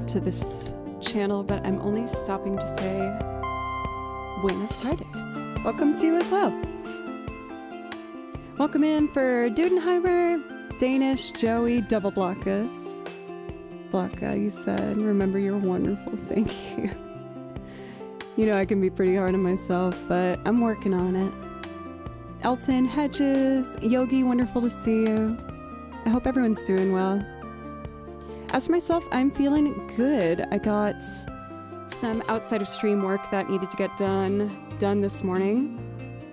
to this channel, but I'm only stopping to say Buenas tardes. Welcome to you as well. Welcome in for Dudenheimer, Danish, Joey, Double Blockus. Blocka, you said, remember you're wonderful, thank you. You know I can be pretty hard on myself, but I'm working on it. Elton, Hedges, Yogi, wonderful to see you. I hope everyone's doing well. As for myself, I'm feeling good. I got some outside of stream work that needed to get done this morning.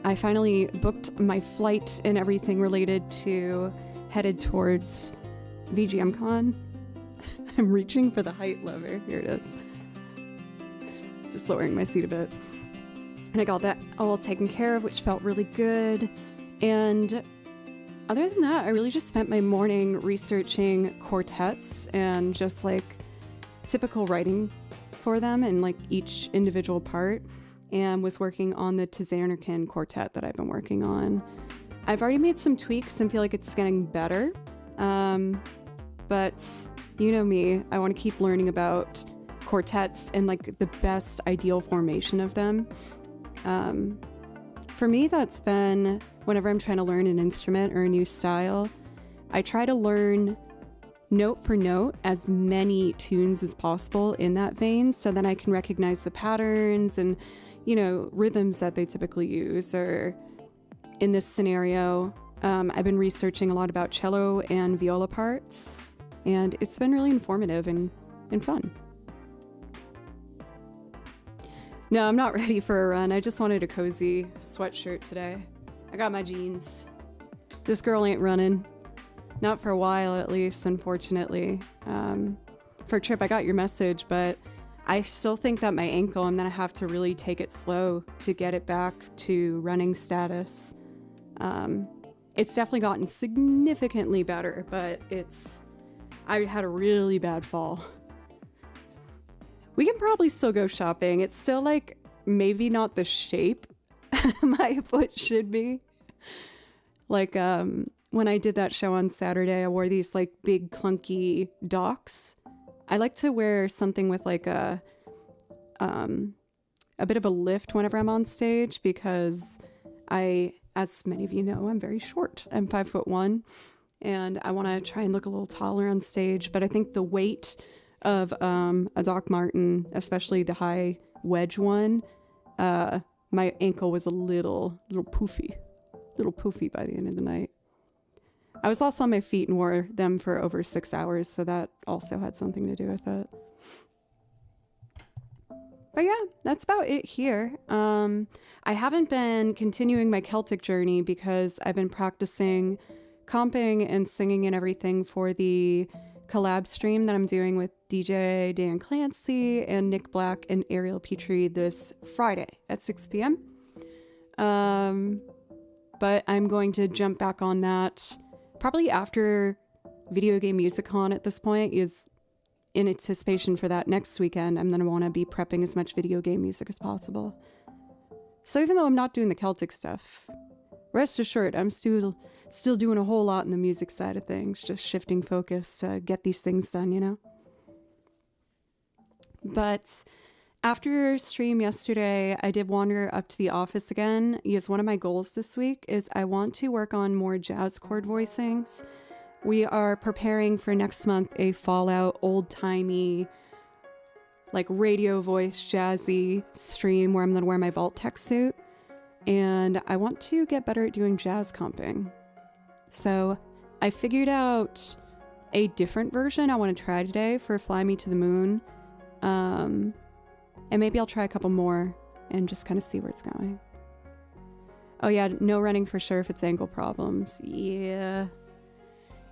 I finally booked my flight and everything related to headed towards VGM Con. I'm reaching for the height lever. Here it is. Just lowering my seat a bit. And I got that all taken care of, which felt really good. And other than that, I really just spent my morning researching quartets and just like typical writing for them and like each individual part, and was working on the Tizanarkin quartet that I've been working on. I've already made some tweaks and feel like it's getting better. But you know me, I want to keep learning about quartets and like the best ideal formation of them. For me, that's been whenever I'm trying to learn an instrument or a new style, I try to learn note for note as many tunes as possible in that vein, so then I can recognize the patterns and, you know, rhythms that they typically use. Or in this scenario, I've been researching a lot about cello and viola parts, and it's been really informative and fun. No, I'm not ready for a run. I just wanted a cozy sweatshirt today. I got my jeans. This girl ain't running. Not for a while, at least, unfortunately. For a trip, I got your message, but I still think that my ankle, I'm gonna have to really take it slow to get it back to running status. It's definitely gotten significantly better, but I had a really bad fall. We can probably still go shopping. It's still like maybe not the shape my foot should be. Like when I did that show on Saturday, I wore these like big clunky Docs. I like to wear something with like a bit of a lift whenever I'm on stage, because as many of you know, I'm very short. I'm 5'1", and I want to try and look a little taller on stage. But I think the weight of a Doc Marten, especially the high wedge one, my ankle was a little poofy by the end of the night. I was also on my feet and wore them for over 6 hours, so that also had something to do with it. But yeah, that's about it here. I haven't been continuing my Celtic journey because I've been practicing comping and singing and everything for the collab stream that I'm doing with DJ Dan Clancy and Nick Black and Ariel Petrie this Friday at 6 p.m. But I'm going to jump back on that probably after Video Game Music Con at this point, is in anticipation for that next weekend. I'm going to want to be prepping as much video game music as possible. So even though I'm not doing the Celtic stuff, rest assured, I'm still doing a whole lot in the music side of things, just shifting focus to get these things done, you know? But after stream yesterday, I did wander up to the office again, because one of my goals this week is I want to work on more jazz chord voicings. We are preparing for next month a Fallout old-timey, like radio voice jazzy stream where I'm going to wear my Vault Tech suit. And I want to get better at doing jazz comping. So I figured out a different version I want to try today for Fly Me to the Moon. And maybe I'll try a couple more and just kind of see where it's going. Oh yeah, no running for sure if it's ankle problems. Yeah.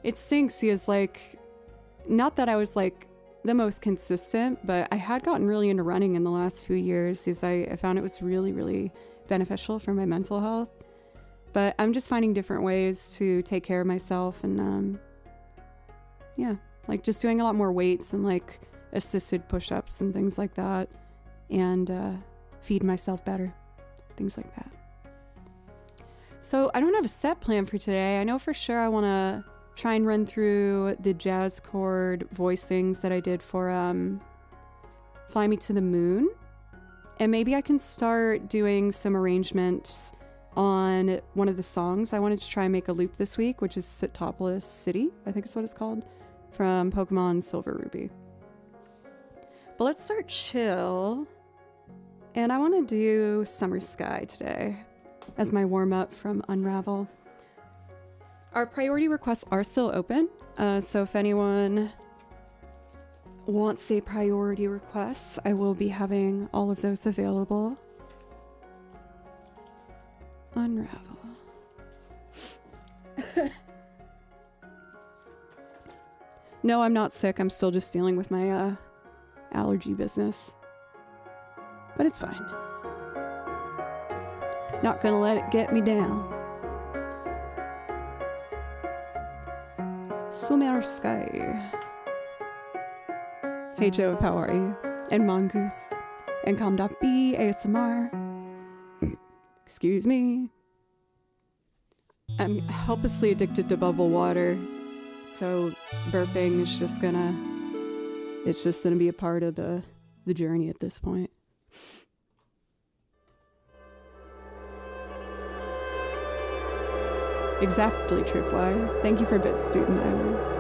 It stinks. He is like, not that I was like the most consistent, but I had gotten really into running in the last few years, because I found it was really, really beneficial for my mental health. But I'm just finding different ways to take care of myself, and yeah, like just doing a lot more weights and like assisted push-ups and things like that, and feed myself better, things like that. So I don't have a set plan for today. I know for sure I want to try and run through the jazz chord voicings that I did for Fly Me to the Moon. And maybe I can start doing some arrangements on one of the songs. I wanted to try and make a loop this week, which is Sitopolis City, I think is what it's called, from Pokemon Silver Ruby. But let's start chill. And I want to do Summer Sky today as my warm-up from Unravel. Our priority requests are still open, so if anyone wants a priority request, I will be having all of those available. Unravel. No, I'm not sick. I'm still just dealing with my allergy business. But it's fine. Not gonna let it get me down. Summer Sky. Hey Jove, how are you? And Mongoose. And Com.B ASMR. Excuse me. I'm helplessly addicted to bubble water, so burping is just gonna be a part of the journey at this point. Exactly, Tripwire. Thank you for bit, student Ivor.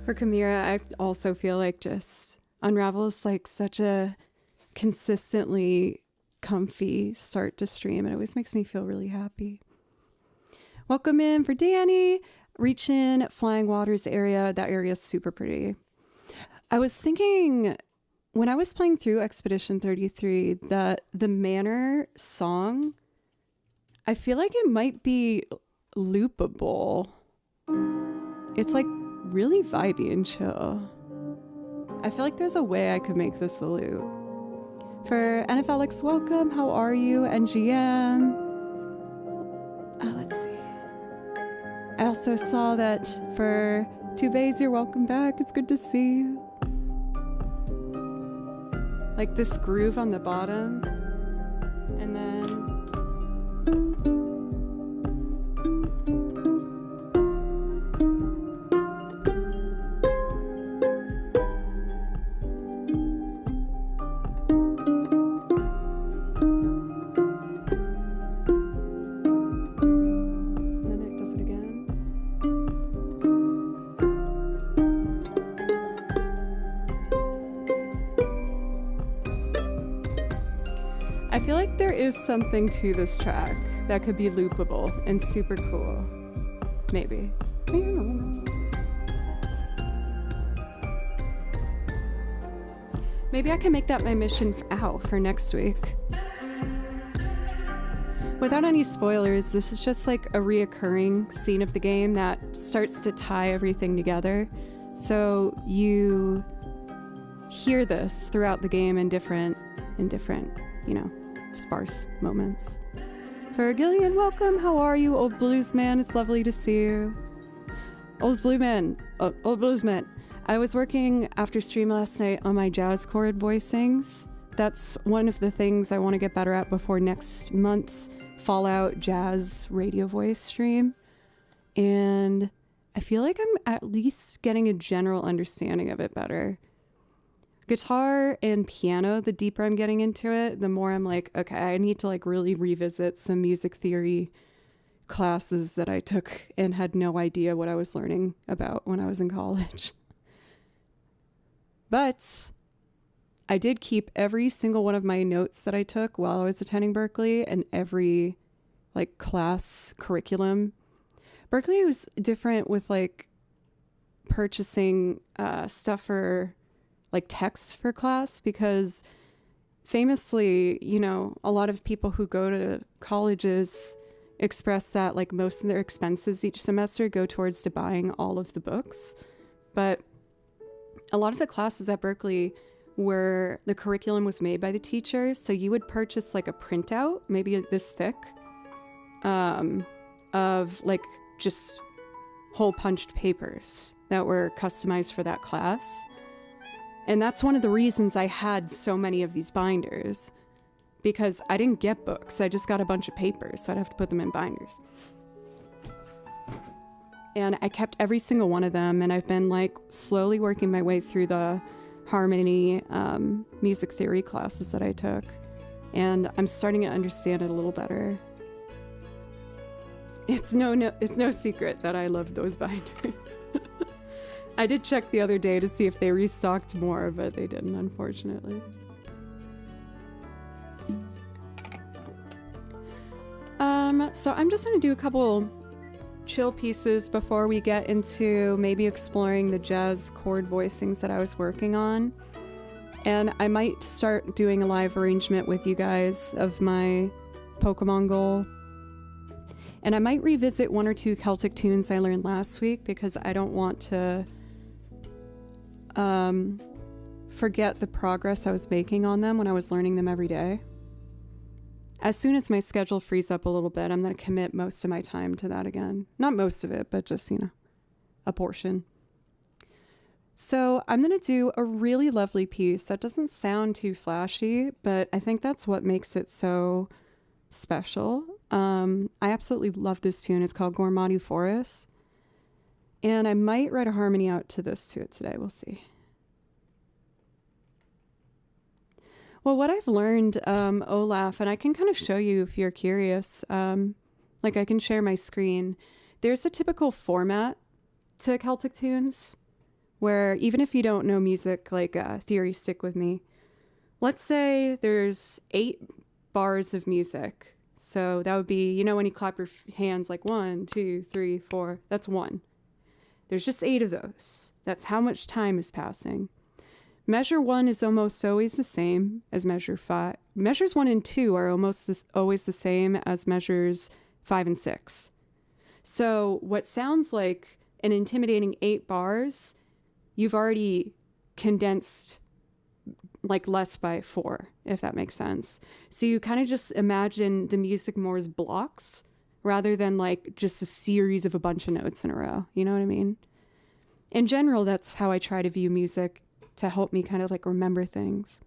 For Chimera, I also feel like just Unravel is like such a consistently comfy start to stream. It always makes me feel really happy. Welcome in for Danny. Reaching Flying Waters area. That area is super pretty. I was thinking when I was playing through Expedition 33 that the Manor song, I feel like it might be loopable. It's like really vibey and chill. I feel like there's a way I could make this a loop. For NFLX, welcome. How are you? NGM. Let's see. I also saw that for Tubays, you're welcome back. It's good to see you. Like this groove on the bottom. And then I feel like there is something to this track that could be loopable and super cool. Maybe. I don't know. Maybe I can make that my mission for next week. Without any spoilers, this is just like a reoccurring scene of the game that starts to tie everything together. So you hear this throughout the game in different, sparse moments. For Gillian, welcome. How are you, Old Blues Man? It's lovely to see you. Old Blues Man. I was working after stream last night on my jazz chord voicings. That's one of the things I want to get better at before next month's Fallout Jazz radio voice stream. And I feel like I'm at least getting a general understanding of it better. Guitar and piano, the deeper I'm getting into it, the more I'm like, okay, I need to like really revisit some music theory classes that I took and had no idea what I was learning about when I was in college. But I did keep every single one of my notes that I took while I was attending Berklee and every like class curriculum. Berklee was different with like purchasing stuff for like texts for class, because famously, a lot of people who go to colleges express that like most of their expenses each semester go towards to buying all of the books. But a lot of the classes at Berklee where the curriculum was made by the teacher, so you would purchase like a printout, maybe this thick, of like just hole punched papers that were customized for that class. And that's one of the reasons I had so many of these binders, because I didn't get books. I just got a bunch of papers, so I'd have to put them in binders. And I kept every single one of them, and I've been like slowly working my way through the harmony music theory classes that I took, and I'm starting to understand it a little better. It's no secret that I love those binders. I did check the other day to see if they restocked more, but they didn't, unfortunately. So I'm just going to do a couple chill pieces before we get into maybe exploring the jazz chord voicings that I was working on. And I might start doing a live arrangement with you guys of my Pokemon goal. And I might revisit one or two Celtic tunes I learned last week, because I don't want to forget the progress I was making on them when I was learning them every day. As soon as my schedule frees up a little bit, I'm going to commit most of my time to that again. Not most of it, but just, a portion. So I'm going to do a really lovely piece that doesn't sound too flashy, but I think that's what makes it so special. I absolutely love this tune. It's called Gormadu Forest. And I might write a harmony out to it today. We'll see. Well, what I've learned, Olaf, and I can kind of show you if you're curious, like I can share my screen. There's a typical format to Celtic tunes where even if you don't know music like theory, stick with me. Let's say there's 8 bars of music. So that would be, you know, when you clap your hands like 1, 2, 3, 4, that's 1. There's just 8 of those. That's how much time is passing. Measure 1 is almost always the same as measure 5. Measures 1 and 2 are always the same as measures 5 and 6. So what sounds like an intimidating 8 bars, you've already condensed like less by 4, if that makes sense. So you kind of just imagine the music more as blocks rather than like just a series of a bunch of notes in a row. You know what I mean? In general, that's how I try to view music to help me kind of like remember things.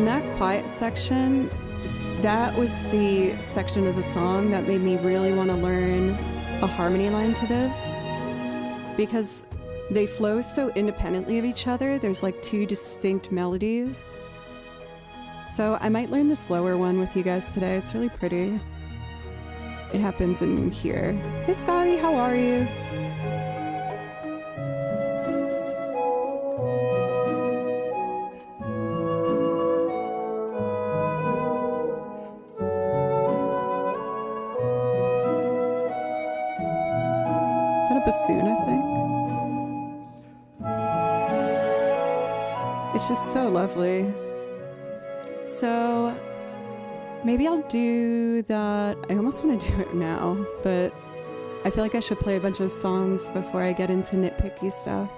in that quiet section, that was the section of the song that made me really want to learn a harmony line to this, because they flow so independently of each other. There's like two distinct melodies. So I might learn the slower one with you guys today. It's really pretty. It happens in here. Hey Scotty, how are you? Is that a bassoon, I think? It's just so lovely. So maybe I'll do that. I almost want to do it now, but I feel like I should play a bunch of songs before I get into nitpicky stuff.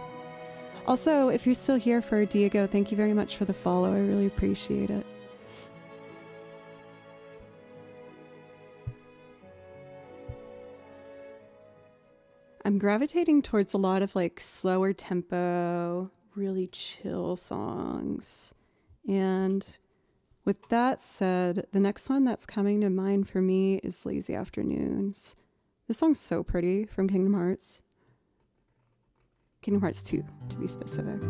Also, if you're still here for Diego, thank you very much for the follow. I really appreciate it. I'm gravitating towards a lot of like slower tempo, really chill songs. And with that said, the next one that's coming to mind for me is Lazy Afternoons. This song's so pretty, from Kingdom Hearts. Kingdom Hearts 2, to be specific.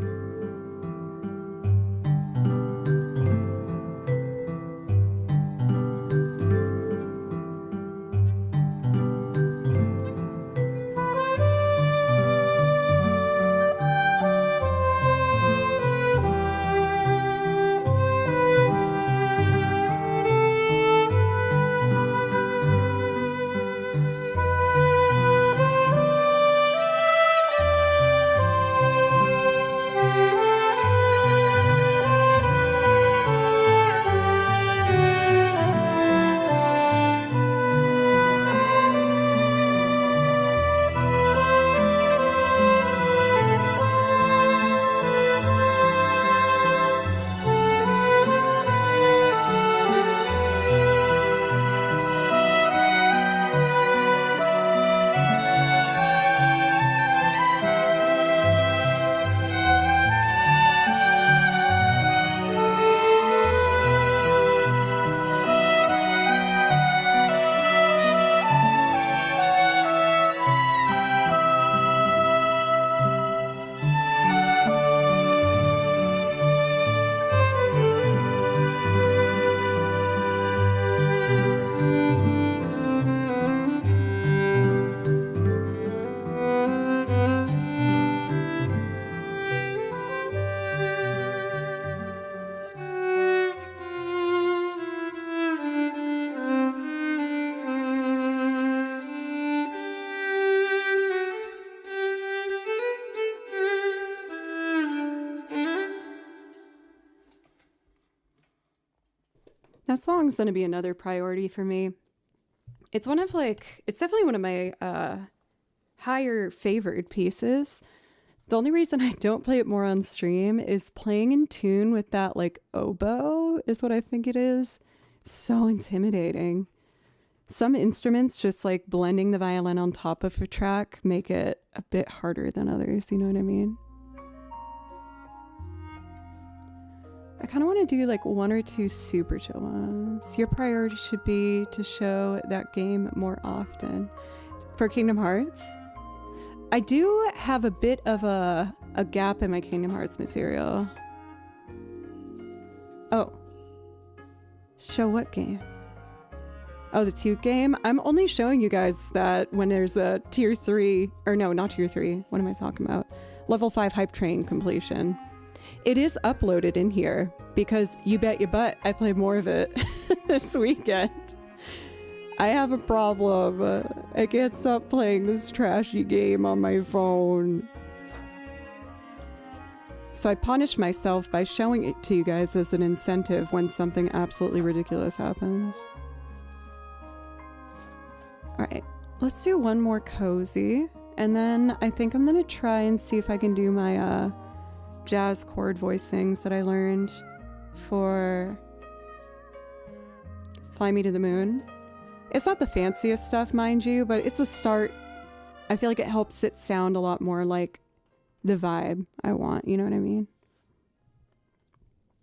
That song's gonna be another priority for me. It's definitely one of my higher favored pieces. The only reason I don't play it more on stream is playing in tune with that like oboe is what I think it is. So intimidating. Some instruments just like blending the violin on top of a track make it a bit harder than others, you know what I mean? I kind of want to do like one or two super chill ones. Your priority should be to show that game more often. For Kingdom Hearts, I do have a bit of a gap in my Kingdom Hearts material. Oh. Show what game? Oh, the 2 game? I'm only showing you guys that when there's a tier 3, or no, not tier 3. What am I talking about? Level 5 hype train completion. It is uploaded in here because you bet your butt I played more of it this weekend. I have a problem. I can't stop playing this trashy game on my phone. So I punish myself by showing it to you guys as an incentive when something absolutely ridiculous happens. Alright, let's do one more cozy. And then I think I'm gonna try and see if I can do my jazz chord voicings that I learned for Fly Me to the Moon. It's not the fanciest stuff, mind you, but it's a start. I feel like it helps it sound a lot more like the vibe I want, you know what I mean?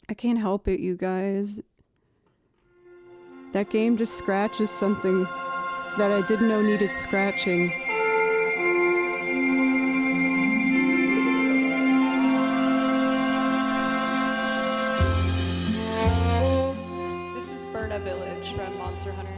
I can't help it, you guys. That game just scratches something that I didn't know needed scratching. This is Burna Village from Monster Hunter.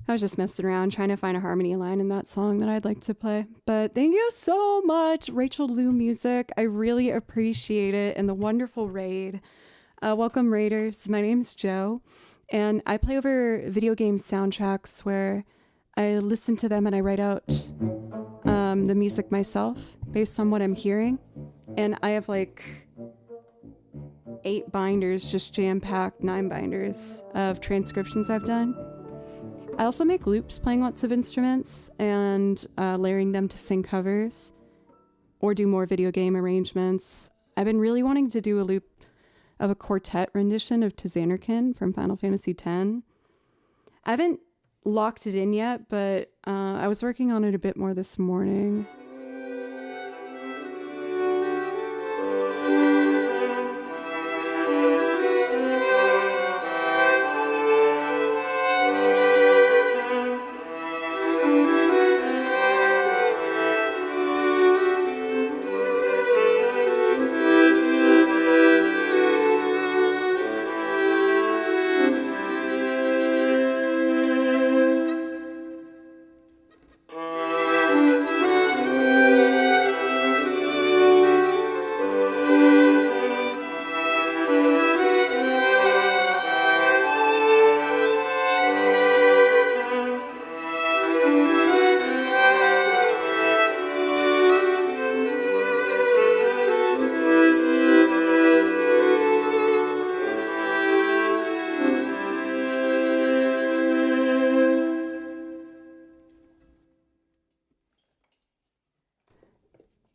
I was just messing around trying to find a harmony line in that song that I'd like to play. But thank you so much, Rachel Lou Music. I really appreciate it, and the wonderful raid. Welcome, Raiders. My name's Joe. And I play over video game soundtracks where I listen to them and I write out the music myself based on what I'm hearing. And I have like 8 binders, just jam-packed 9 binders of transcriptions I've done. I also make loops playing lots of instruments and layering them to sing covers or do more video game arrangements. I've been really wanting to do a loop of a quartet rendition of Tizanarkin from Final Fantasy X. I haven't locked it in yet, but I was working on it a bit more this morning.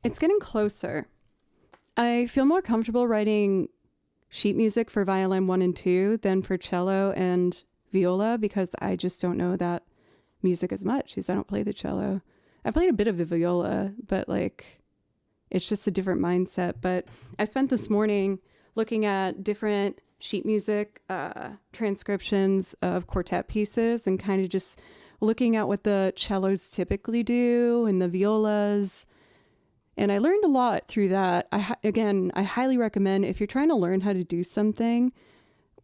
It's getting closer. I feel more comfortable writing sheet music for violin 1 and 2 than for cello and viola because I just don't know that music as much because I don't play the cello. I played a bit of the viola, but like it's just a different mindset. But I spent this morning looking at different sheet music transcriptions of quartet pieces and kind of just looking at what the cellos typically do and the violas. And I learned a lot through that. I highly recommend if you're trying to learn how to do something,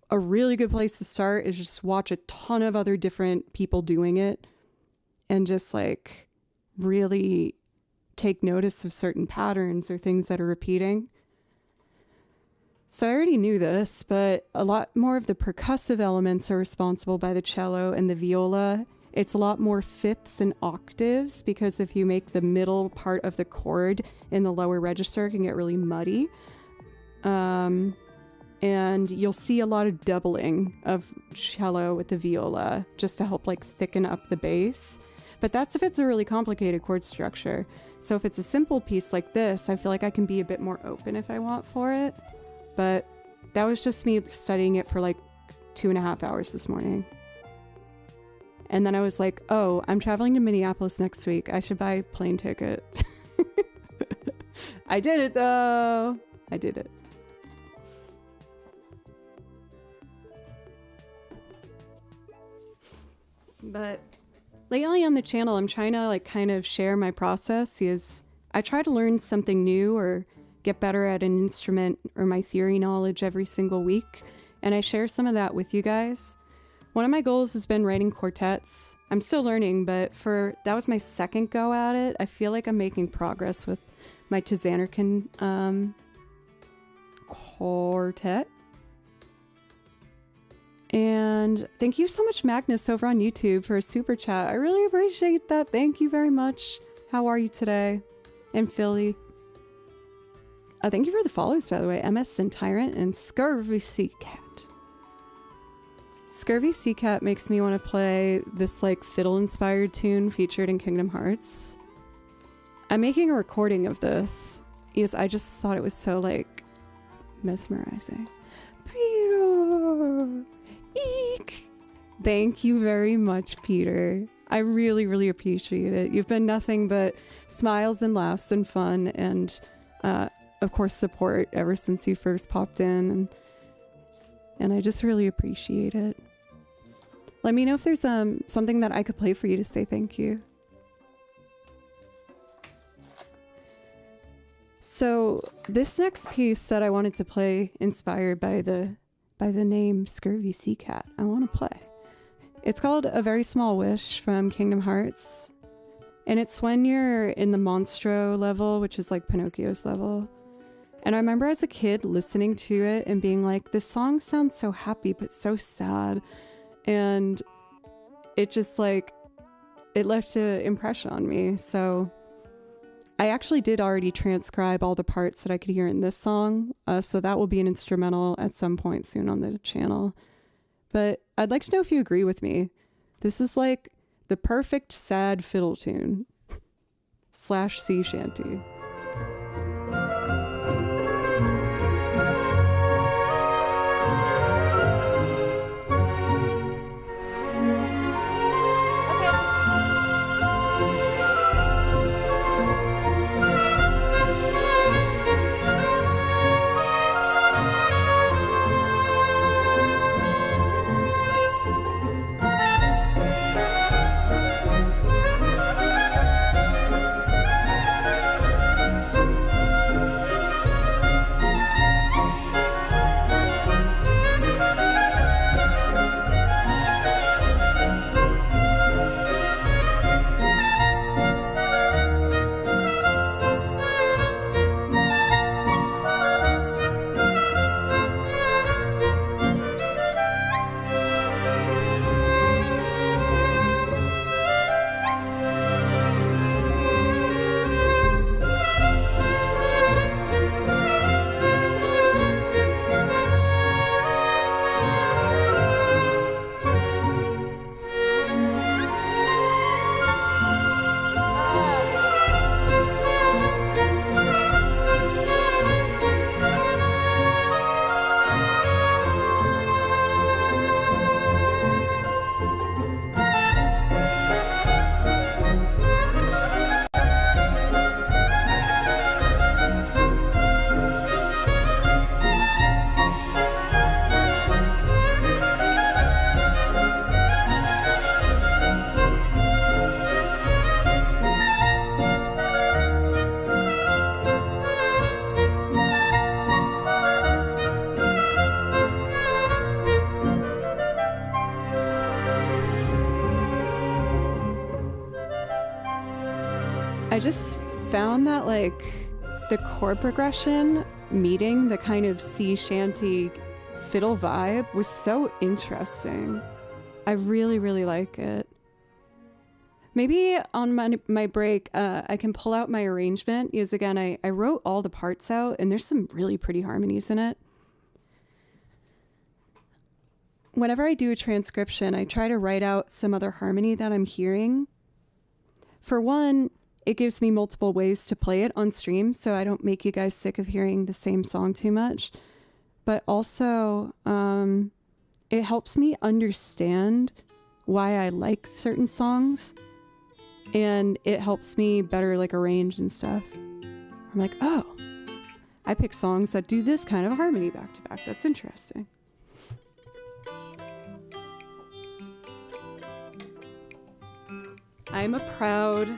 a really good place to start is just watch a ton of other different people doing it and just like really take notice of certain patterns or things that are repeating. So I already knew this, but a lot more of the percussive elements are responsible by the cello and the viola. It's a lot more fifths and octaves because if you make the middle part of the chord in the lower register, it can get really muddy. And you'll see a lot of doubling of cello with the viola just to help like thicken up the bass. But that's if it's a really complicated chord structure. So if it's a simple piece like this, I feel like I can be a bit more open if I want for it. But that was just me studying it for like 2.5 hours this morning. And then I was like, oh, I'm traveling to Minneapolis next week. I should buy a plane ticket. I did it, though. I did it. But lately on the channel, I'm trying to like kind of share my process. Is I try to learn something new or get better at an instrument or my theory knowledge every single week. And I share some of that with you guys. One of my goals has been writing quartets. I'm still learning, but that was my second go at it. I feel like I'm making progress with my Tizanarkin quartet. And thank you so much, Magnus, over on YouTube for a super chat. I really appreciate that. Thank you very much. How are you today? And Philly. Thank you for the follows, by the way. MS Sin Tyrant and Scurvy Sea Cat. Scurvy Sea Cat makes me want to play this like fiddle-inspired tune featured in Kingdom Hearts. I'm making a recording of this because I just thought it was so like mesmerizing. Peter! Eek! Thank you very much, Peter. I really, really appreciate it. You've been nothing but smiles and laughs and fun and of course support ever since you first popped in and I just really appreciate it. Let me know if there's something that I could play for you to say thank you. So this next piece that I wanted to play, inspired by the name Scurvy Sea Cat, I want to play. It's called A Very Small Wish from Kingdom Hearts. And it's when you're in the Monstro level, which is like Pinocchio's level. And I remember as a kid listening to it and being like, this song sounds so happy, but so sad. And it just like, it left an impression on me. So I actually did already transcribe all the parts that I could hear in this song. So that will be an instrumental at some point soon on the channel. But I'd like to know if you agree with me. This is like the perfect sad fiddle tune / sea shanty. I just found that like the chord progression meeting the kind of sea shanty fiddle vibe was so interesting. I really, really like it. Maybe on my break, I can pull out my arrangement because again, I wrote all the parts out and there's some really pretty harmonies in it. Whenever I do a transcription, I try to write out some other harmony that I'm hearing. For one, it gives me multiple ways to play it on stream so I don't make you guys sick of hearing the same song too much. But also, it helps me understand why I like certain songs. And it helps me better like arrange and stuff. I'm like, oh, I pick songs that do this kind of harmony back to back. That's interesting. I'm a proud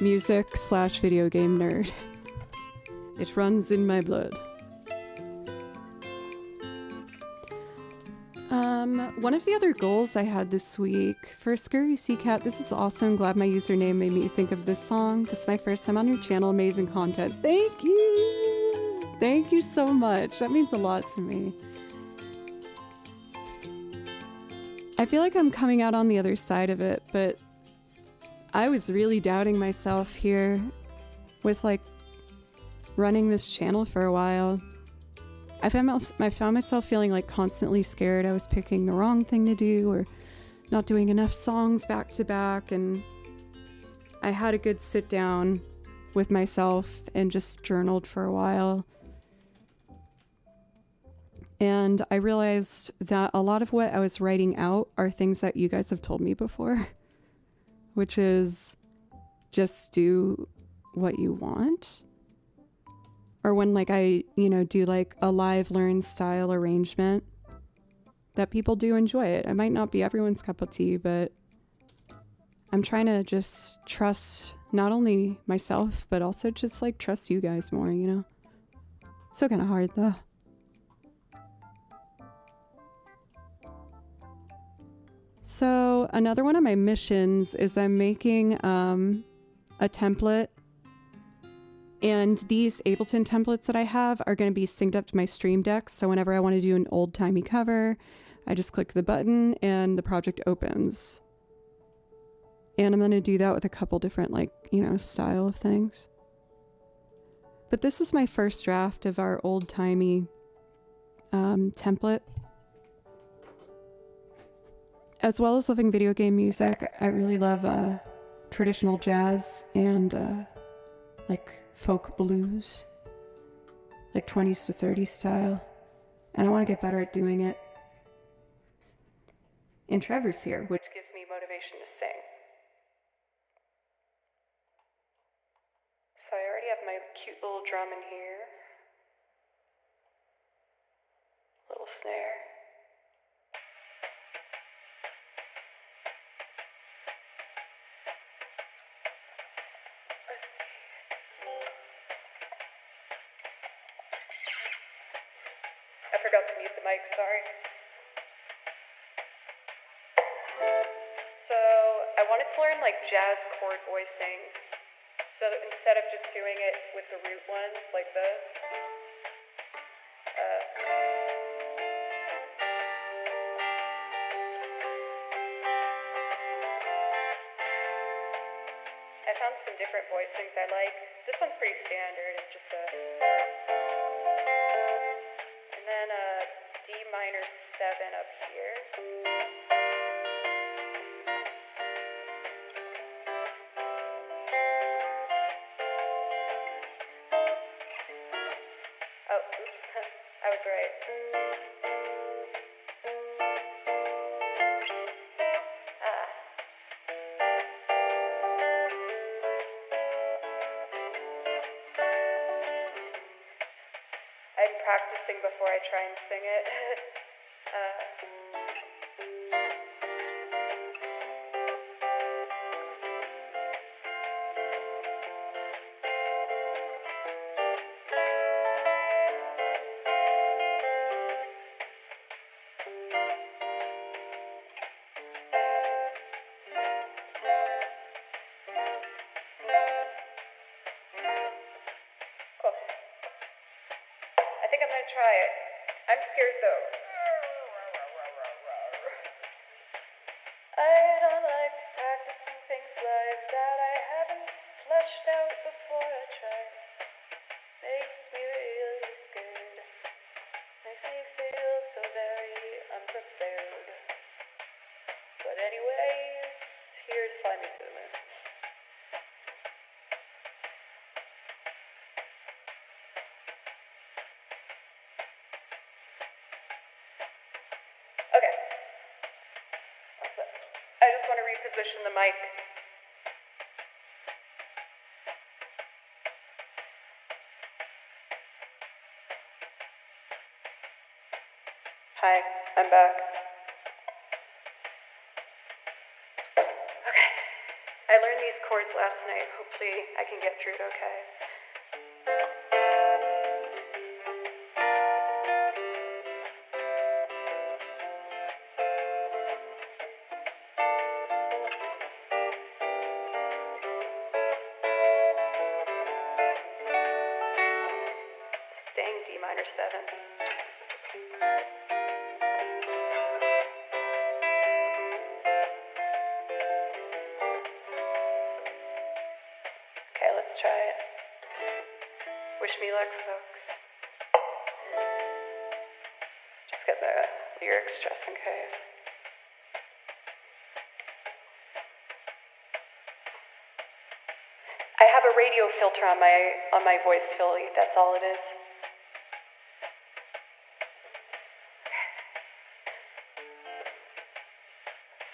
music / video game nerd. It runs in my blood. One of the other goals I had this week for Scurvy Sea Cat, this is awesome. Glad my username made me think of this song. This is my first time on your channel. Amazing content. Thank you. Thank you so much. That means a lot to me. I feel like I'm coming out on the other side of it, but I was really doubting myself here with like running this channel for a while. I found myself feeling like constantly scared I was picking the wrong thing to do or not doing enough songs back to back, and I had a good sit down with myself and just journaled for a while. And I realized that a lot of what I was writing out are things that you guys have told me before, which is just do what you want. Or when like I, do like a live learn style arrangement, that people do enjoy it. It might not be everyone's cup of tea, but I'm trying to just trust not only myself, but also just like trust you guys more, Still kind of hard though. So another one of my missions is I'm making a template And these Ableton templates that I have are going to be synced up to my Stream Deck. So whenever I want to do an old-timey cover, I just click the button and the project opens. And I'm going to do that with a couple different, like, you know, style of things. But this is my first draft of our old-timey template. As well as loving video game music, I really love traditional jazz and like folk blues, like 20s to 30s style. And I want to get better at doing it. And Trevor's here, which gives me motivation to sing. So I already have my cute little drum in here. Little snare. Let's see. I forgot to mute the mic, sorry. So I wanted to learn like jazz chord voicings. So instead of just doing it with the root ones like this, I found some different voicings I like. This one's pretty standard. It's just a, and then a D minor 7 up here. Oh, oops, I was right. I'm practicing before I try and sing it. Cool. I think I'm going to try it. I'm scared though. I don't like practicing things like that I haven't fleshed out before I try. Makes me really scared. Makes me feel so very unprepared. But anyways, here's Fly Me to the Moon. Okay. So, I just want to reposition the mic. Hi, I'm back. Okay. I learned these chords last night. Hopefully I can get through it okay. Staying D minor 7. Okay, let's try it. Wish me luck, folks. Just get the lyrics just in case. I have a radio filter on my voice filly, that's all it is.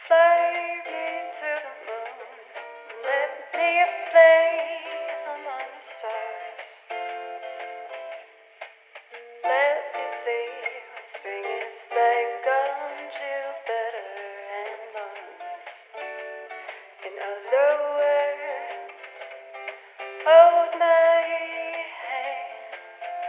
Fly me to the moon, let me play among the stars. Let me see what spring is like on Jupiter and Mars. In other words, hold my hand.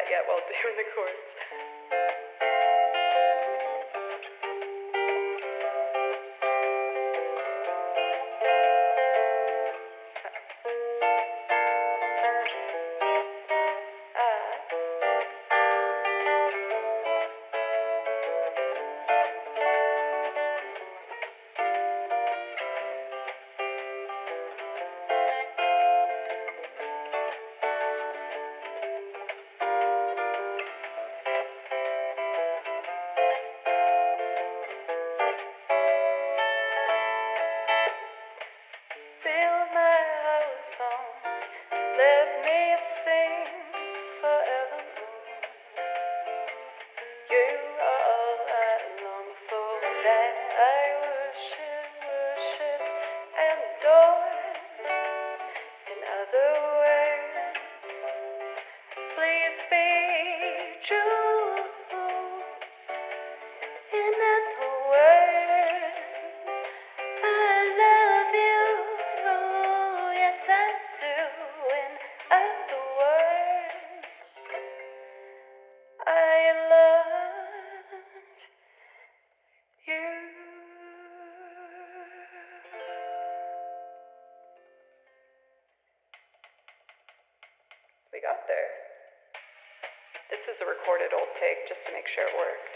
that yet while doing the chords. We got there. This is a recorded old take just to make sure it worked.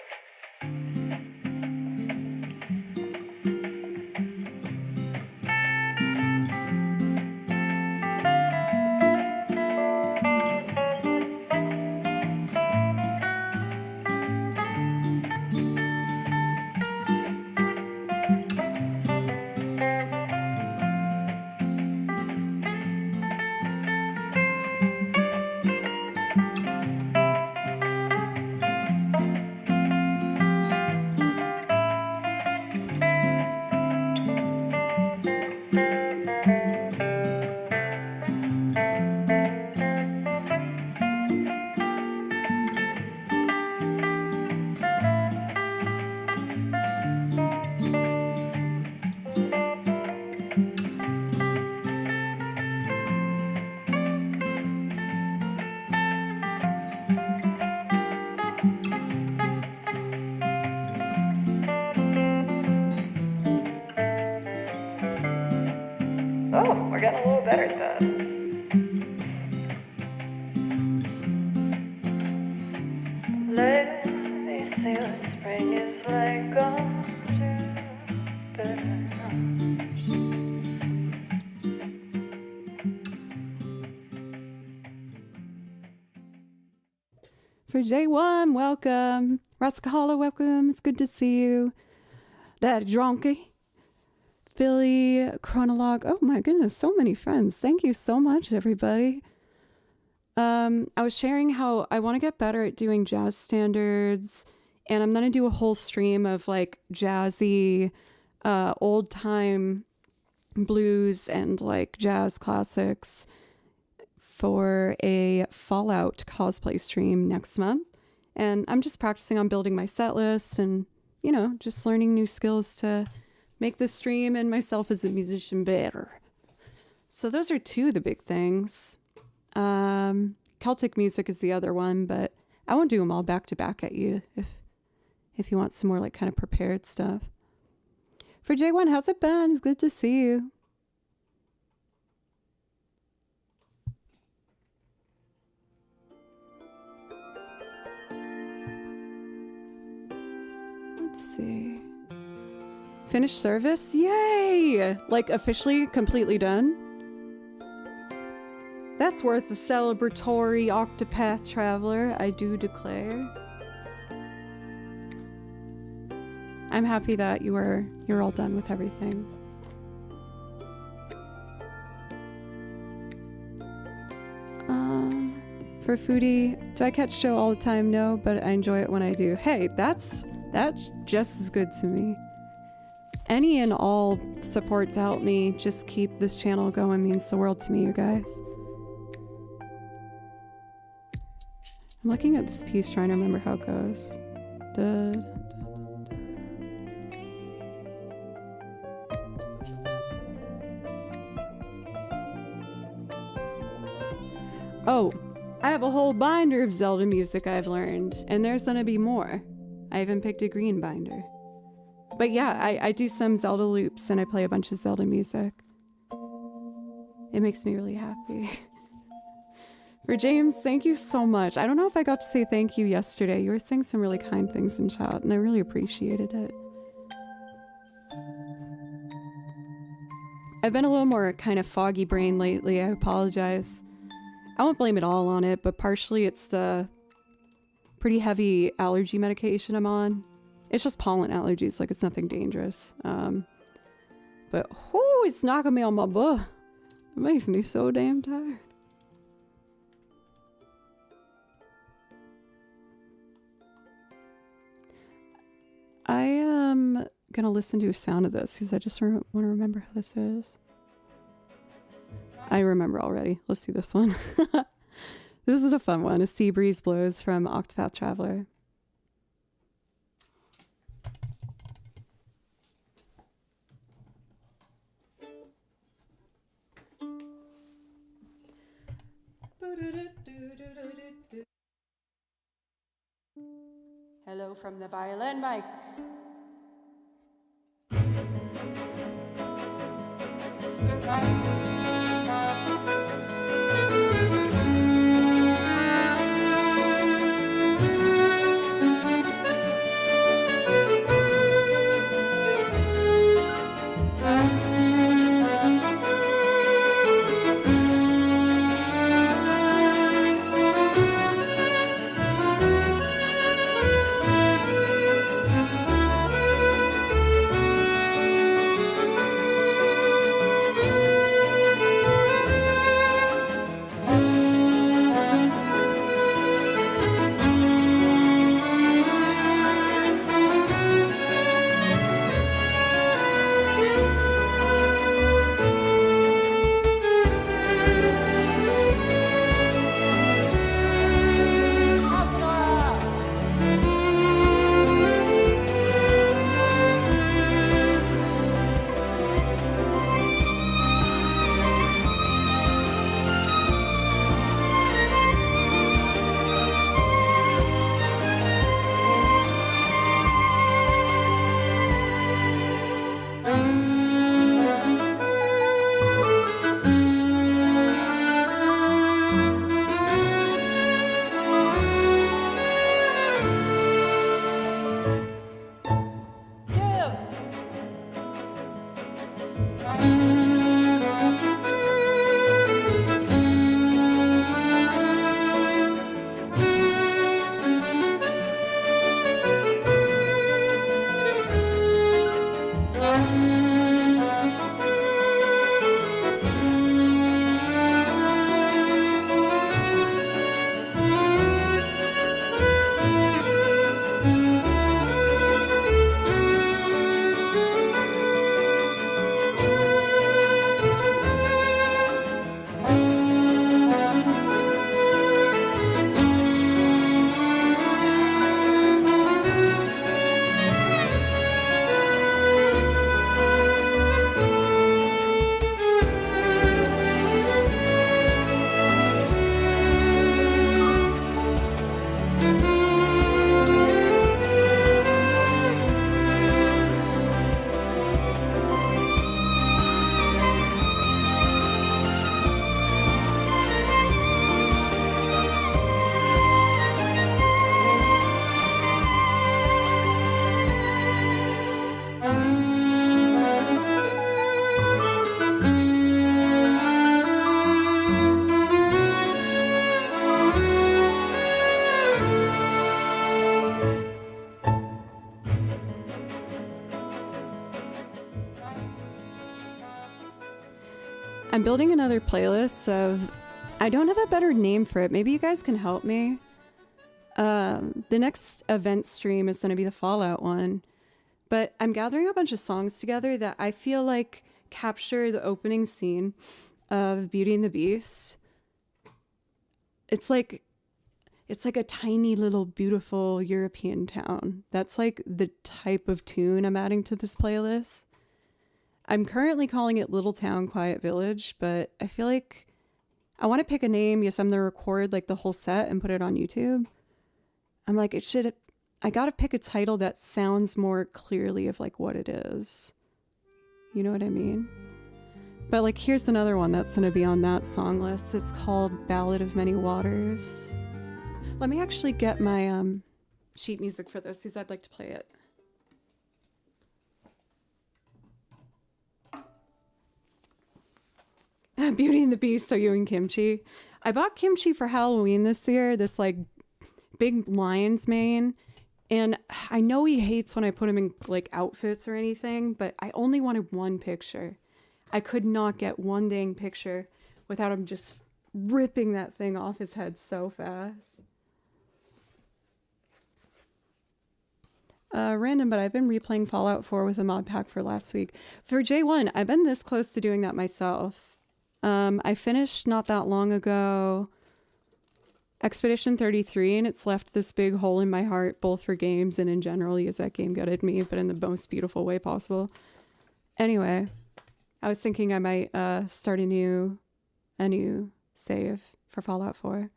Oh, we're getting a little better at that. Let me see what spring is like on Jupiter. For J1, welcome. Rascahala, welcome. It's good to see you. Daddy Dronky. Philly, Chronologue. Oh my goodness, so many friends. Thank you so much, everybody. I was sharing how I want to get better at doing jazz standards, and I'm going to do a whole stream of like jazzy, old time blues and like jazz classics for a Fallout cosplay stream next month. And I'm just practicing on building my set list and, you know, just learning new skills to make the stream and myself as a musician better. So those are two of the big things. Celtic music is the other one, but I won't do them all back to back at you if you want some more like kind of prepared stuff. For J1, how's it been? It's good to see you. Let's see. Finished service? Yay! Like officially completely done? That's worth a celebratory octopath traveler, I do declare. I'm happy that you're all done with everything. For Foodie, do I catch Joe all the time? No, but I enjoy it when I do. Hey, that's just as good to me. Any and all support to help me just keep this channel going means the world to me, you guys. I'm looking at this piece trying to remember how it goes. Oh, I have a whole binder of Zelda music I've learned, and there's gonna be more. I even picked a green binder. But yeah, I do some Zelda loops and I play a bunch of Zelda music. It makes me really happy. For James, thank you so much. I don't know if I got to say thank you yesterday. You were saying some really kind things in chat, and I really appreciated it. I've been a little more kind of foggy brain lately. I apologize. I won't blame it all on it, but partially it's the pretty heavy allergy medication I'm on. It's just pollen allergies, like it's nothing dangerous. But whoo, it's knocking me on my butt. It makes me so damn tired. I am gonna listen to a sound of this because I just want to remember how this is. I remember already. Let's do this one. This is a fun one. A Sea Breeze Blows from Octopath Traveler. Hello from the violin mic. I'm building another playlist of, I don't have a better name for it. Maybe you guys can help me. The next event stream is going to be the Fallout one, but I'm gathering a bunch of songs together that I feel like capture the opening scene of Beauty and the Beast. It's like a tiny little beautiful European town. That's like the type of tune I'm adding to this playlist. I'm currently calling it Little Town Quiet Village, but I feel like I want to pick a name. Yes, I'm going to record like the whole set and put it on YouTube. I'm like, I got to pick a title that sounds more clearly of like what it is. You know what I mean? But like, here's another one that's going to be on that song list. It's called Ballad of Many Waters. Let me actually get my sheet music for this because I'd like to play it. Beauty and the Beast, So You and Kimchi. I bought kimchi for Halloween this year, this like big lion's mane. And I know he hates when I put him in like outfits or anything, but I only wanted one picture. I could not get one dang picture without him just ripping that thing off his head so fast. Random, but I've been replaying Fallout 4 with a mod pack for last week. For J1, I've been this close to doing that myself. I finished not that long ago Expedition 33, and it's left this big hole in my heart, both for games and in general, because that game gutted me, but in the most beautiful way possible. Anyway, I was thinking I might start a new save for Fallout 4.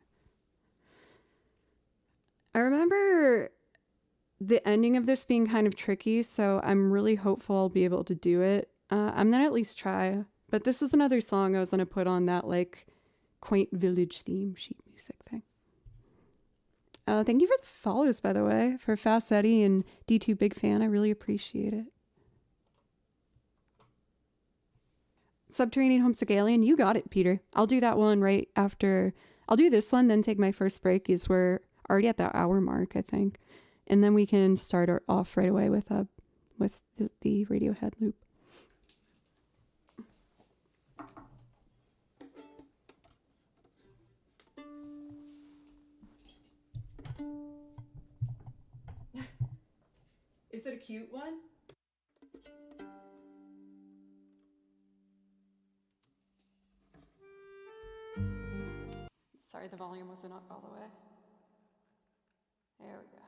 I remember the ending of this being kind of tricky, so I'm really hopeful I'll be able to do it. I'm gonna at least try. But this is another song I was going to put on that, like, quaint village theme sheet music thing. Thank you for the follows, by the way, for Fast Eddie and D2 Big Fan. I really appreciate it. Subterranean Homesick Alien, you got it, Peter. I'll do that one right after. I'll do this one, then take my first break, because we're already at that hour mark, I think. And then we can start off right away with the Radiohead loop. Is it a cute one? Sorry, the volume wasn't up all the way. There we go.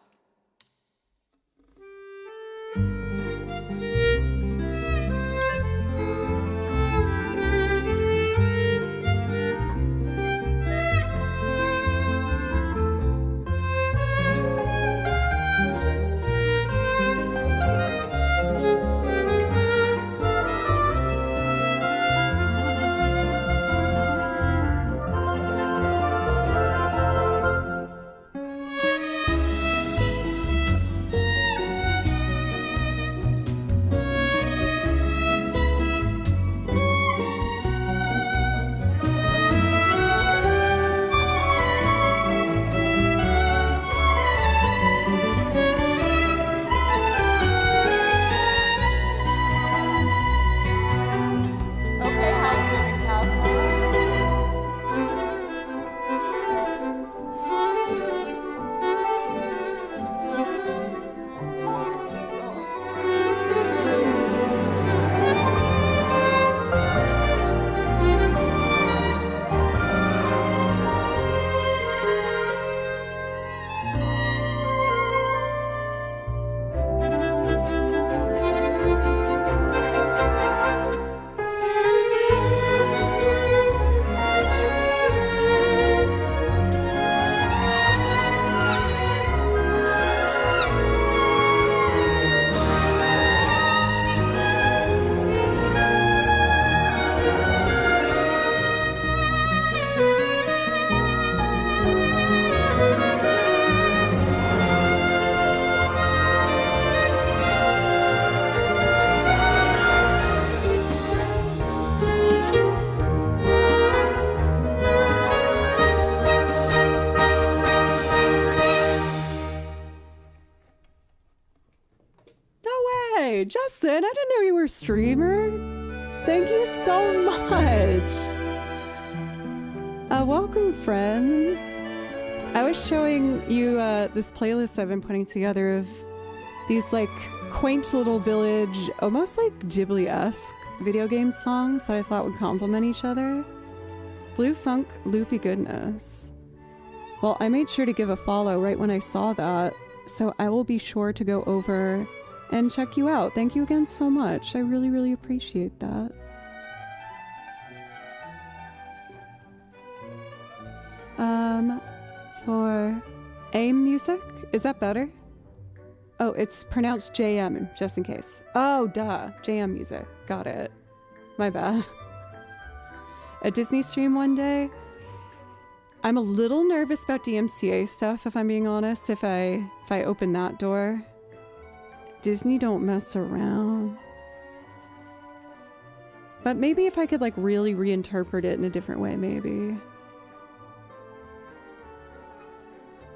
Justin, I didn't know you were a streamer. Thank you so much. Welcome, friends. I was showing you this playlist I've been putting together of these like quaint little village, almost like Ghibli-esque video game songs that I thought would complement each other. Blue Funk, Loopy Goodness. Well, I made sure to give a follow right when I saw that, so I will be sure to go over and check you out. Thank you again so much. I really, really appreciate that. For AIM music. Is that better? Oh, it's pronounced JM, just in case. Oh, duh. JM music. Got it. My bad. A Disney stream one day. I'm a little nervous about DMCA stuff, if I'm being honest. If I open that door. Disney don't mess around. But maybe if I could like really reinterpret it in a different way, maybe.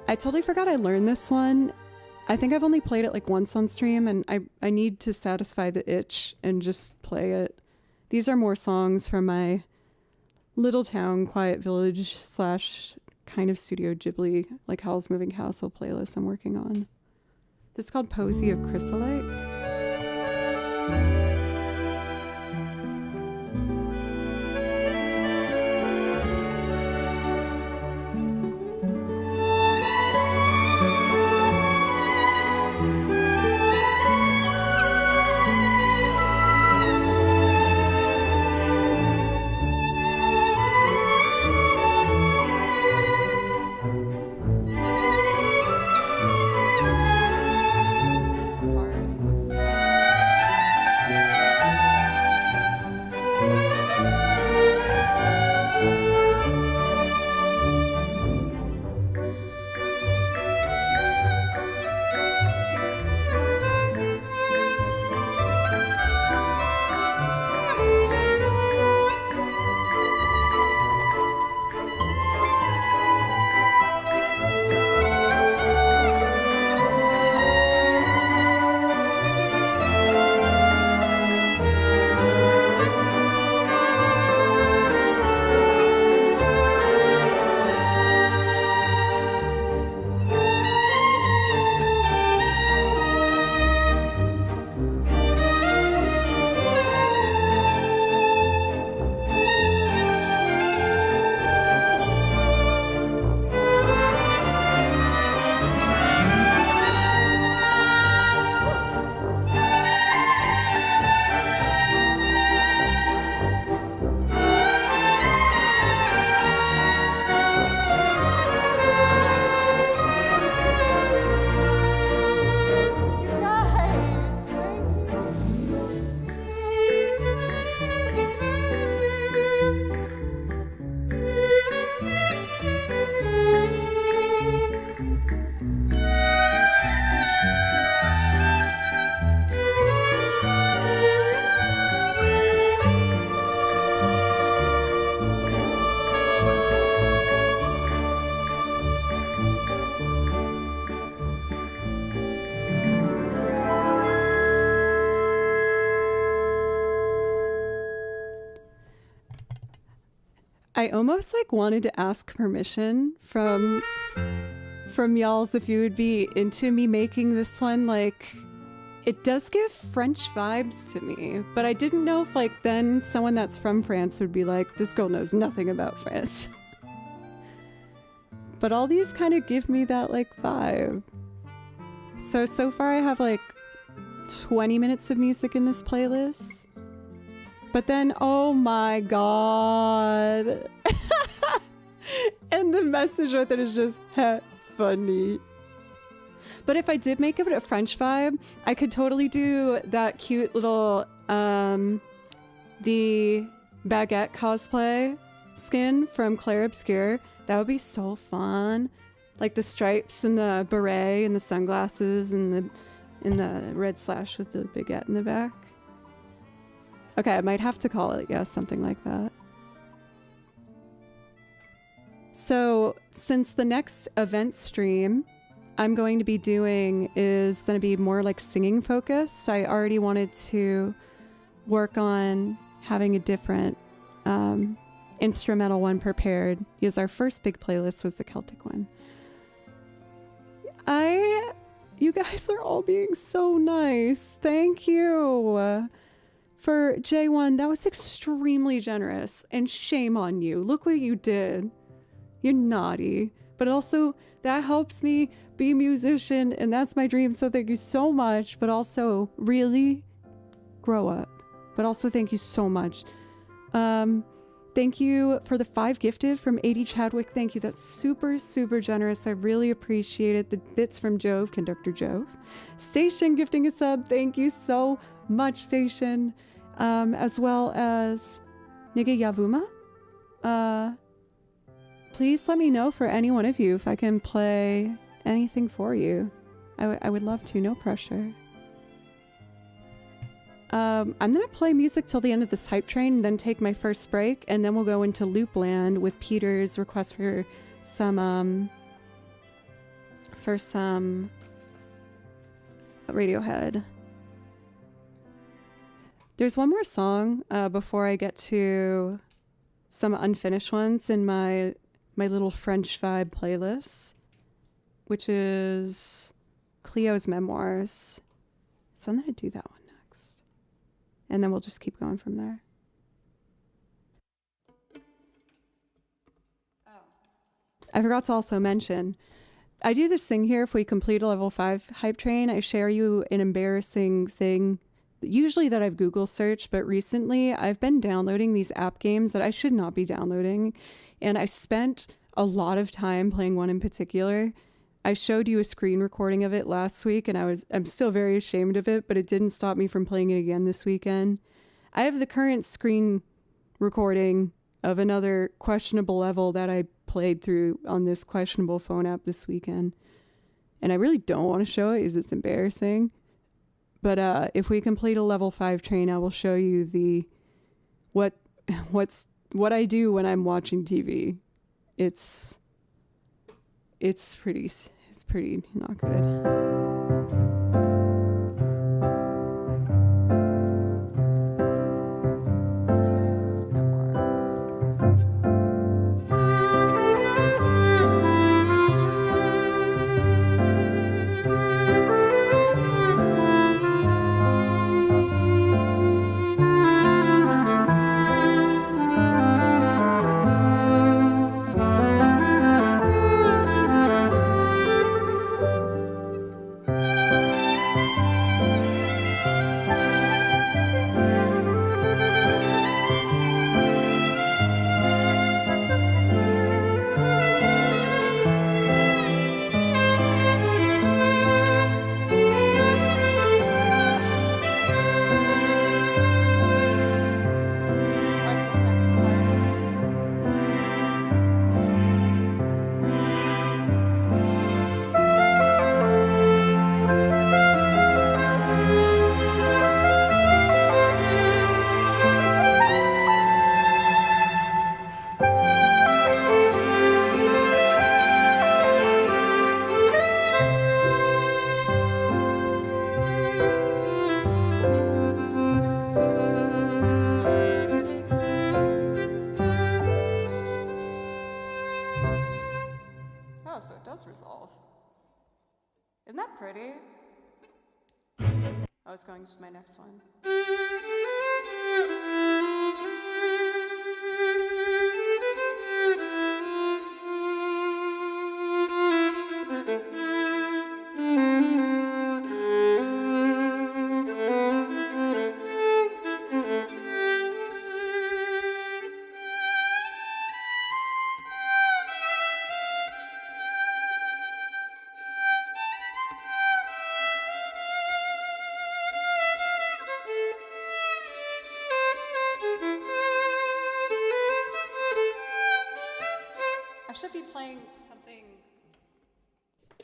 I totally forgot I learned this one. I think I've only played it like once on stream, and I need to satisfy the itch and just play it. These are more songs from my Little Town Quiet Village / kind of Studio Ghibli, like Howl's Moving Castle playlist I'm working on. This is called Posy of Chrysolite. I almost like wanted to ask permission from y'alls if you would be into me making this one. Like, it does give French vibes to me, but I didn't know if like then someone that's from France would be like, this girl knows nothing about France. But all these kind of give me that like vibe. So far I have like 20 minutes of music in this playlist. But then, oh my god. And the message with it is just funny. But if I did make it a French vibe, I could totally do that cute little, the baguette cosplay skin from Claire Obscure. That would be so fun. Like the stripes and the beret and the sunglasses and the red slash with the baguette in the back. Okay, I might have to call it, yeah, something like that. So, since the next event stream I'm going to be doing is going to be more like singing focused, I already wanted to work on having a different instrumental one prepared, because our first big playlist was the Celtic one. You guys are all being so nice. Thank you. For J1, that was extremely generous, and shame on you. Look what you did. You're naughty. But also, that helps me be a musician, and that's my dream, so thank you so much. But also, really, grow up. But also, thank you so much. Thank you for the 5 gifted from 80 Chadwick. Thank you. That's super, super generous. I really appreciate it. The bits from Jove, Conductor Jove. Station gifting a sub. Thank you so much, Station. As well as Niga Yavuma. Please let me know for any one of you if I can play anything for you. I would love to, no pressure. I'm gonna play music till the end of this hype train, then take my first break, and then we'll go into Loopland with Peter's request for some Radiohead. There's one more song before I get to some unfinished ones in my little French vibe playlist, which is Cleo's Memoirs. So I'm gonna do that one. And then we'll just keep going from there. Oh. I forgot to also mention, I do this thing here if we complete a level 5 hype train. I share you an embarrassing thing, usually that I've Google searched, but recently I've been downloading these app games that I should not be downloading. And I spent a lot of time playing one in particular. I showed you a screen recording of it last week, and I'm still very ashamed of it, but it didn't stop me from playing it again this weekend. I have the current screen recording of another questionable level that I played through on this questionable phone app this weekend. And I really don't want to show it because it's embarrassing. But if we complete a level 5 train, I will show you what I do when I'm watching TV. It's pretty not good. I was going to my next one.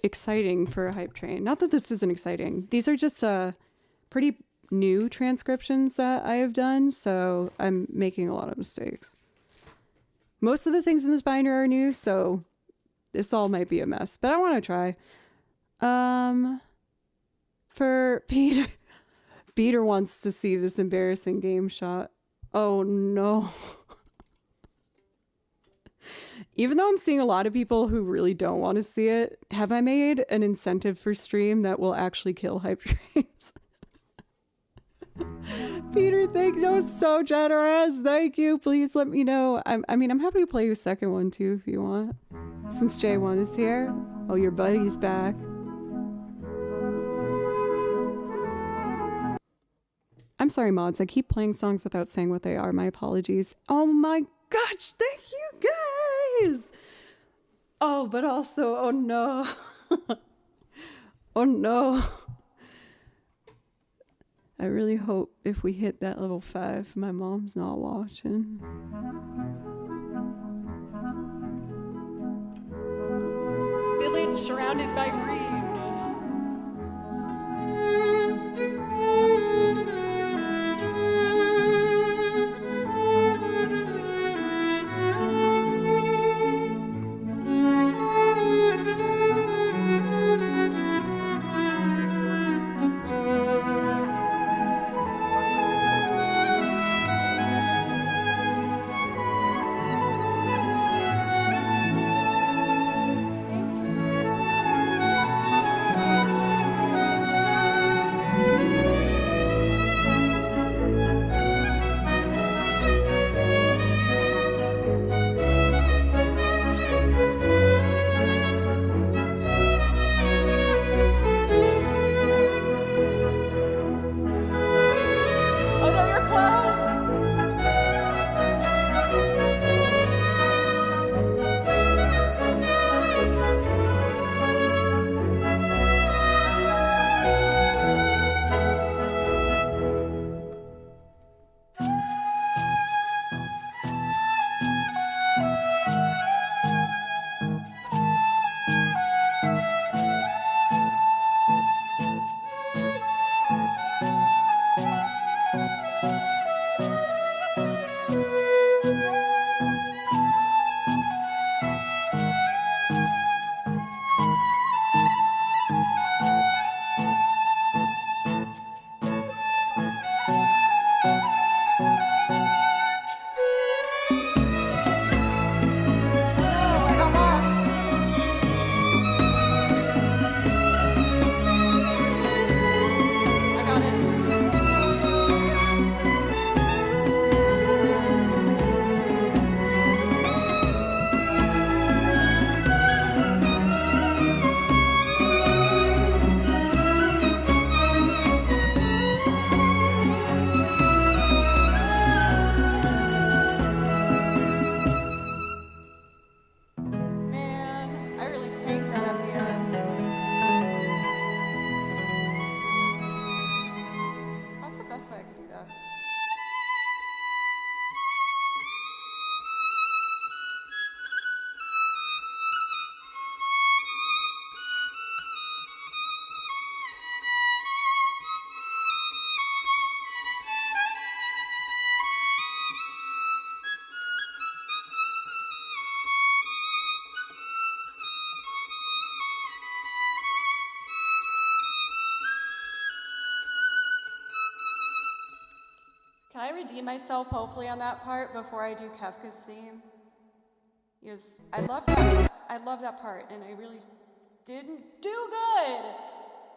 Exciting for a hype train. Not that this isn't exciting. These are just pretty new transcriptions that I have done, so I'm making a lot of mistakes. Most of the things in this binder are new, so this all might be a mess, but I want to try. For Peter, Peter wants to see this embarrassing game shot. Oh no. Even though I'm seeing a lot of people who really don't want to see it, have I made an incentive for stream that will actually kill hype trains? Peter, thank you. That was so generous. Thank you. Please let me know. I'm happy to play you a second one too if you want. Since J1 is here. Oh, your buddy's back. I'm sorry, mods. I keep playing songs without saying what they are. My apologies. Oh my gosh, thank you guys. Oh, but also, oh no. Oh no. I really hope if we hit that level 5, my mom's not watching. Village surrounded by green. Can I redeem myself hopefully on that part before I do Kefka's theme? Because I love that part, and I really didn't do good.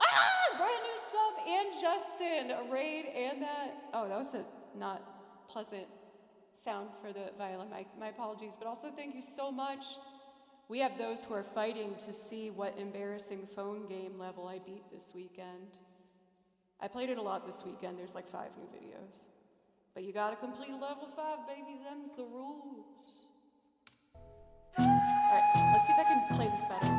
Ah, brand new sub and Justin, a raid and that. Oh, that was a not pleasant sound for the violin. My apologies, but also thank you so much. We have those who are fighting to see what embarrassing phone game level I beat this weekend. I played it a lot this weekend. There's like 5 new videos. But you gotta complete level 5, baby. Them's the rules. Alright, let's see if I can play this better.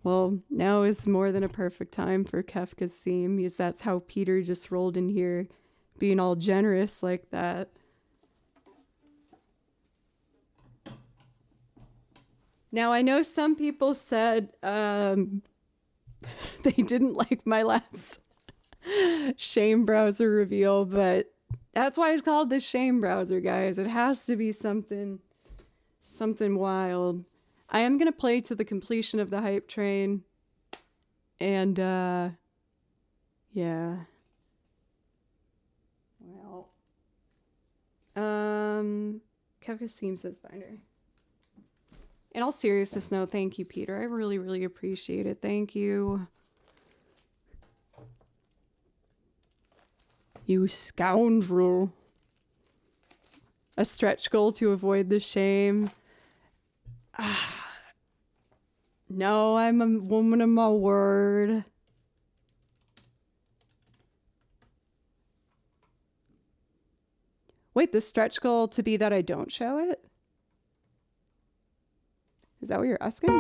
Well, now is more than a perfect time for Kefka's theme, because that's how Peter just rolled in here, being all generous like that. Now, I know some people said they didn't like my last shame browser reveal, but that's why it's called the shame browser, guys. It has to be something wild. I am going to play to the completion of the hype train. And, yeah. Well. Kefka's theme says binder. In all seriousness, no, thank you, Peter. I really, really appreciate it. Thank you. You scoundrel. A stretch goal to avoid the shame. No, I'm a woman of my word. Wait, the stretch goal to be that I don't show it? Is that what you're asking?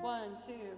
One, two.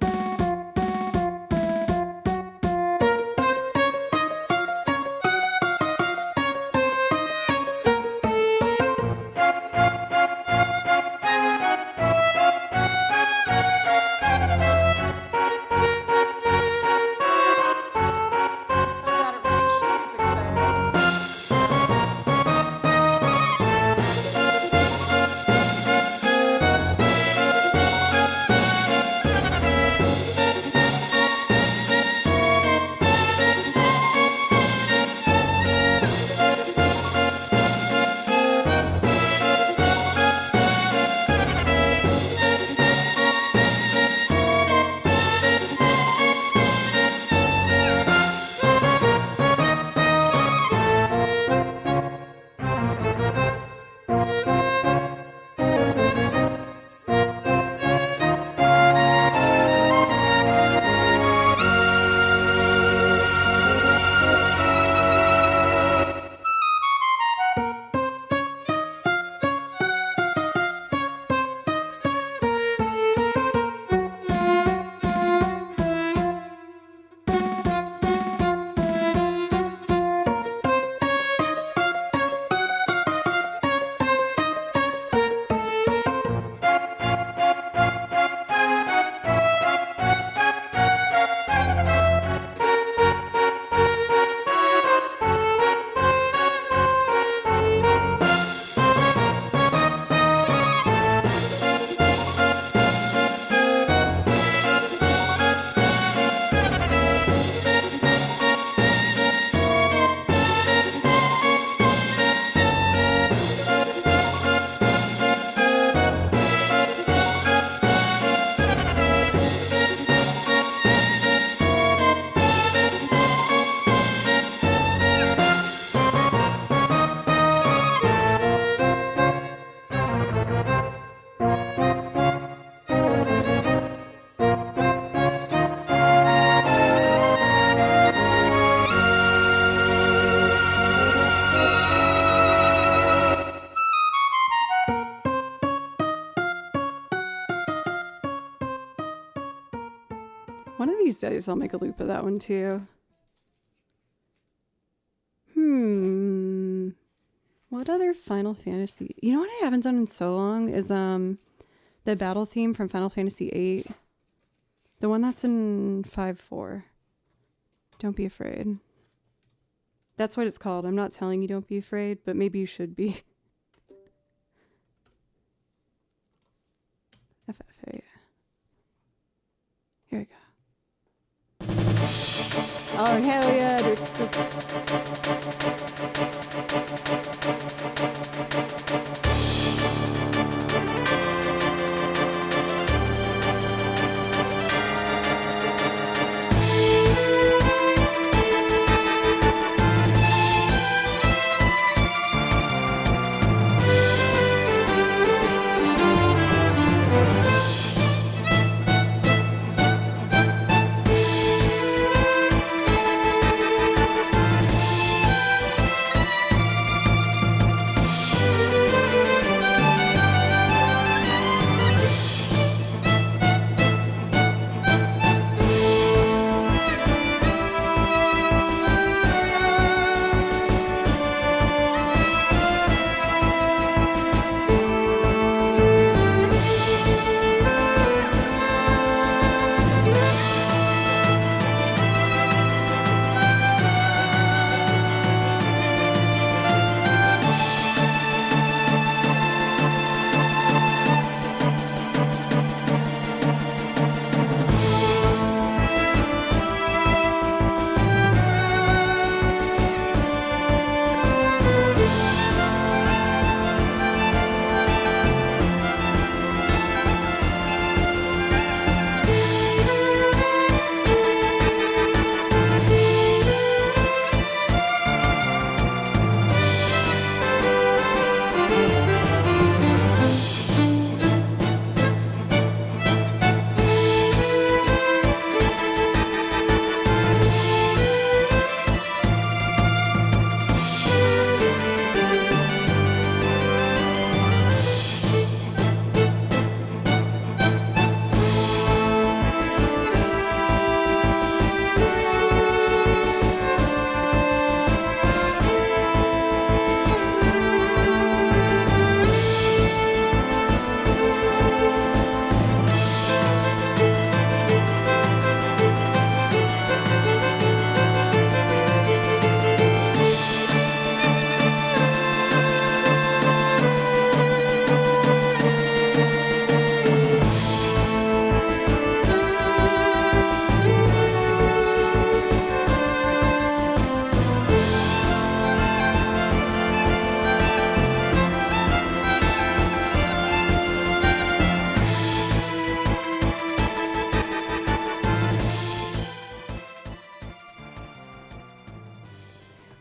One of these days I'll make a loop of that one too. What other Final Fantasy? You know what I haven't done in so long is the battle theme from Final Fantasy VIII. The one that's in 5-4. Don't be afraid. That's what it's called. I'm not telling you don't be afraid, but maybe you should be. FF8. Here we go. Oh, hell yeah, dude.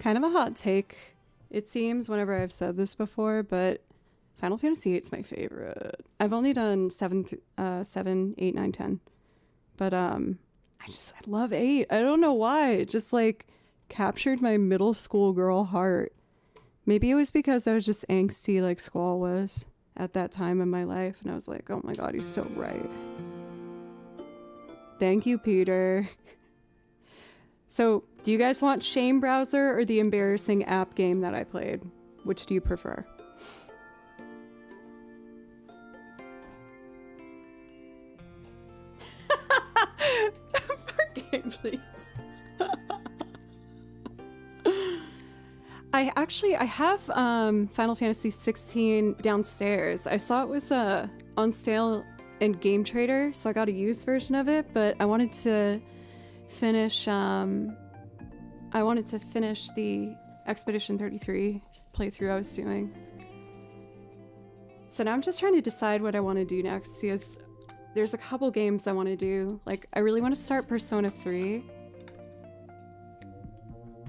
Kind of a hot take, it seems, whenever I've said this before, but Final Fantasy VIII is my favorite. I've only done 7, 8, 9, 10. But I love 8. I don't know why. It just like captured my middle school girl heart. Maybe it was because I was just angsty like Squall was at that time in my life. And I was like, oh my god, he's so right. Thank you, Peter. So, do you guys want Shame Browser or the embarrassing app game that I played? Which do you prefer? For game, please. I have Final Fantasy 16 downstairs. I saw it was on sale in Game Trader, so I got a used version of it, but I wanted to finish the Expedition 33 playthrough I was doing. So now I'm just trying to decide what I want to do next, because there's a couple games I want to do. Like, I really want to start Persona 3.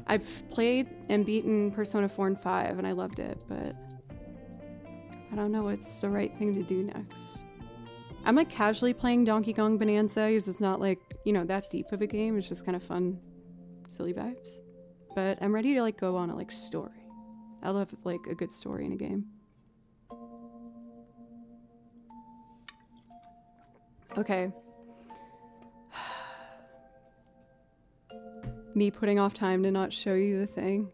I've played and beaten Persona 4 and 5, and I loved it, but I don't know what's the right thing to do next. I'm like casually playing Donkey Kong Bonanza, because it's not like, you know, that deep of a game. It's just kind of fun, silly vibes. But I'm ready to like go on a like story. I love like a good story in a game. Okay. Me putting off time to not show you the thing.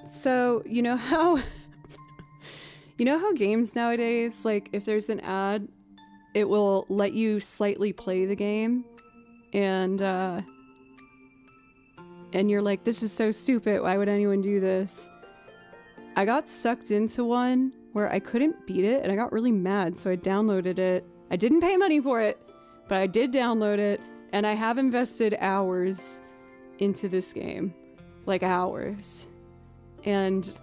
So, you know how games nowadays, like if there's an ad, it will let you slightly play the game, and you're like, this is so stupid, why would anyone do this? I got sucked into one where I couldn't beat it, and I got really mad, so I downloaded it. I didn't pay money for it, but I did download it, and I have invested hours into this game. Like hours. And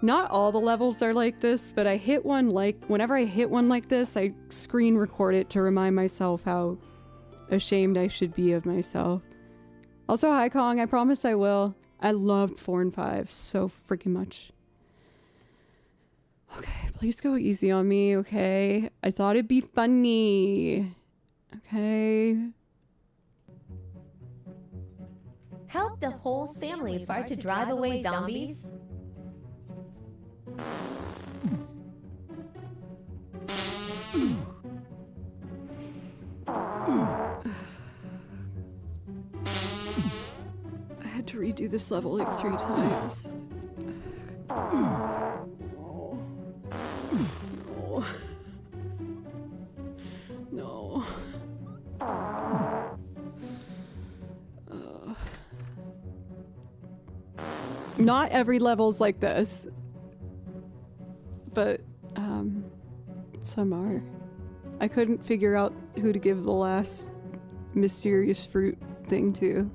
not all the levels are like this, but I hit one like, whenever I hit one like this, I screen record it to remind myself how ashamed I should be of myself. Also, hi Kong, I promise I will. I loved 4 and 5 so freaking much. Okay, please go easy on me, okay? I thought it'd be funny. Okay. Help the whole family fight to drive away zombies. I had to redo this level like 3 times. No. Not every level's like this, but some are. I couldn't figure out who to give the last mysterious fruit thing to.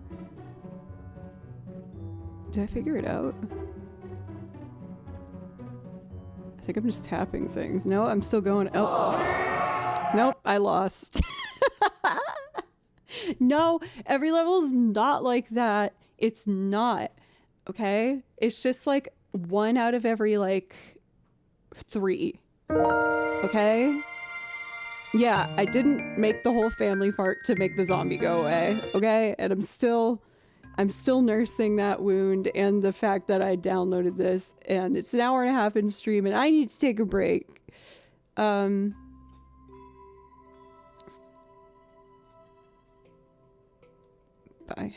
Did I figure it out? I think I'm just tapping things. No, I'm still going. Oh. Nope, I lost. No, every level's not like that. It's not. Okay? It's just like 1 out of every like 3. Okay? Yeah, I didn't make the whole family fart to make the zombie go away. Okay? And I'm still nursing that wound and the fact that I downloaded this and it's an hour and a half in stream and I need to take a break. Bye.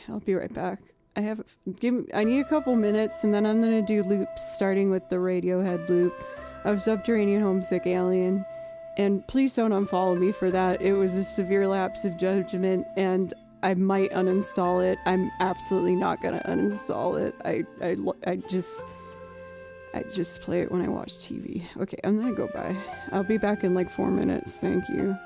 I'll be right back. I need a couple minutes and then I'm gonna do loops starting with the Radiohead loop of Subterranean Homesick Alien. And please don't unfollow me for that. It was a severe lapse of judgment and I might uninstall it. I'm absolutely not gonna uninstall it. I just play it when I watch TV. Okay, I'm gonna go bye. I'll be back in like 4 minutes. Thank you.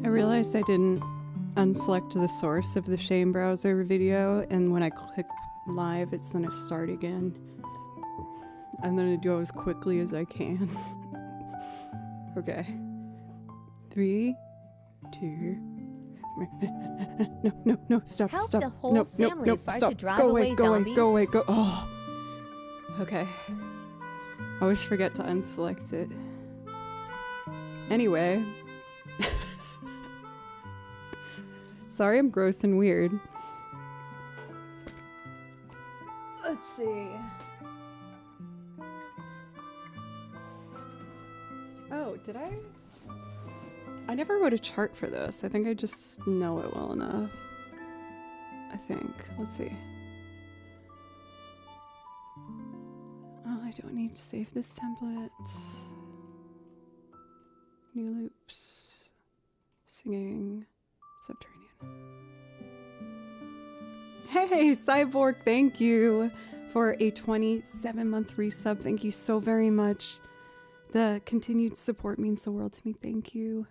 realized I didn't unselect the source of the shame browser video, and when I click live, it's gonna start again. I'm gonna do as quickly as I can. Okay. 3, 2. No, stop, Help stop. the whole No, family fight stop. to drive Go away away, go away, zombies. go away, go. Oh. Okay. I always forget to unselect it. Anyway. Sorry I'm gross and weird. Let's see. Oh, did I? I never wrote a chart for this. I think I just know it well enough. I think. Let's see. Oh, I don't need to save this template. New loops. Singing. Subterranean. Hey, Cyborg, thank you for a 27-month resub. Thank you so very much. The continued support means the world to me. Thank you.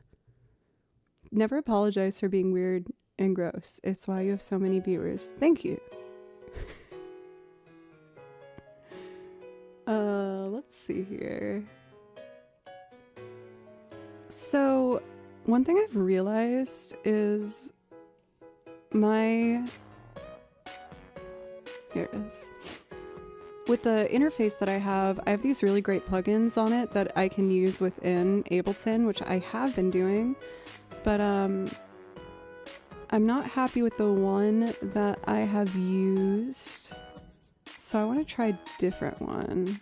Never apologize for being weird and gross. It's why you have so many viewers. Thank you. Let's see here. So, one thing I've realized is here it is. With the interface that I have these really great plugins on it that I can use within Ableton, which I have been doing, but I'm not happy with the one that I have used, so I want to try a different one.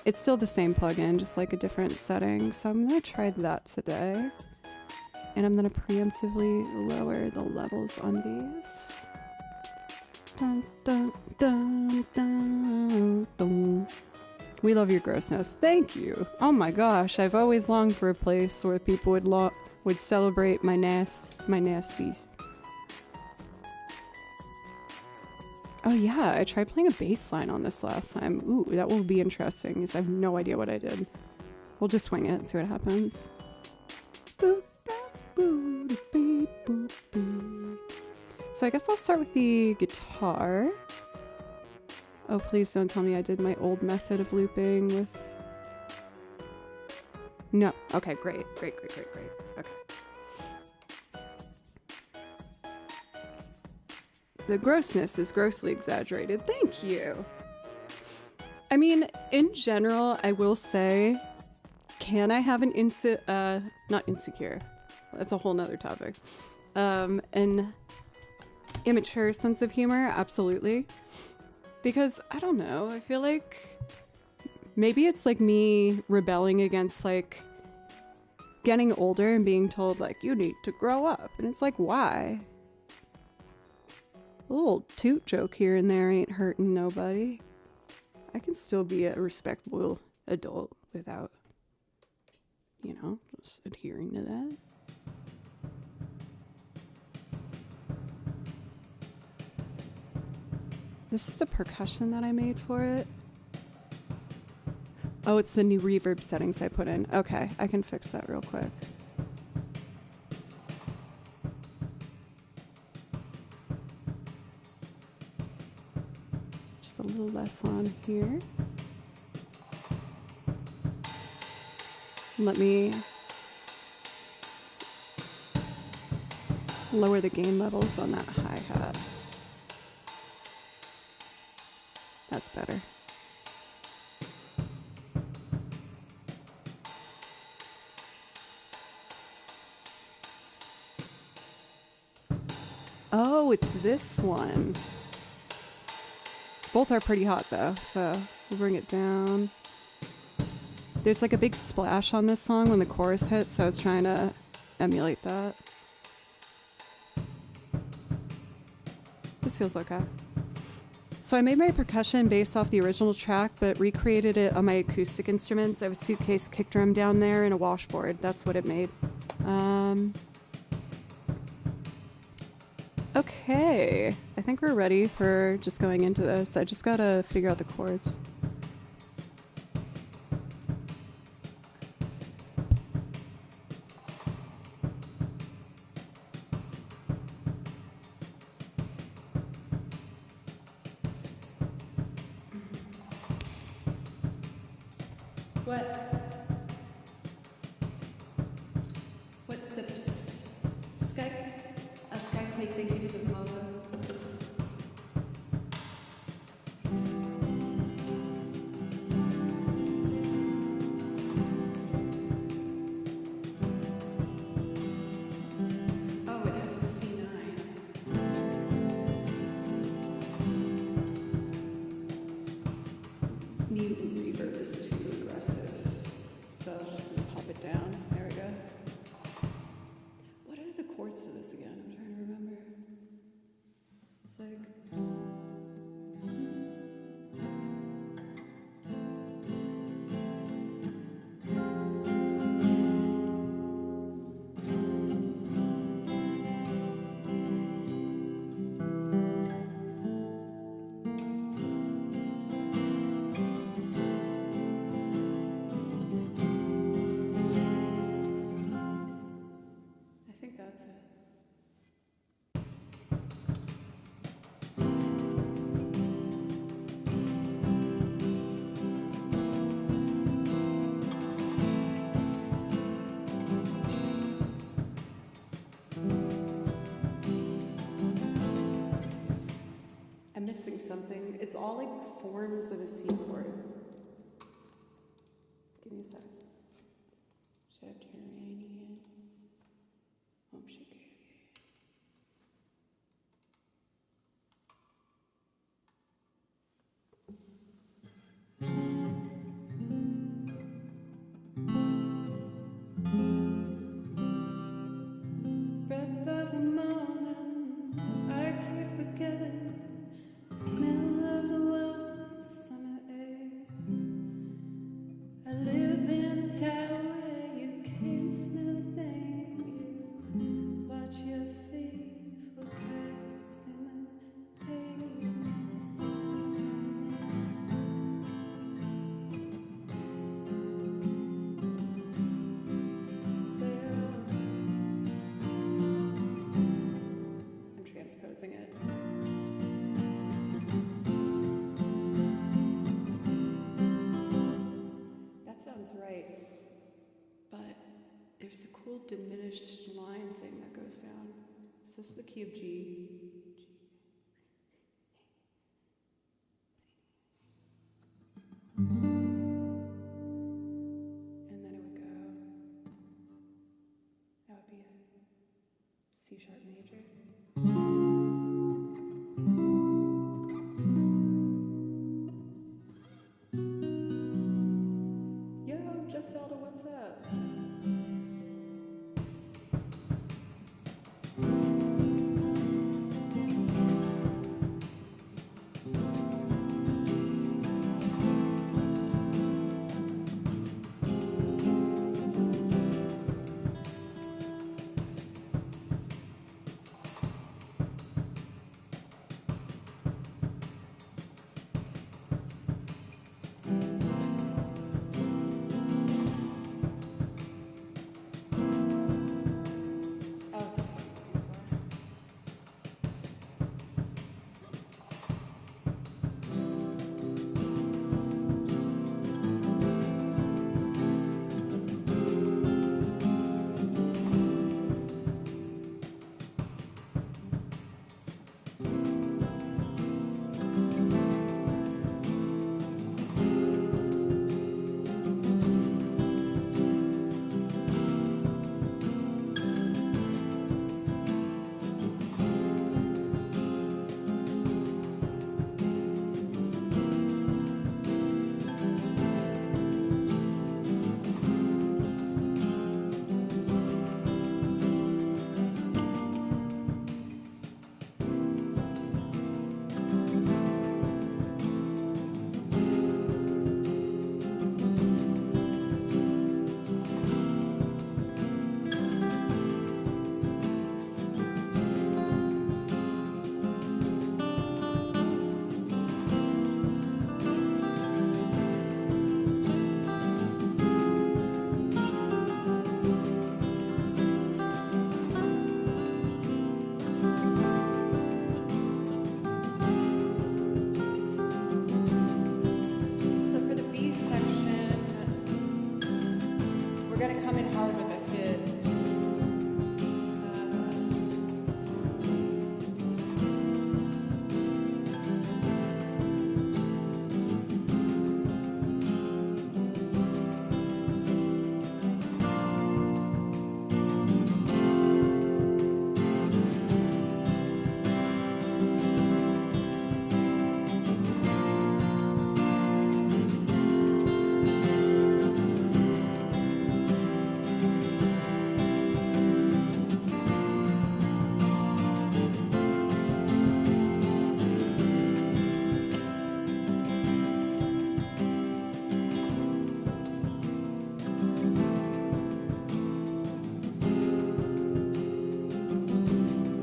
It's still the same plugin, just like a different setting, so I'm going to try that today, and I'm going to preemptively lower the levels on these. Dun, dun, dun, dun, dun. We love your grossness. Thank you. Oh my gosh, I've always longed for a place where people would celebrate my nasties. Oh yeah, I tried playing a bass line on this last time. Ooh, that will be interesting because I have no idea what I did. We'll just swing it and see what happens. Boop, boop, boop, boop, boop, boop. So I guess I'll start with the guitar. Oh, please don't tell me I did my old method of looping with... No. Okay, great. Okay. The grossness is grossly exaggerated. Thank you. I mean, in general, I will say, can I have an not insecure. That's a whole nother topic. An immature sense of humor, absolutely. Because, I don't know, I feel like maybe it's like me rebelling against like getting older and being told like, you need to grow up. And it's like, why? A little toot joke here and there ain't hurting nobody. I can still be a respectable adult without, you know, just adhering to that. This is the percussion that I made for it. Oh, it's the new reverb settings I put in. Okay, I can fix that real quick. Just a little less on here. Let me lower the gain levels on that hi-hat. That's better. Oh, it's this one. Both are pretty hot though, so we'll bring it down. There's like a big splash on this song when the chorus hits, so I was trying to emulate that. This feels okay. So I made my percussion based off the original track, but recreated it on my acoustic instruments. I have a suitcase kick drum down there and a washboard. That's what it made. Okay, I think we're ready for just going into this. I just gotta figure out the chords. What's the Skype? Skype, thank you for the follow. Oh, it has a C9. Mute and reverb is too aggressive, so I'm just gonna pop it down. There we go. What are the chords to this again? I'm trying to remember. It's like. I think that's it. I'm missing something. It's all like forms of a C chord. Give me a sec. Subterranean. Obfuscated. Breath of a morning, I keep forgetting the smell of the warm summer air. I live in a tower where you can't smell a thing. You watch your feet for cracks in the pavement. I'm transposing it. That sounds right, but there's a cool diminished line thing that goes down. So this is the key of G. And then it would go, that would be a C sharp major. Yo, just Zelda, what's up? gonna come in hard with a hit.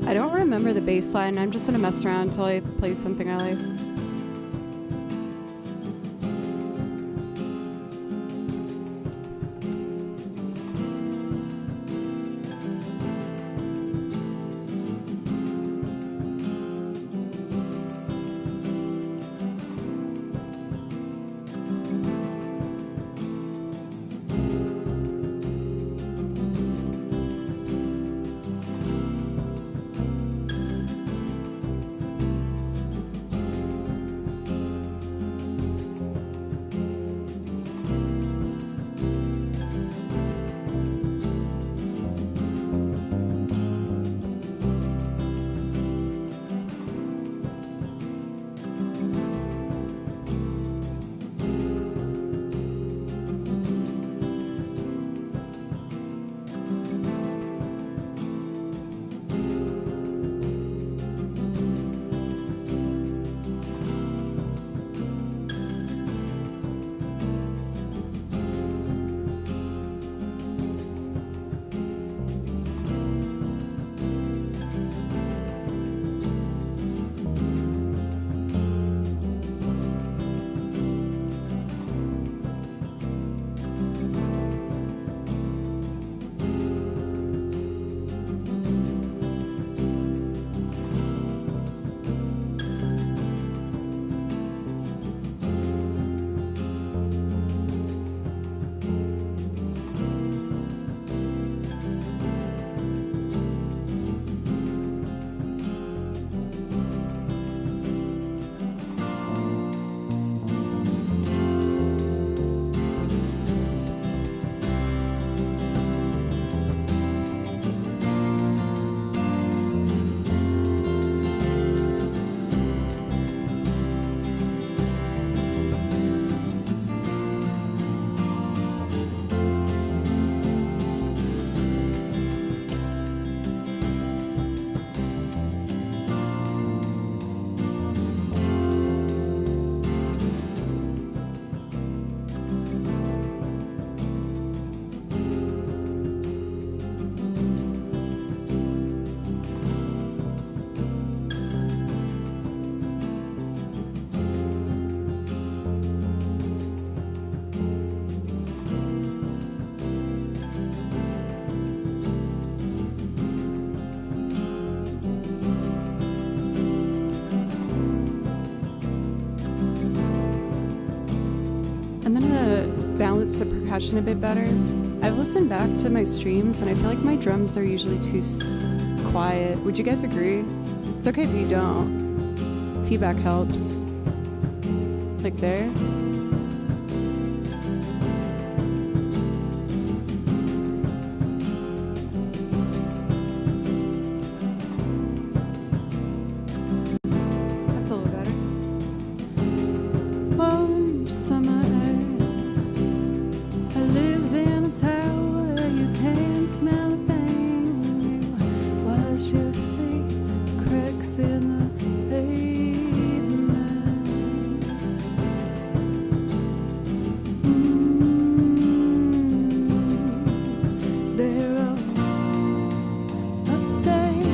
I don't remember the bass line. I'm just gonna mess around until I play something I like. Balance the percussion a bit better. I've listened back to my streams and I feel like my drums are usually too quiet. Would you guys agree? It's okay if you don't. Feedback helps. Like there. That's a little better. Warm summer air. I live in a tower where you can't smell a thing. You wash your feet, cracks in the pavement. They're all uptight.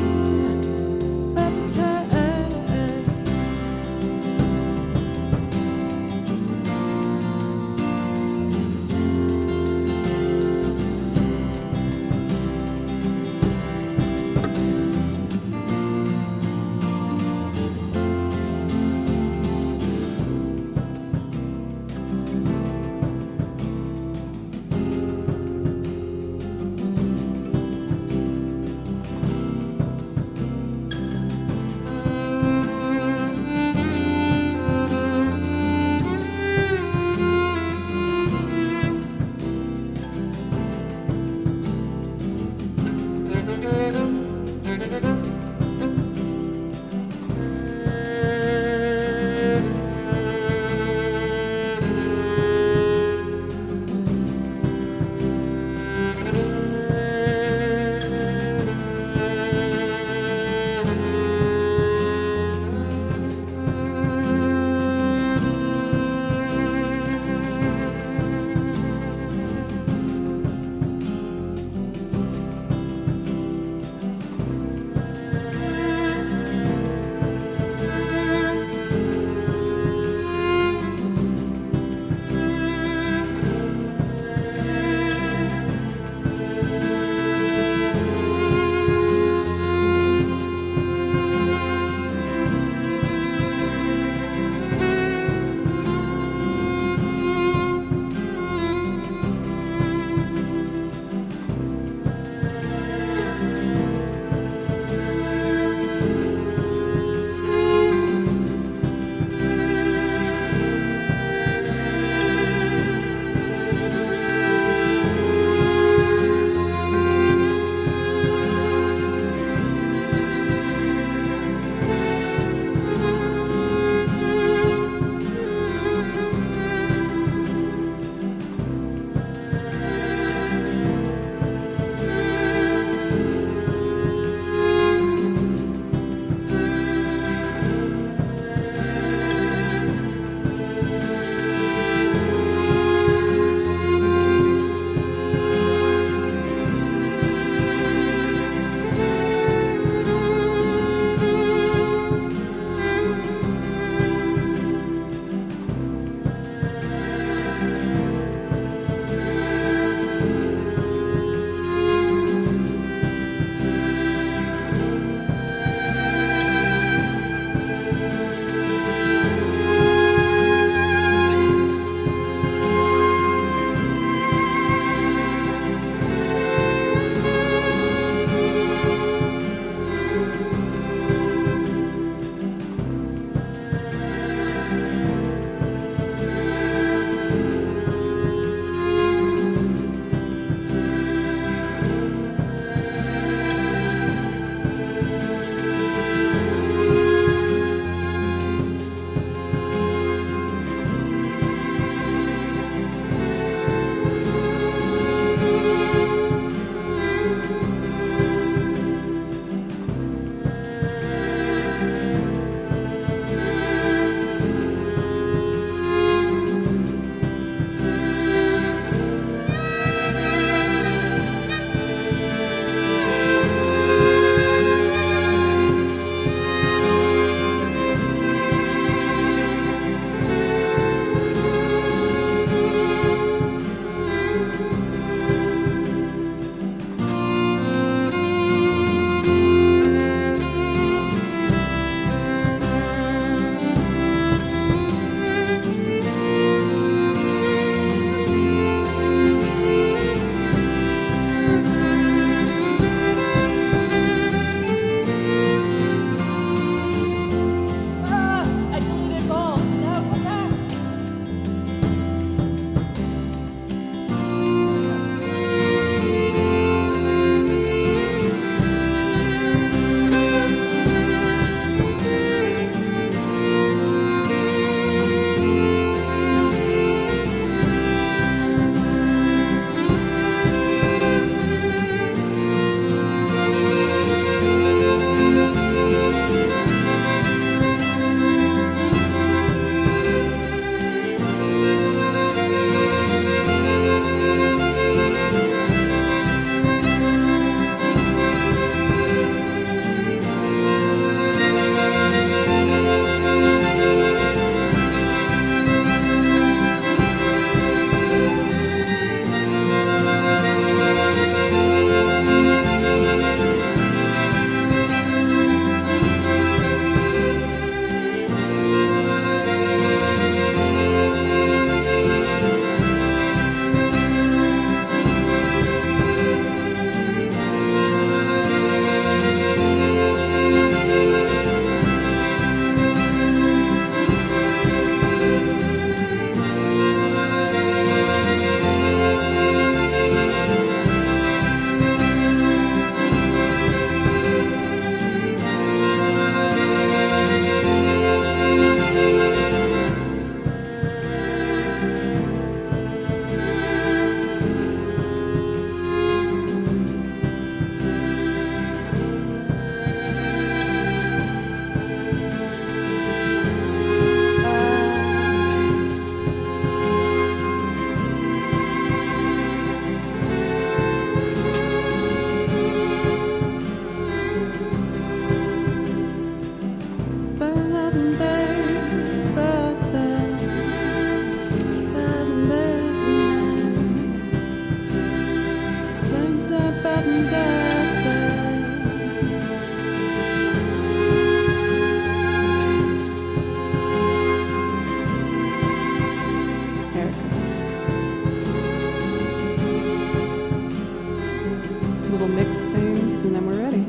little mix things, and then we're ready.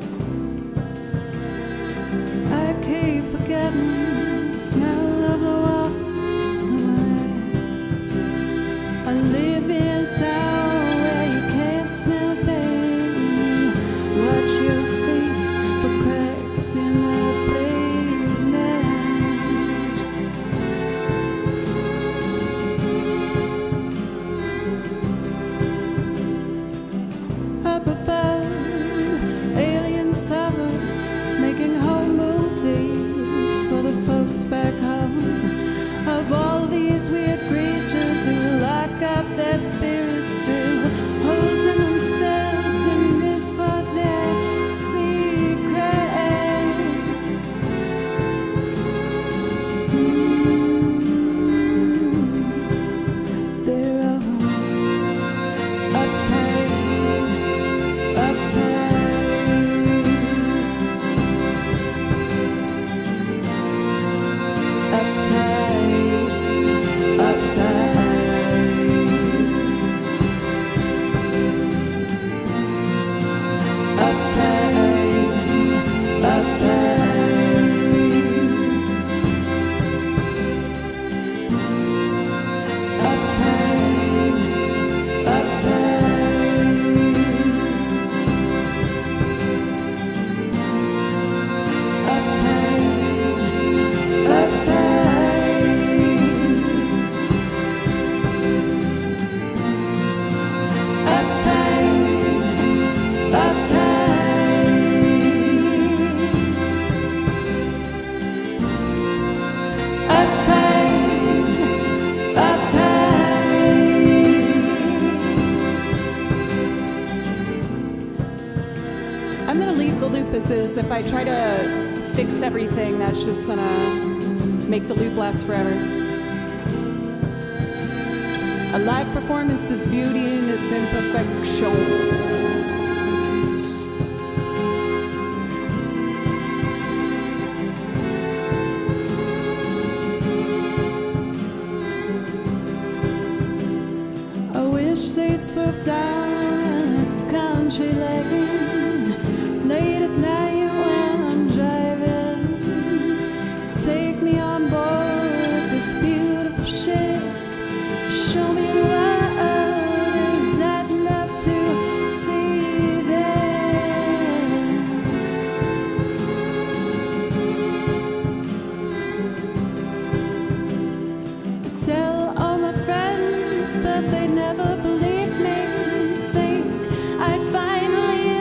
I keep forgetting the smell of the walks away. I live in a town where you can't smell things. Watch your feet for cracks in the pavement. Up above, aliens hover, making home movies for the folks back home. Of all these weird creatures who lock up their spirits through holes in themselves and live for their secrets. They're all uptight, uptight. I'm gonna leave the loop as is. If I try to fix everything, that's just gonna make the loop last forever. A live performance is beauty in its imperfections. I wish they'd slope down in a country lane late at night when I'm driving. Take me on board this beautiful ship. Show me the wonders I'd love to see there. I tell all my friends, but they never believe me. Think I'd finally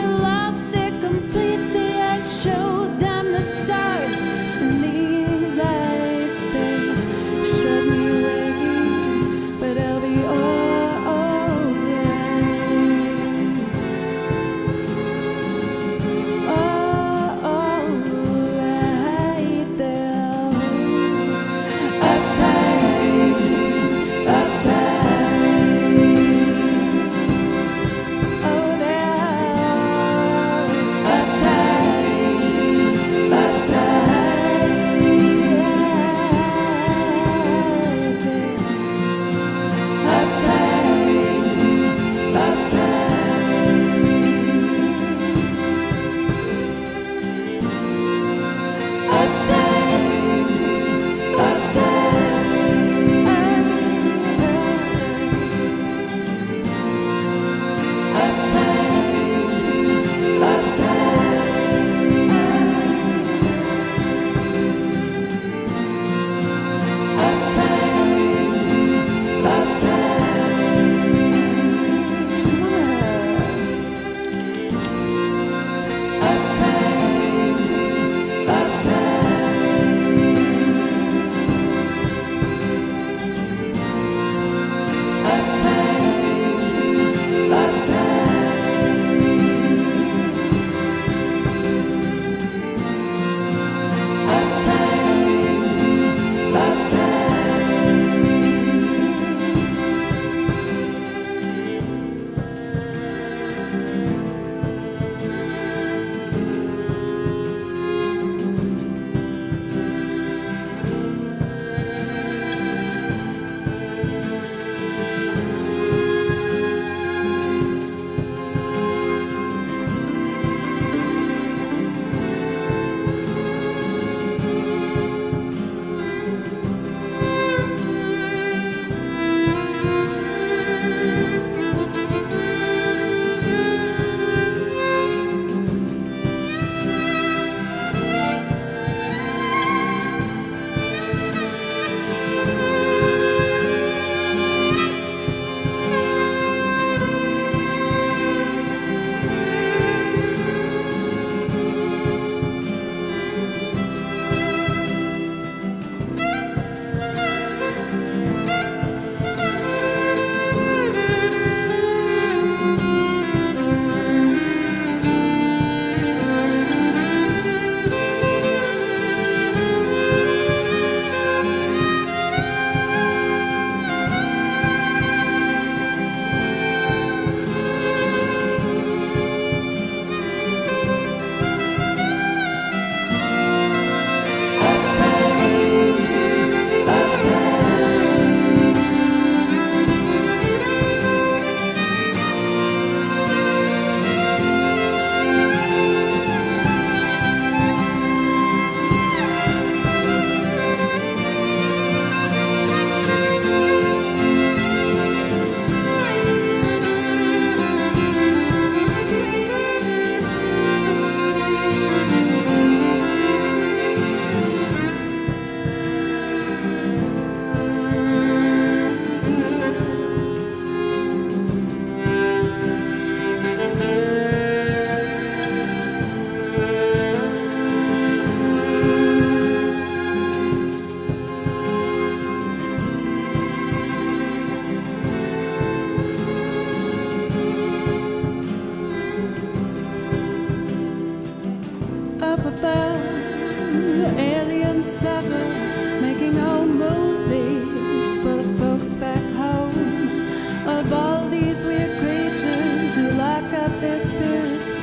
stories for the folks back home of all these weird creatures who lock up their spirits,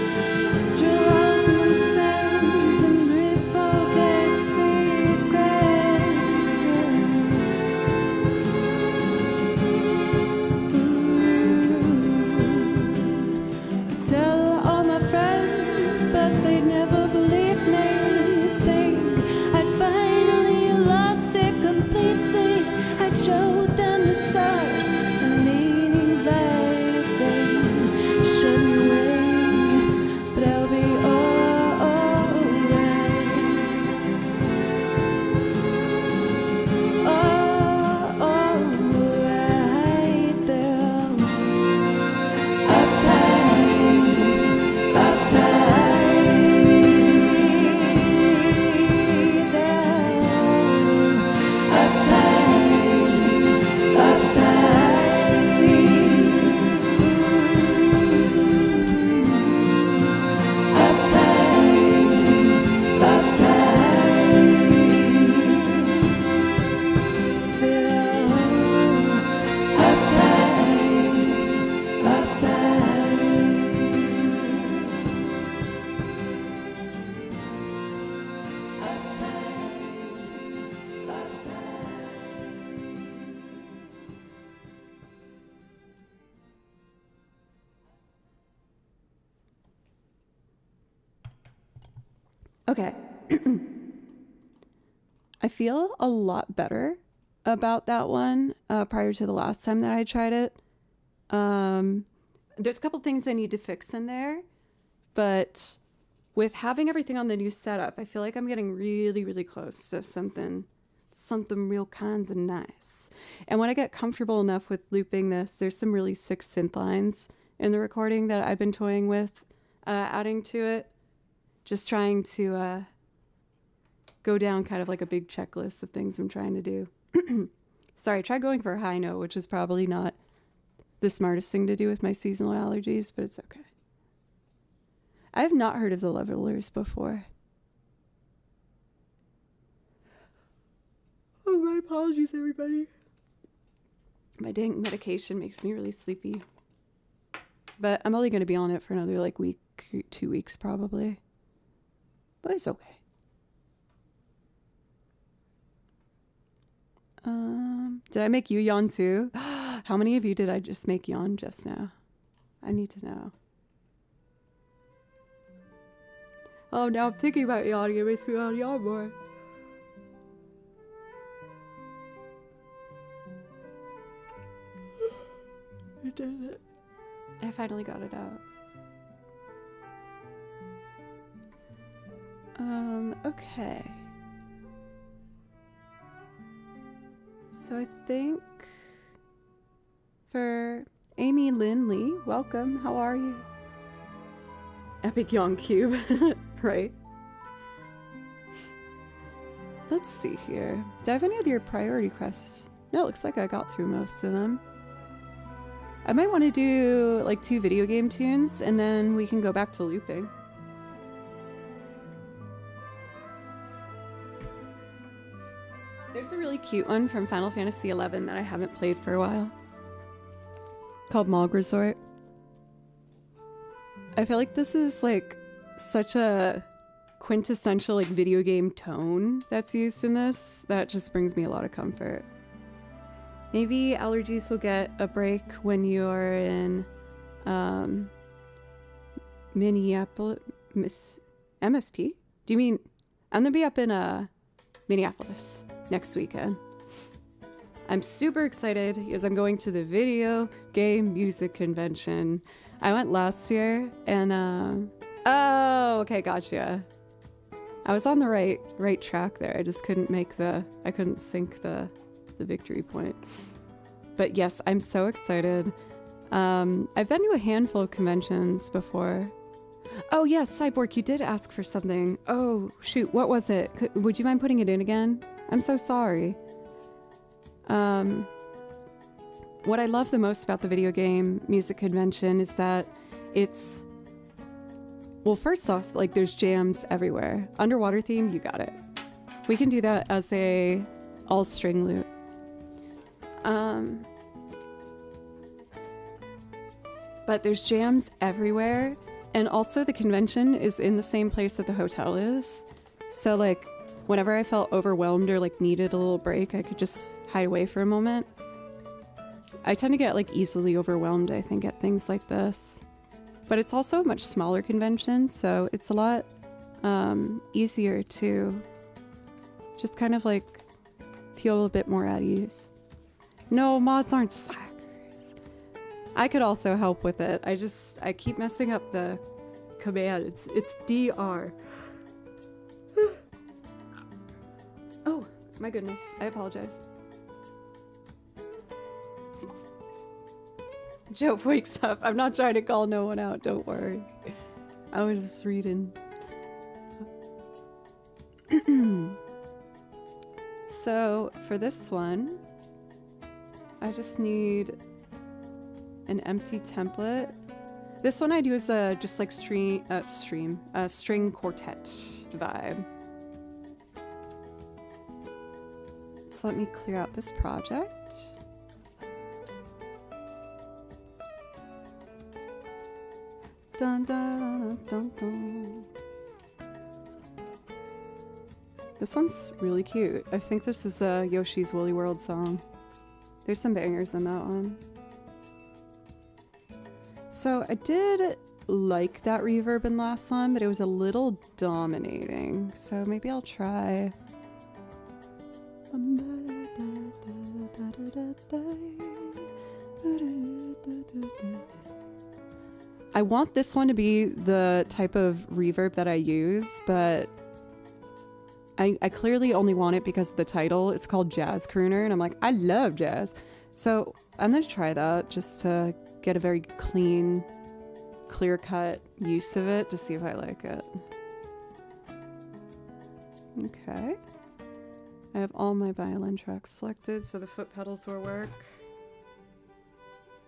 drill holes in themselves and breathe for their secrets. Tell all my friends, but they'd never believe me. Think I'd finally lost it completely. I'd show them the stars and the meaning of life. They shut me away, but I'll be alright. Alright, they'll uptight, uptight, uptight, Okay. I feel a lot better about that one prior to the last time that I tried it. There's a couple things I need to fix in there, but with having everything on the new setup, I feel like I'm getting really, really close to something real kinds of nice. And when I get comfortable enough with looping this, there's some really sick synth lines in the recording that I've been toying with adding to it. Just trying to go down kind of like a big checklist of things I'm trying to do. Sorry, I tried going for a high note, which is probably not the smartest thing to do with my seasonal allergies, but it's okay. I have not heard of the levelers before. Oh, my apologies, everybody. My dang medication makes me really sleepy. But I'm only going to be on it for another like week, 2 weeks probably. But it's okay. Did I make you yawn too? How many of you did I just make yawn just now? I need to know. Oh, now I'm thinking about yawning. It makes me want to yawn more. I did it. I finally got it out. Okay. So I think for Amy Lindley, welcome. How are you? Epic Yawn Cube, right? Let's see here. Do I have any other priority quests? No, it looks like I got through most of them. I might want to do like 2 video game tunes and then we can go back to looping. There's a really cute one from Final Fantasy XI that I haven't played for a while. Called Mog Resort. I feel like this is like such a quintessential like video game tone that's used in this that just brings me a lot of comfort. Maybe allergies will get a break when you're in Minneapolis, MSP? Do you mean I'm gonna be up in Minneapolis next weekend? I'm super excited because I'm going to the video game music convention. I went last year and oh, okay, gotcha. I was on the right track there. I just couldn't I couldn't sync the victory point. But yes, I'm so excited. I've been to a handful of conventions before. Oh yes, Cyborg, you did ask for something. Oh shoot, what was it? Would you mind putting it in again? I'm so sorry. What I love the most about the video game music convention is that it's, well, first off, like there's jams everywhere. Underwater theme, you got it. We can do that as a all string loop. But there's jams everywhere, and also the convention is in the same place that the hotel is. So like, whenever I felt overwhelmed or like needed a little break, I could just hide away for a moment. I tend to get like easily overwhelmed, I think, at things like this. But it's also a much smaller convention, so it's a lot easier to just kind of like feel a bit more at ease. No, mods aren't slackers. I could also help with it. I keep messing up the command. It's DR. Oh, my goodness. I apologize. Joe wakes up. I'm not trying to call no one out, don't worry. I was just reading. So, for this one, I just need an empty template. This one I'd use a just like string quartet vibe. So let me clear out this project. Dun, dun, dun, dun. This one's really cute. I think this is a Yoshi's Woolly World song. There's some bangers in that one. So I did like that reverb in last one, but it was a little dominating. So maybe I'll try. I want this one to be the type of reverb that I use, but I clearly only want it because of the title. It's called Jazz Crooner, and I'm like, I love jazz. So I'm gonna try that just to get a very clean, clear-cut use of it to see if I like it. Okay. I have all my violin tracks selected, so the foot pedals will work.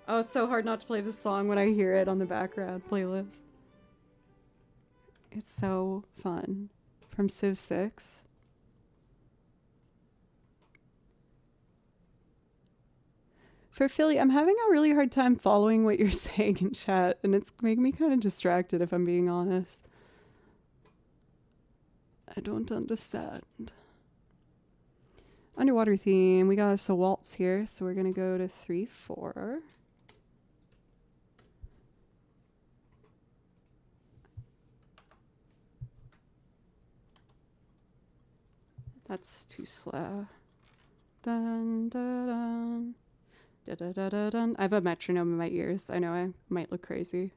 Oh, it's so hard not to play this song when I hear it on the background playlist. It's so fun. From Civ 6. For Philly, I'm having a really hard time following what you're saying in chat, and it's making me kind of distracted if I'm being honest. I don't understand. Underwater theme, we got us a waltz here, so we're gonna go to 3/4. That's too slow. Dun, dun, dun. Da, da, da, da, dun. I have a metronome in my ears. I know I might look crazy.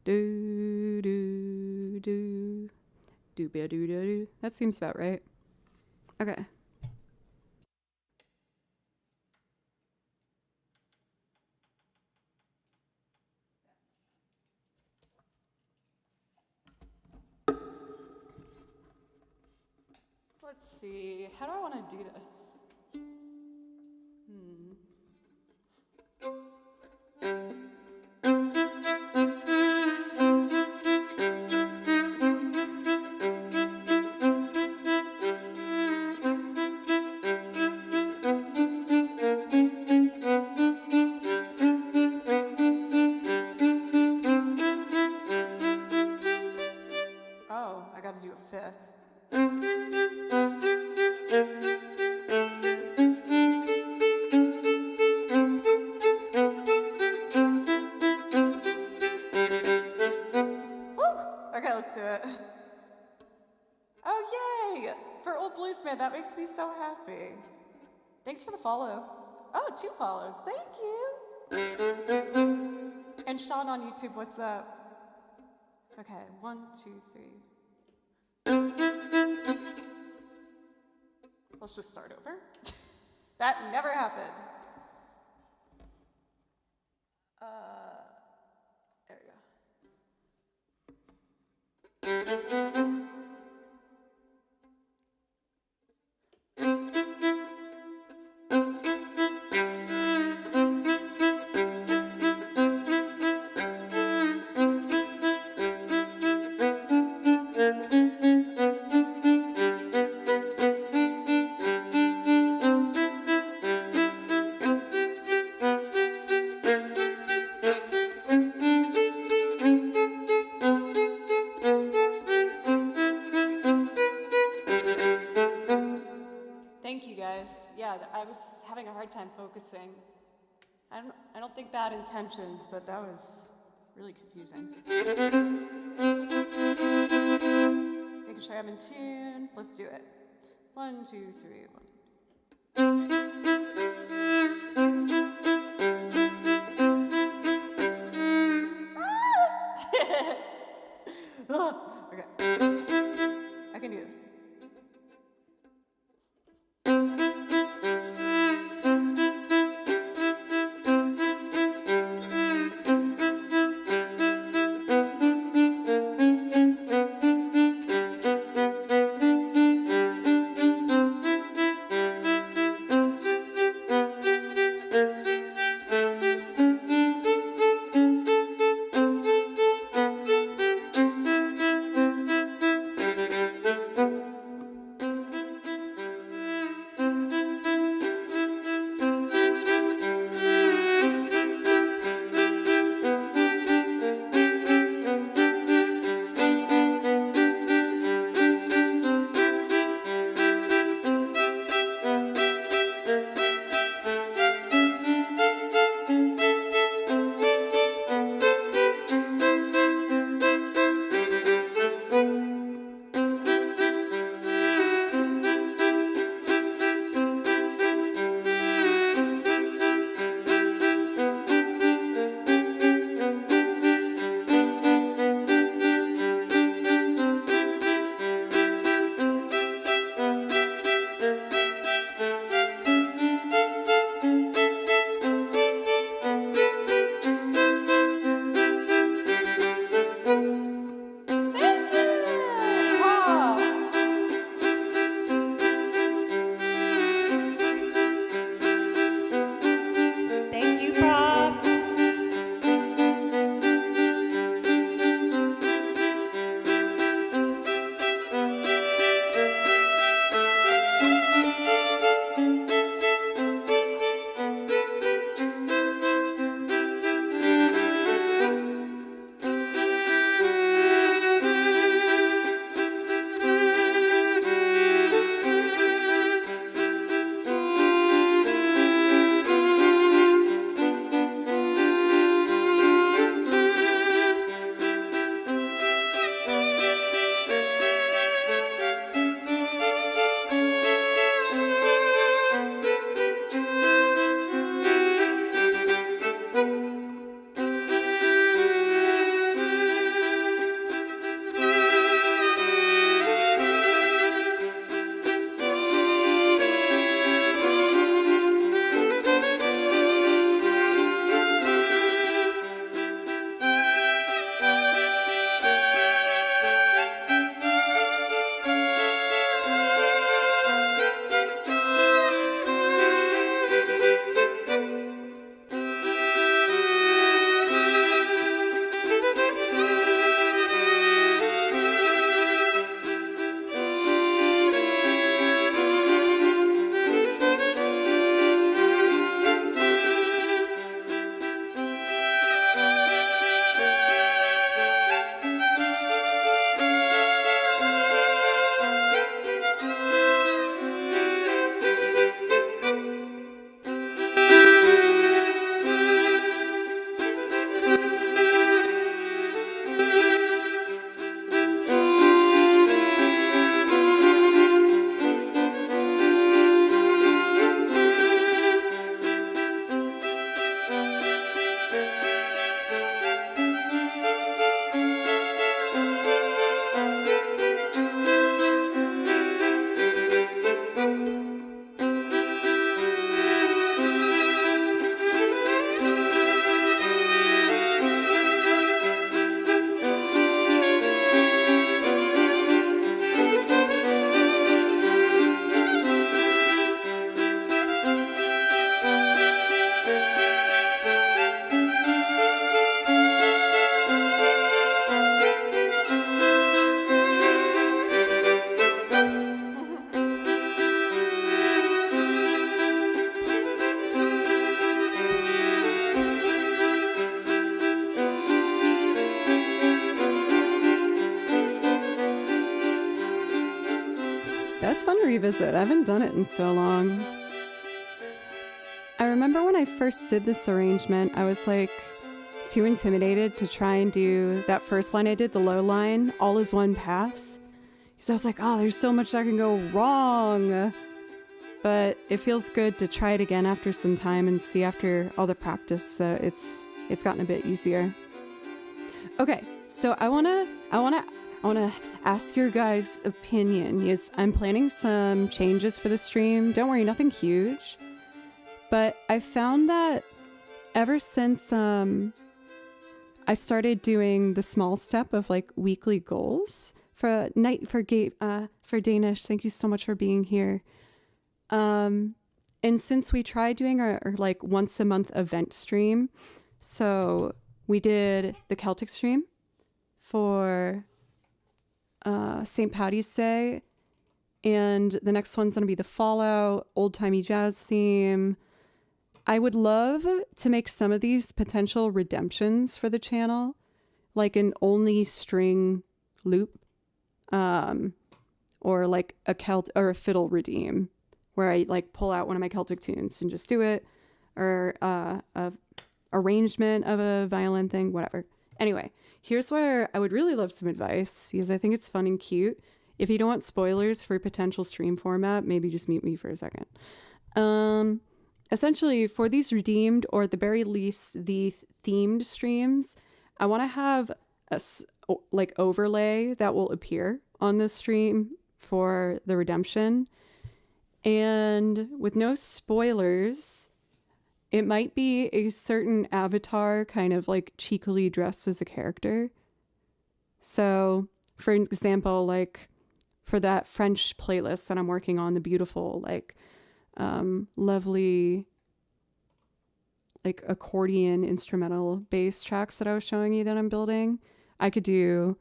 Do, do, do. Do, ba, do, do, do. That seems about right. Okay. Let's see. How do I want to do this? Oh, I got to do a fifth. Okay, let's do it. Oh, yay! For Old Bluesman, that makes me so happy. Thanks for the follow. Oh, 2 follows. Thank you. And Sean on YouTube, what's up? Okay, 1, 2, 3. Let's just start over. That never happened. There we go. having a hard time focusing. I don't think bad intentions, but that was really confusing. Making sure I'm in tune. Let's do it. 1, 2, 3, 1. Okay. I can do this. Thank you, Prop. That's fun to revisit. I haven't done it in so long. I remember when I first did this arrangement, I was like too intimidated to try and do that first line I did, the low line, all is one pass. Because I was like, oh, there's so much that can go wrong. But it feels good to try it again after some time and see after all the practice it's gotten a bit easier. Okay, so I wanna ask your guys' opinion. Yes, I'm planning some changes for the stream. Don't worry, nothing huge. But I found that ever since I started doing the small step of like weekly goals for Danish, thank you so much for being here. And since we tried doing our like once a month event stream, so we did the Celtic stream for St. Paddy's Day, and the next one's gonna be the Fallout old-timey jazz theme. I would love to make some of these potential redemptions for the channel, like an only string loop, or like a or a fiddle redeem, where I like pull out one of my Celtic tunes and just do it, or a arrangement of a violin thing, whatever. Anyway, here's where I would really love some advice, because I think it's fun and cute. If you don't want spoilers for potential stream format, maybe just mute me for a second. Essentially, for these redeemed, or at the very least, the themed streams, I want to have a like overlay that will appear on the stream for the redemption. And with no spoilers, it might be a certain avatar kind of like cheekily dressed as a character. So, for example, like for that French playlist that I'm working on, the beautiful, like, lovely, like accordion instrumental bass tracks that I was showing you that I'm building, I could do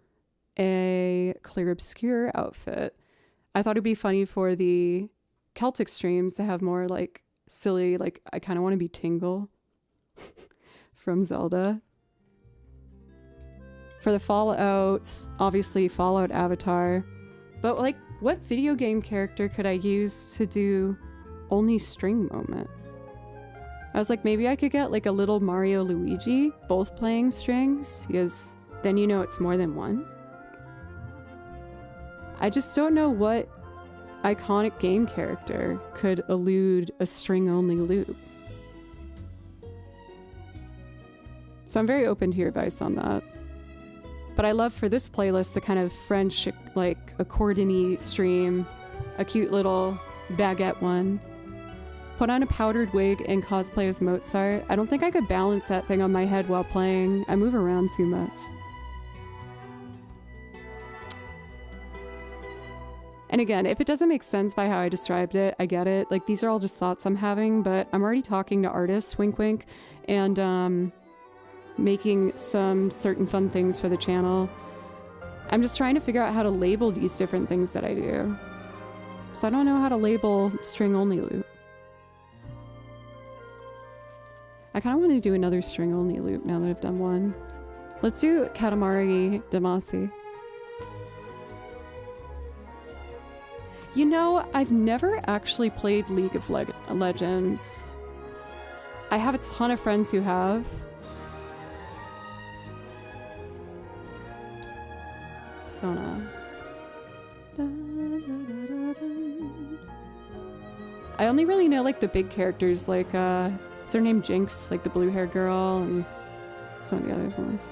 a Clear Obscure outfit. I thought it'd be funny for the Celtic streams to have more like silly, like I kind of want to be Tingle from Zelda. For the Fallouts, obviously Fallout avatar, but like what video game character could I use to do only string moment? I was like, maybe I could get like a little Mario Luigi both playing strings, because then you know it's more than one. I just don't know what iconic game character could elude a string-only loop. So I'm very open to your advice on that. But I love for this playlist the kind of French, like, accordion-y stream, a cute little baguette one. Put on a powdered wig and cosplay as Mozart. I don't think I could balance that thing on my head while playing. I move around too much. And again, if it doesn't make sense by how I described it, I get it. Like, these are all just thoughts I'm having, but I'm already talking to artists, wink wink, and making some certain fun things for the channel. I'm just trying to figure out how to label these different things that I do. So I don't know how to label string-only loop. I kind of want to do another string-only loop now that I've done one. Let's do Katamari Damacy. You know, I've never actually played League of Legends. I have a ton of friends who have. Sona. I only really know like the big characters, like is her name Jinx, like the blue hair girl, and some of the other ones.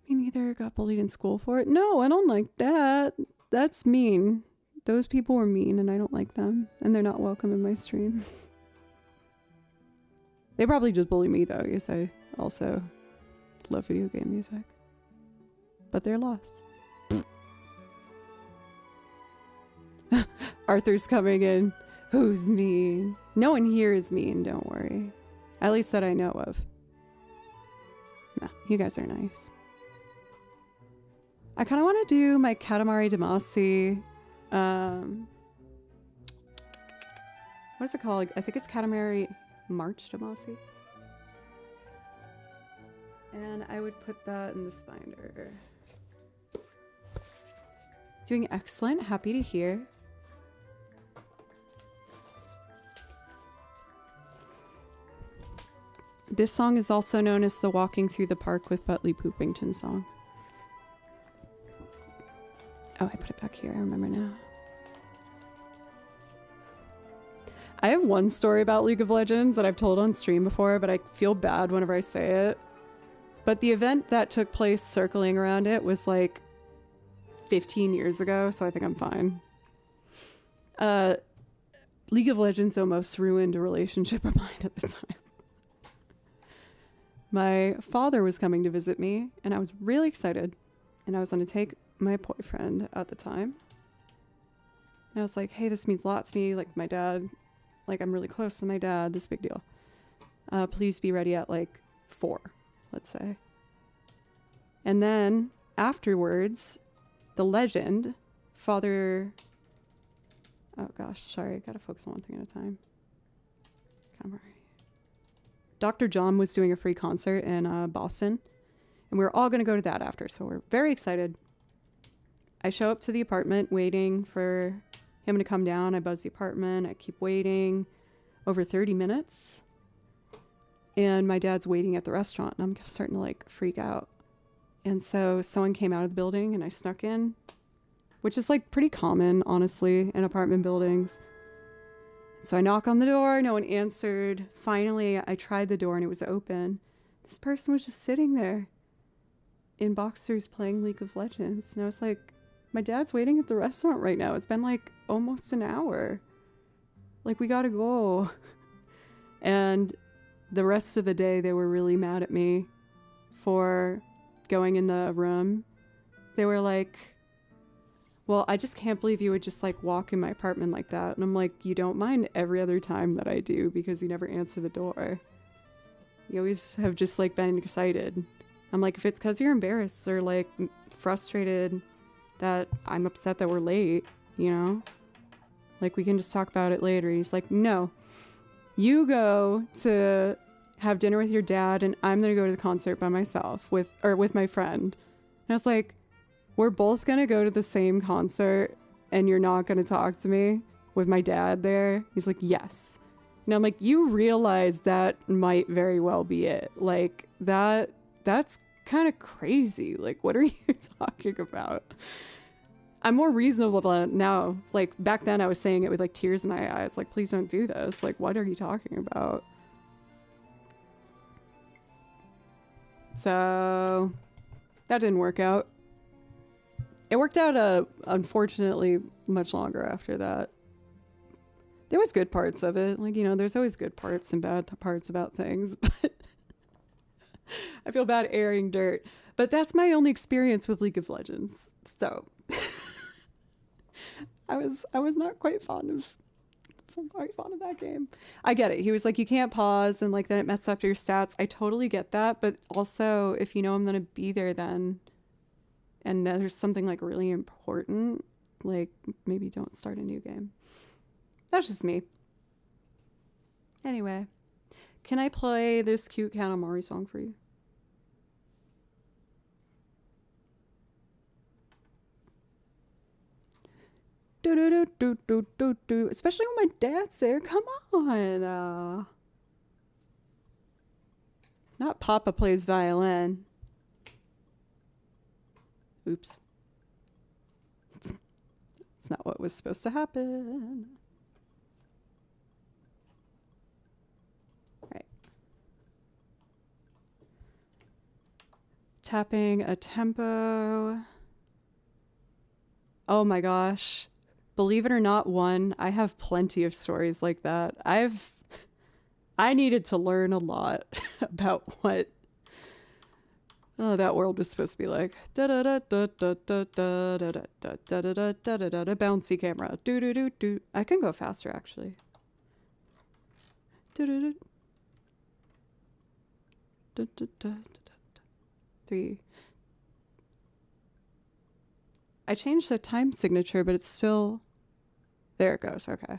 Me neither. Got bullied in school for it. No, I don't like that. That's mean. Those people were mean and I don't like them. And they're not welcome in my stream. They probably just bully me though, because I also love video game music. But they're lost. Arthur's coming in. Who's mean? No one here is mean, don't worry. At least that I know of. No, you guys are nice. I kind of want to do my Katamari Damacy. What is it called? I think it's Katamari March Damacy. And I would put that in this binder. Doing excellent. Happy to hear. This song is also known as the Walking Through the Park with Butley Poopington song. Oh, I put it back here. I remember now. I have one story about League of Legends that I've told on stream before, but I feel bad whenever I say it. But the event that took place circling around it was like 15 years ago, so I think I'm fine. League of Legends almost ruined a relationship of mine at the time. My father was coming to visit me, and I was really excited. And I was going to take my boyfriend at the time. And I was like, hey, this means a lot to me. Like, my dad, like, I'm really close to my dad. This big deal. Please be ready at, like, 4, let's say. And then, afterwards, the legend, Father... Oh, gosh, sorry. I gotta focus on one thing at a time. Camera. Dr. John was doing a free concert in Boston. And we were all going to go to that after, so we're very excited. I show up to the apartment waiting for him to come down. I buzz the apartment. I keep waiting over 30 minutes. And my dad's waiting at the restaurant, and I'm starting to, like, freak out. And so someone came out of the building, and I snuck in, which is, like, pretty common, honestly, in apartment buildings. So I knock on the door. No one answered. Finally, I tried the door, and it was open. This person was just sitting there in boxers playing League of Legends. And I was like, my dad's waiting at the restaurant right now. It's been like almost an hour. Like, we gotta go. And the rest of the day, they were really mad at me for going in the room. They were like, well, I just can't believe you would just like walk in my apartment like that. And I'm like, you don't mind every other time that I do because you never answer the door. You always have just like been excited. I'm like, if it's because you're embarrassed or like frustrated that I'm upset that we're late, you know, like we can just talk about it later. He's like, no, you go to have dinner with your dad and I'm going to go to the concert by myself with my friend. And I was like, we're both going to go to the same concert and you're not going to talk to me with my dad there? He's like, yes. And I'm like, you realize that might very well be it. Like that's kind of crazy. Like, what are you talking about? I'm more reasonable now. Like, back then I was saying it with like tears in my eyes. Like, please don't do this. Like, what are you talking about? So that didn't work out. It worked out, unfortunately, much longer after that. There was good parts of it. Like, you know, there's always good parts and bad parts about things, but I feel bad airing dirt. But that's my only experience with League of Legends. So I was not quite fond of that game. I get it. He was like, you can't pause and like then it messes up your stats. I totally get that. But also, if you know I'm gonna be there then and there's something like really important, like maybe don't start a new game. That's just me. Anyway, can I play this cute Kanamari song for you? Do do do do do do do. Especially when my dad's there. Come on. Not Papa plays violin. Oops. It's not what was supposed to happen. Right. Tapping a tempo. Oh my gosh. Believe it or not, I have plenty of stories like that. I needed to learn a lot about what that world was supposed to be like. Bouncy camera. Do do do do. I can go faster actually. Do do do. 3. I changed the time signature, but it's still... There it goes. Okay.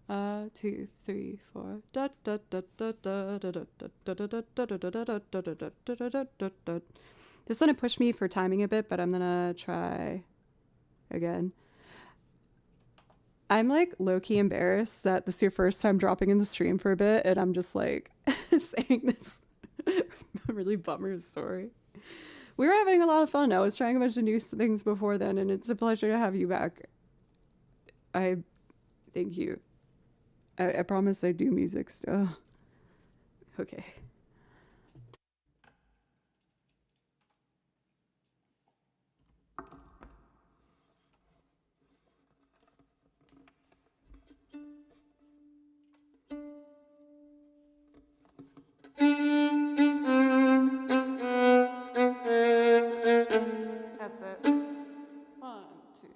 2, 3, 4. This gonna push me for timing a bit, but I'm gonna try again. I'm like low-key embarrassed that this is your first time dropping in the stream for a bit, and I'm just like saying this really bummer story. We were having a lot of fun. I was trying a bunch of new things before then, and it's a pleasure to have you back. I thank you. I promise I do music still. Okay. That's it. 1, 2.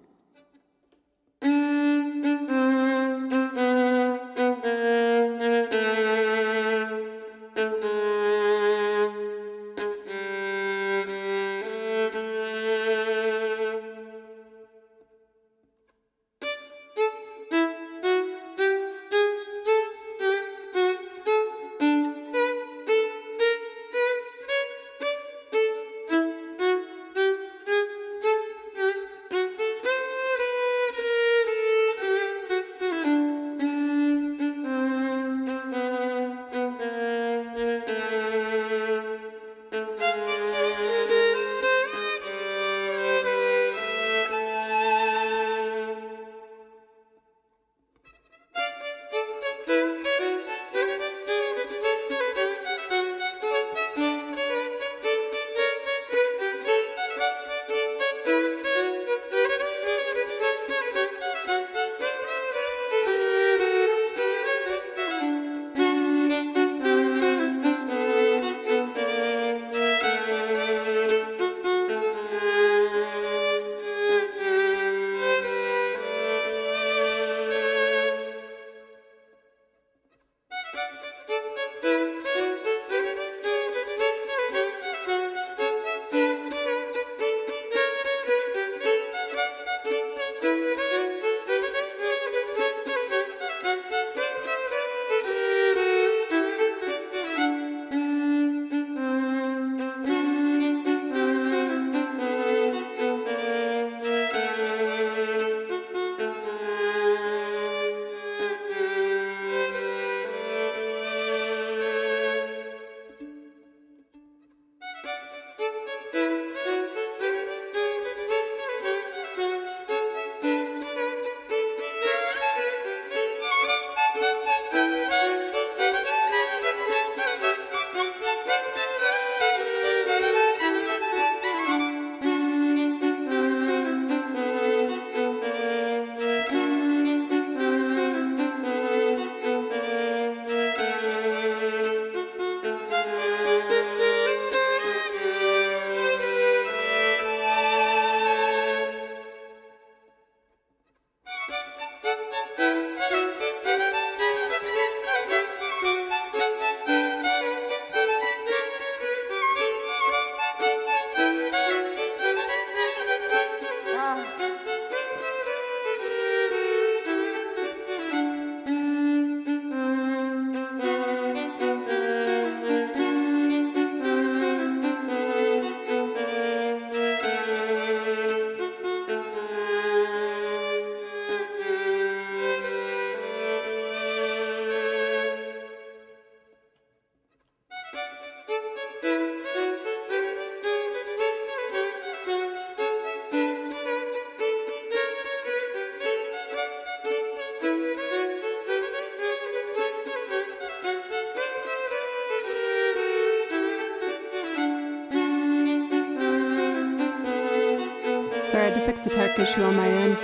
Sorry, I had to fix a tech issue on my end.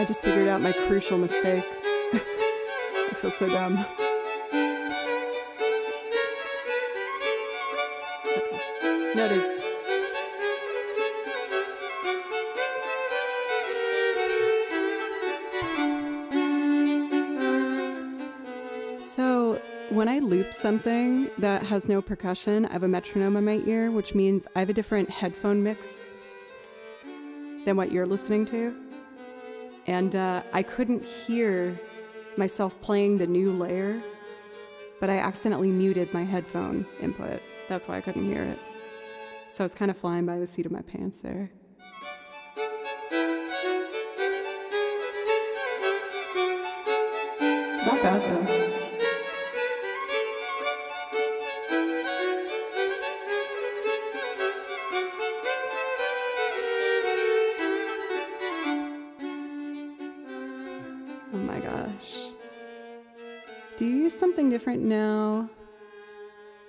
I just figured out my crucial mistake. I feel so dumb. Okay. Noted. So when I loop something that has no percussion, I have a metronome in my ear, which means I have a different headphone mix than what you're listening to. And I couldn't hear myself playing the new layer, but I accidentally muted my headphone input. That's why I couldn't hear it. So it's kind of flying by the seat of my pants there. It's not bad though. Oh my gosh. Do you use something different now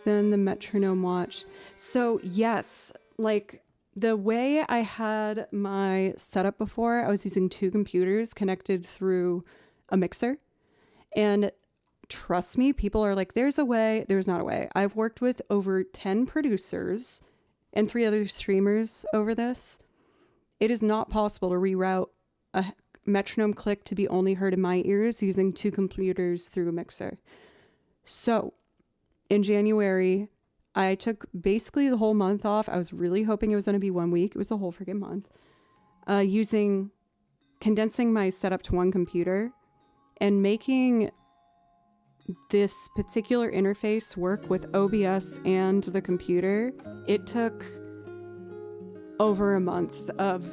than the metronome watch? So yes, like the way I had my setup before, I was using two computers connected through a mixer. And trust me, people are like, there's a way, there's not a way. I've worked with over 10 producers and 3 other streamers over this. It is not possible to reroute a metronome click to be only heard in my ears using 2 computers through a mixer. So in January, I took basically the whole month off. I was really hoping it was going to be 1 week. It was a whole freaking month. Condensing my setup to 1 computer and making this particular interface work with OBS and the computer. It took over a month of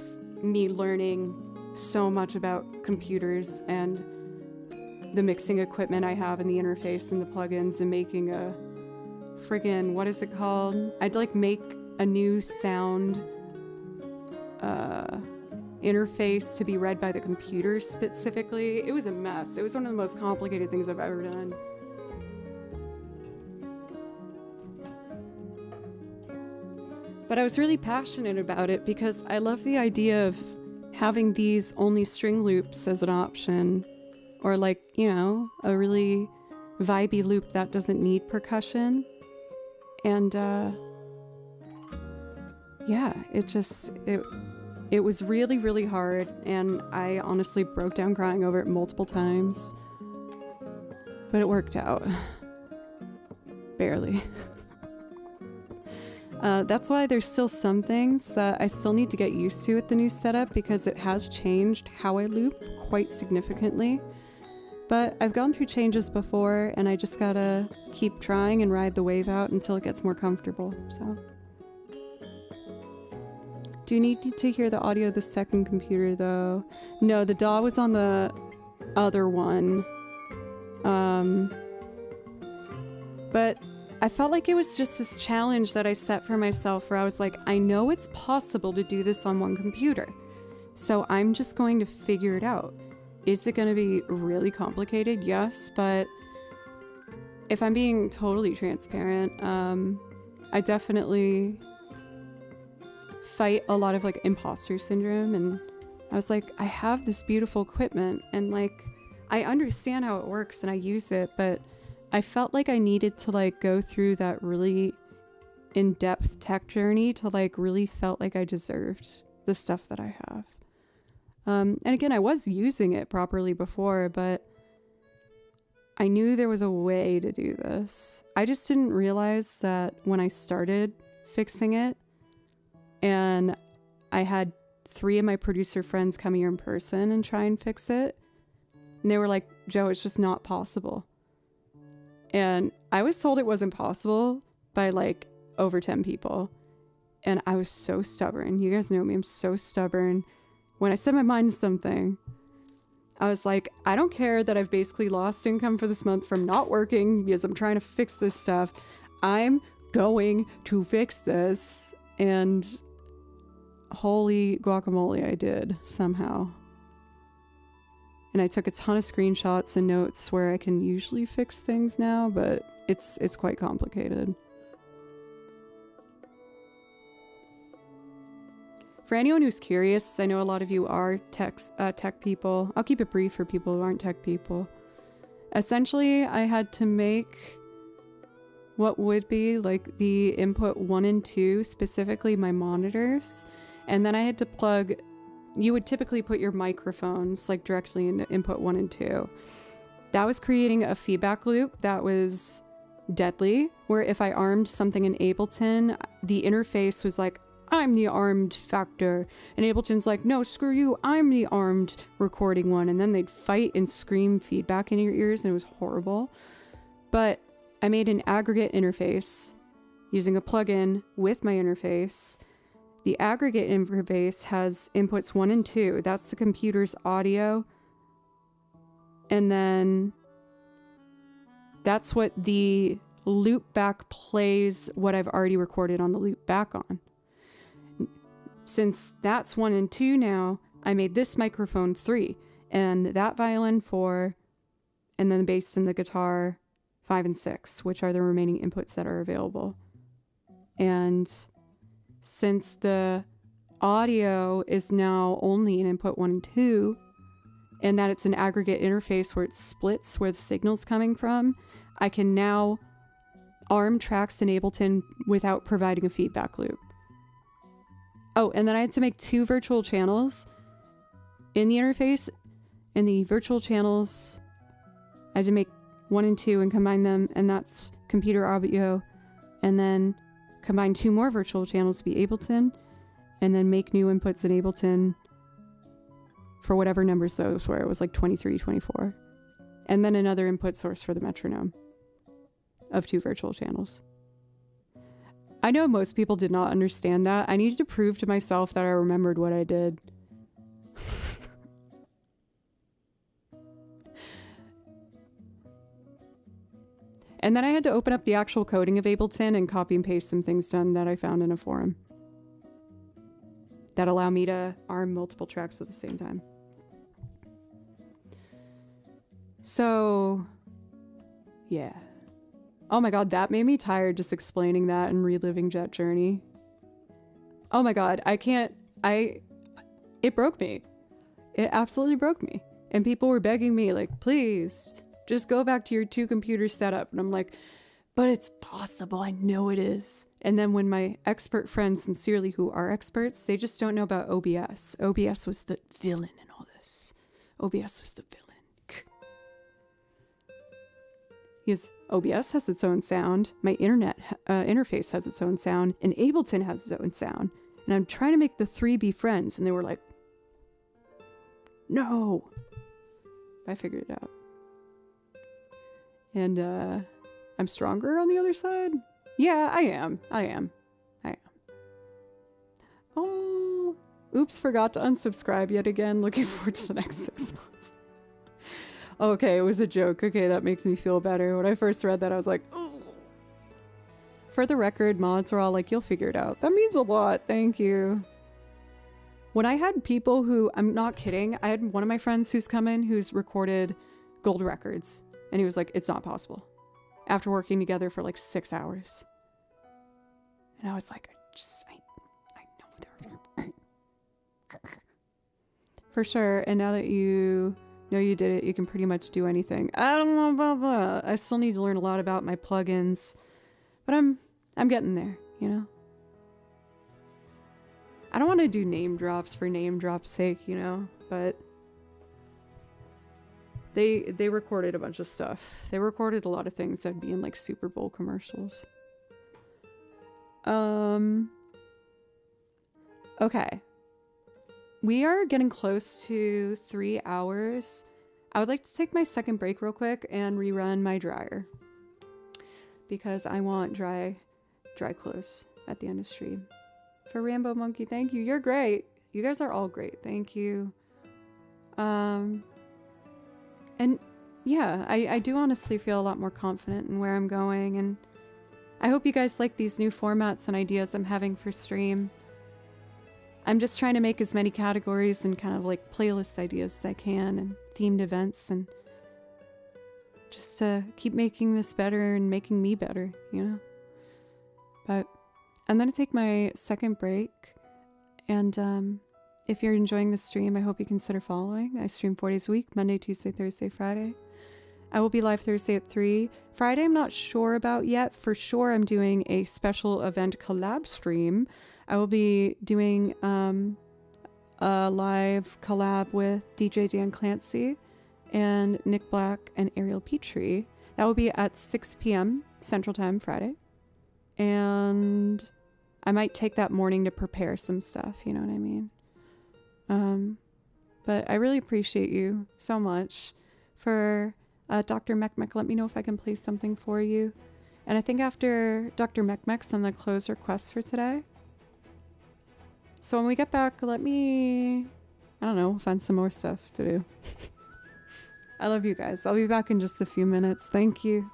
me learning so much about computers and the mixing equipment I have and the interface and the plugins and making a friggin', what is it called? I'd like make a new sound interface to be read by the computer specifically. It was a mess. It was one of the most complicated things I've ever done. But I was really passionate about it because I love the idea of having these only string loops as an option, or like, you know, a really vibey loop that doesn't need percussion. And yeah, it was really, really hard, and I honestly broke down crying over it multiple times. But it worked out. Barely. That's why there's still some things that I still need to get used to with the new setup, because it has changed how I loop quite significantly. But I've gone through changes before, and I just gotta keep trying and ride the wave out until it gets more comfortable, so. Do you need to hear the audio of the second computer, though? No, the DAW was on the other one. But I felt like it was just this challenge that I set for myself where I was like, I know it's possible to do this on 1 computer, so I'm just going to figure it out. Is it going to be really complicated? Yes, but if I'm being totally transparent, I definitely fight a lot of like imposter syndrome, and I was like, I have this beautiful equipment and like I understand how it works and I use it, but I felt like I needed to like go through that really in-depth tech journey to like really felt like I deserved the stuff that I have. And again, I was using it properly before, but I knew there was a way to do this. I just didn't realize that when I started fixing it, and I had 3 of my producer friends come here in person and try and fix it, and they were like, Joe, it's just not possible. And I was told it wasn't possible by like over 10 people. And I was so stubborn. You guys know me, I'm so stubborn. When I set my mind to something, I was like, I don't care that I've basically lost income for this month from not working because I'm trying to fix this stuff. I'm going to fix this. And holy guacamole, I did somehow. And I took a ton of screenshots and notes where I can usually fix things now, but it's quite complicated. For anyone who's curious, I know a lot of you are tech people. I'll keep it brief for people who aren't tech people. Essentially, I had to make what would be like the input 1 and 2, specifically my monitors. And then I had to plug, you would typically put your microphones like directly into input 1 and 2. That was creating a feedback loop that was deadly, where if I armed something in Ableton, the interface was like, I'm the armed factor. And Ableton's like, no, screw you, I'm the armed recording one. And then they'd fight and scream feedback in your ears, and it was horrible. But I made an aggregate interface using a plugin with my interface. The aggregate interface has inputs 1 and 2. That's the computer's audio. And then that's what the loop back plays what I've already recorded on the loop back on. Since that's 1 and 2 now, I made this microphone 3, and that violin 4, and then the bass and the guitar 5 and 6, which are the remaining inputs that are available. And since the audio is now only in input 1 and 2, and that it's an aggregate interface where it splits where the signal's coming from, I can now arm tracks in Ableton without providing a feedback loop. Oh, and then I had to make 2 virtual channels in the interface. And the virtual channels, I had to make 1 and 2 and combine them, and that's computer audio. And then combine 2 more virtual channels to be Ableton, and then make new inputs in Ableton for whatever numbers those were. It was like 23, 24. And then another input source for the metronome of 2 virtual channels. I know most people did not understand that. I needed to prove to myself that I remembered what I did. And then I had to open up the actual coding of Ableton and copy and paste some things done that I found in a forum that allow me to arm multiple tracks at the same time. So, yeah. Oh my god, that made me tired just explaining that and reliving Jet Journey. Oh my god, it broke me. It absolutely broke me. And people were begging me, like, please, just go back to your 2 computer setup. And I'm like, but it's possible, I know it is. And then when my expert friends, sincerely, who are experts, they just don't know about OBS. OBS was the villain in all this. OBS was the villain. Because OBS has its own sound, my internet interface has its own sound, and Ableton has its own sound. And I'm trying to make the 3 be friends, and they were like, no. I figured it out. And I'm stronger on the other side? Yeah, I am. Oh, oops, forgot to unsubscribe yet again. Looking forward to the next 6 months. Okay, it was a joke. Okay, that makes me feel better. When I first read that, I was like, oh. For the record, mods were all like, you'll figure it out. That means a lot. Thank you. When I had people who, I'm not kidding, I had one of my friends who's come in who's recorded gold records. And he was like, it's not possible. After working together for like 6 hours. And I was like, I know they're for sure. And now that you know you did it, you can pretty much do anything. I don't know about that. I still need to learn a lot about my plugins, but I'm getting there, you know? I don't want to do name drops for name drop's sake, you know, but they recorded a bunch of stuff. They recorded a lot of things that'd be in like Super Bowl commercials. Okay. We are getting close to 3 hours. I would like to take my second break real quick and rerun my dryer. Because I want dry clothes at the end of stream. For Rambo Monkey, thank you. You're great. You guys are all great. Thank you. And yeah, I do honestly feel a lot more confident in where I'm going, and I hope you guys like these new formats and ideas I'm having for stream. I'm just trying to make as many categories and kind of like playlist ideas as I can, and themed events, and just to keep making this better and making me better, you know? But I'm gonna take my second break, And if you're enjoying the stream, I hope you consider following. I stream 4 days a week, Monday, Tuesday, Thursday, Friday. I will be live Thursday at 3. Friday, I'm not sure about yet. For sure, I'm doing a special event collab stream. I will be doing a live collab with DJ Dan Clancy and Nick Black and Ariel Petrie. That will be at 6 p.m. Central Time Friday. And I might take that morning to prepare some stuff, you know what I mean? But I really appreciate you so much for Dr. Mekmek. Let me know if I can play something for you. And I think after Dr. Mekmek's, I'm going to close requests for today. So when we get back, let me, I don't know, find some more stuff to do. I love you guys. I'll be back in just a few minutes. Thank you.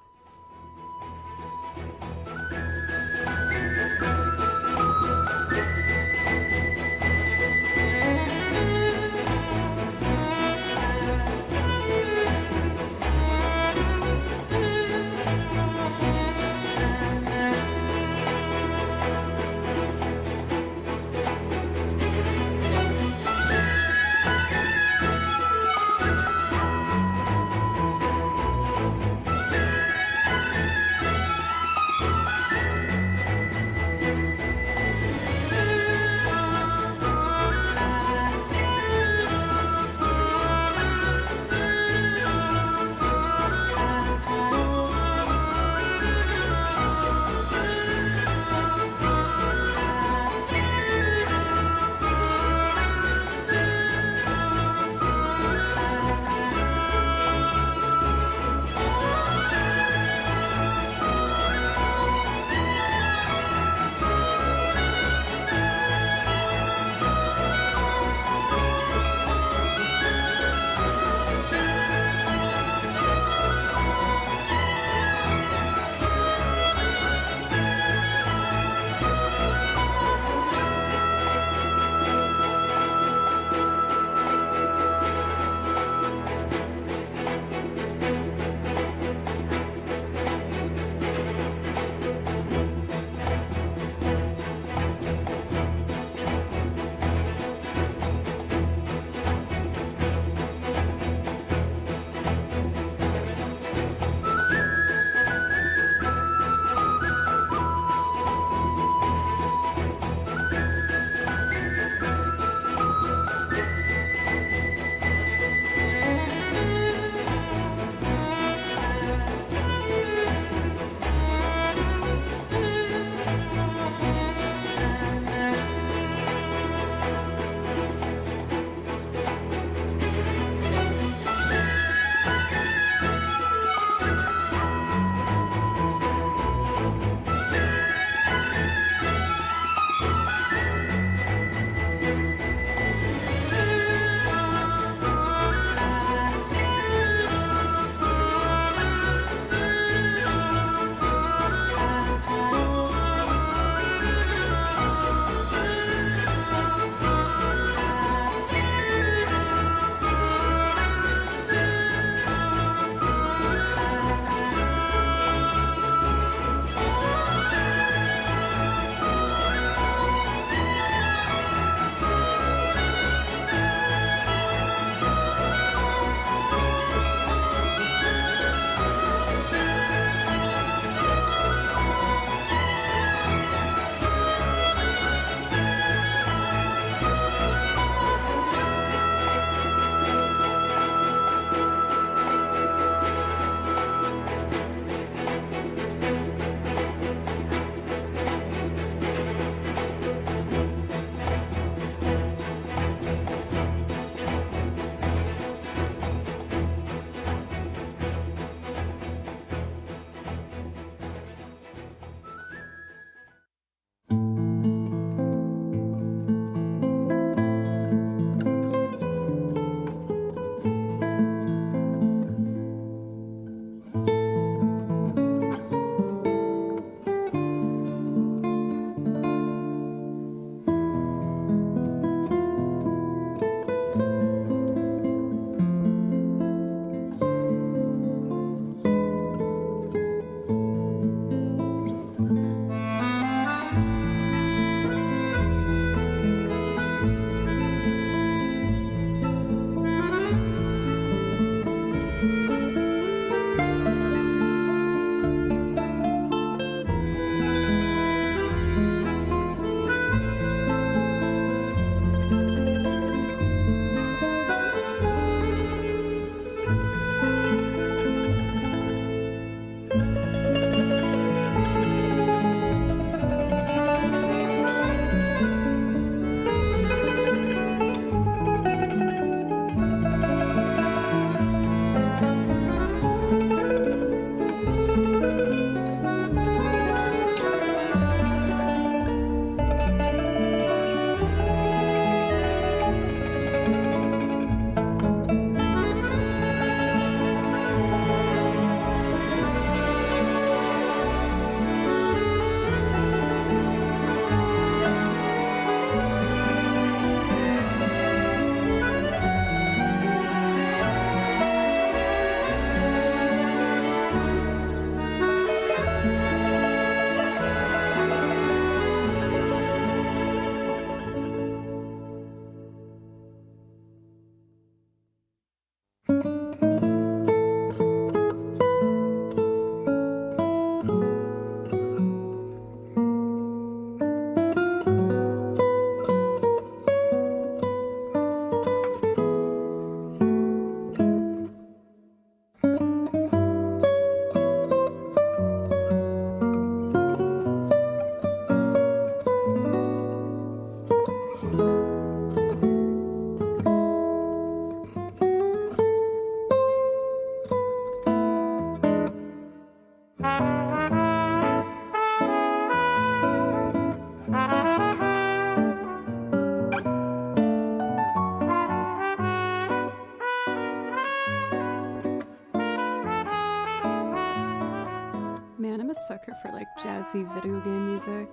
a sucker for like jazzy video game music.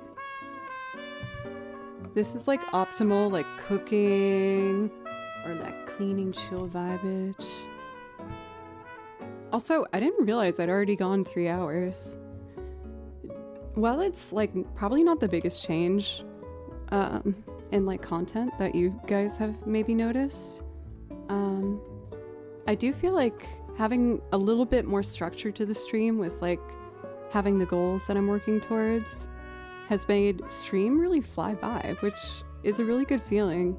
This is like optimal, like cooking or like cleaning chill vibage. Also, I didn't realize I'd already gone 3 hours. While it's like probably not the biggest change in like content that you guys have maybe noticed, I do feel like having a little bit more structure to the stream with like having the goals that I'm working towards has made stream really fly by, which is a really good feeling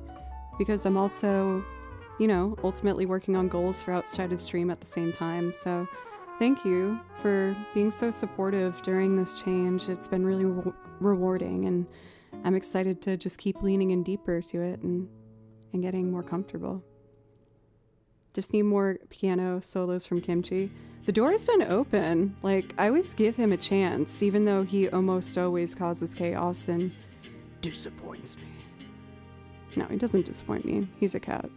because I'm also, you know, ultimately working on goals for outside of stream at the same time. So thank you for being so supportive during this change. It's been really rewarding, and I'm excited to just keep leaning in deeper to it and getting more comfortable. Just need more piano solos from Kimchi. The door has been open. Like, I always give him a chance, even though he almost always causes chaos and disappoints me. No, he doesn't disappoint me. He's a cat,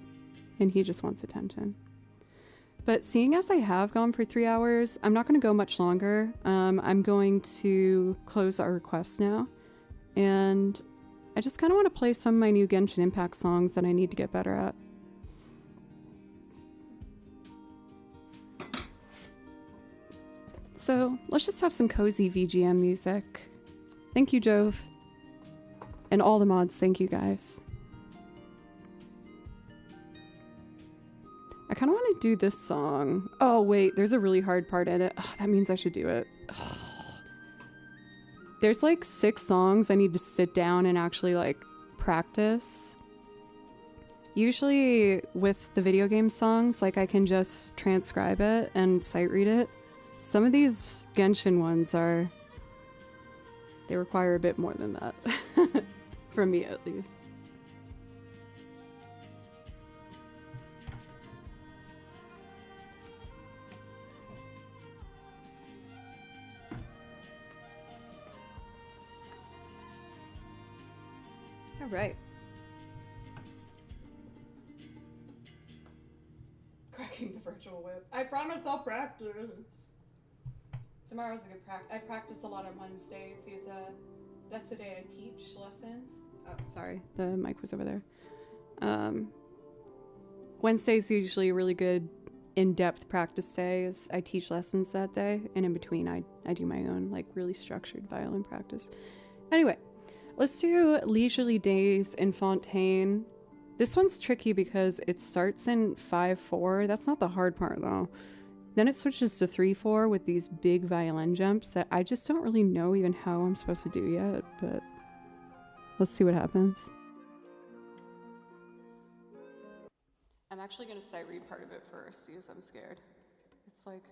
and he just wants attention. But seeing as I have gone for 3 hours, I'm not going to go much longer. I'm going to close our request now, and I just kind of want to play some of my new Genshin Impact songs that I need to get better at. So let's just have some cozy VGM music. Thank you, Jove. And all the mods, thank you guys. I kind of want to do this song. Oh wait, there's a really hard part in it. Oh, that means I should do it. Oh. There's like 6 songs I need to sit down and actually like practice. Usually with the video game songs, like I can just transcribe it and sight read it. Some of these Genshin ones they require a bit more than that. From me at least. All right. Cracking the virtual whip. I promise I'll practice. Tomorrow's a good practice. I practice a lot on Wednesdays. That's the day I teach lessons. Oh, sorry. The mic was over there. Wednesday's usually a really good in-depth practice day as I teach lessons that day. And in between, I do my own like really structured violin practice. Anyway, let's do Leisurely Days in Fontaine. This one's tricky because it starts in 5/4. That's not the hard part though. Then it switches to 3/4 with these big violin jumps that I just don't really know even how I'm supposed to do yet, but let's see what happens. I'm actually going to sight read part of it first because I'm scared. It's like...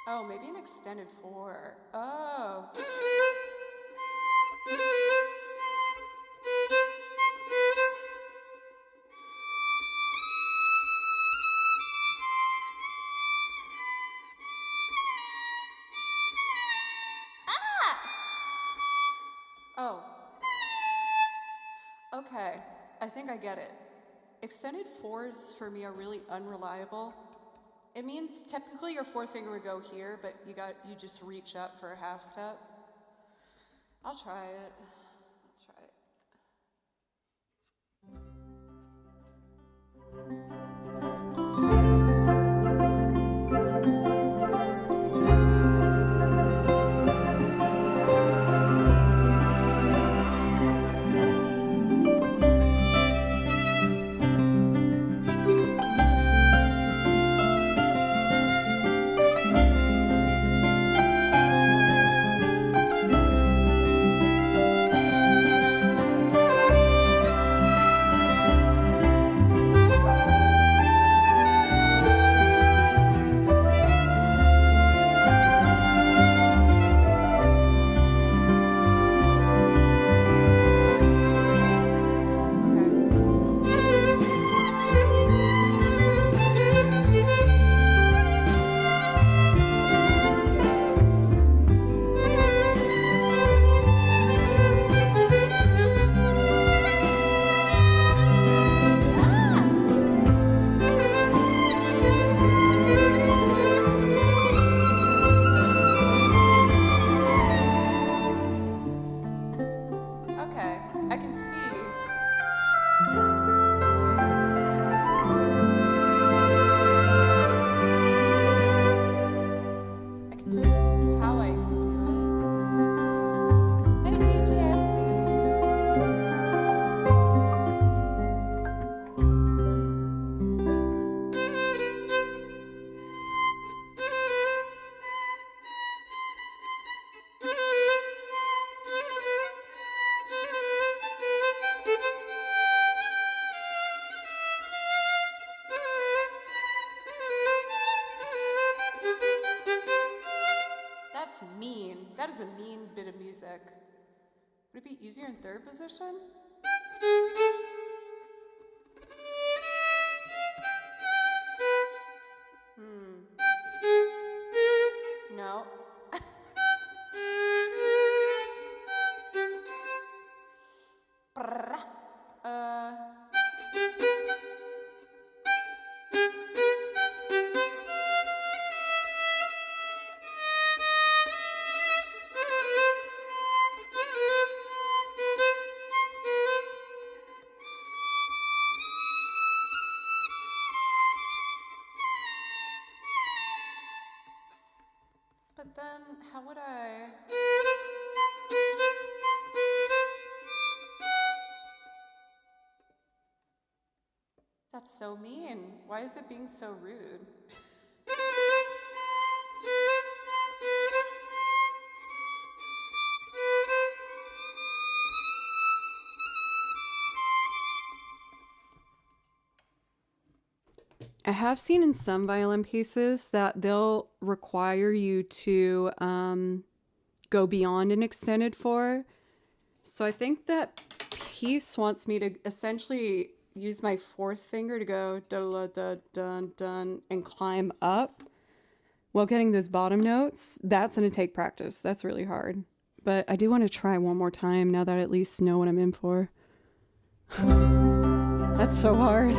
Oh, maybe an extended 4. Oh. Oh. Okay, I think I get it. Extended 4s for me are really unreliable. It means typically your 4th finger would go here, but you just reach up for a half step. I'll try it. That is a mean bit of music. Would it be easier in third position? No. But then, how would I? That's so mean. Why is it being so rude? I have seen in some violin pieces that they'll require you to go beyond an extended four. So I think that piece wants me to essentially use my fourth finger to go da-da-da-dun-dun and climb up while getting those bottom notes. That's going to take practice. That's really hard. But I do want to try one more time now that I at least know what I'm in for. That's so hard.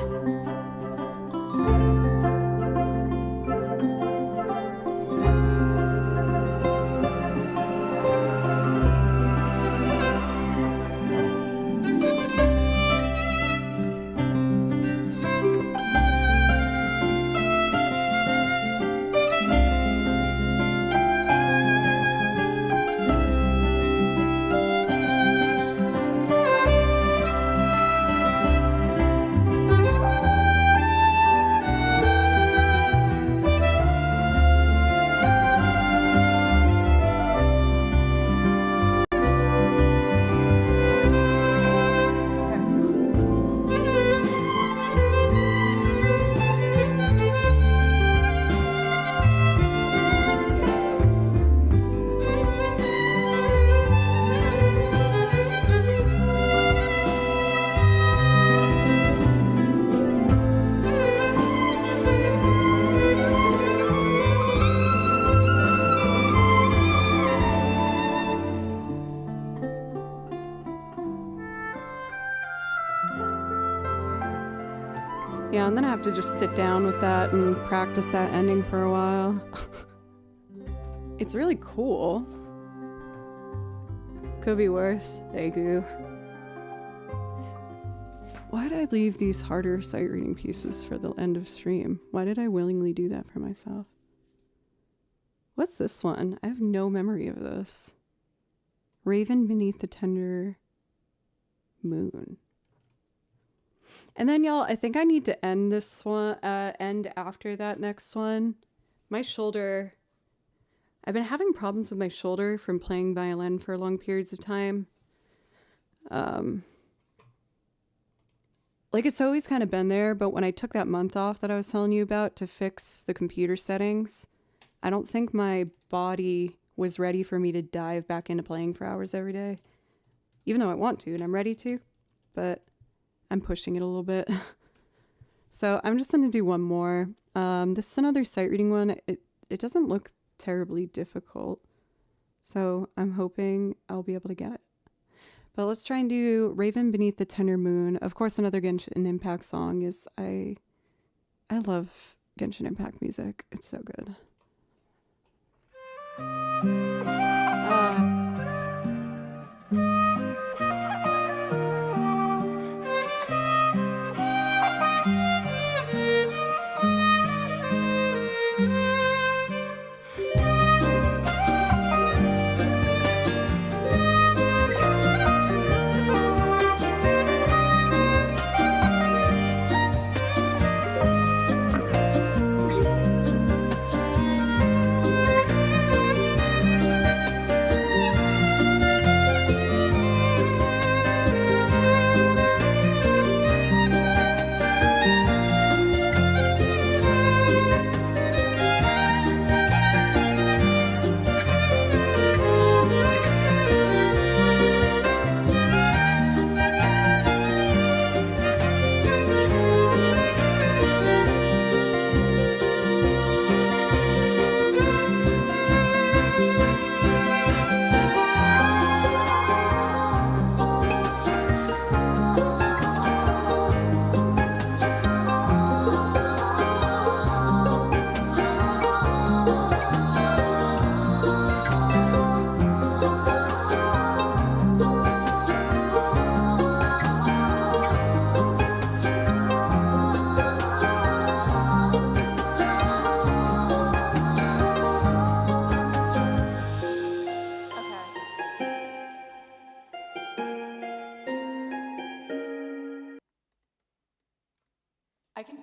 Yeah, and then I have to just sit down with that and practice that ending for a while. It's really cool. Could be worse. Hey, goo. Why did I leave these harder sight reading pieces for the end of stream? Why did I willingly do that for myself? What's this one? I have no memory of this. Raven Beneath the Tender Moon. And then, y'all, I think I need to end this one, end after that next one. My shoulder, I've been having problems with my shoulder from playing violin for long periods of time. Like, it's always kind of been there, but when I took that month off that I was telling you about to fix the computer settings, I don't think my body was ready for me to dive back into playing for hours every day. Even though I want to, and I'm ready to, but I'm pushing it a little bit. So I'm just going to do one more. This is another sight reading one. It doesn't look terribly difficult. So I'm hoping I'll be able to get it. But let's try and do Raven Beneath the Tender Moon. Of course, another Genshin Impact song is I love Genshin Impact music. It's so good.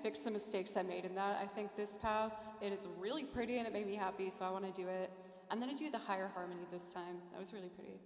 fix some mistakes I made in that. I think this pass, it is really pretty and it made me happy, so I want to do it. I'm going to do the higher harmony this time. That was really pretty.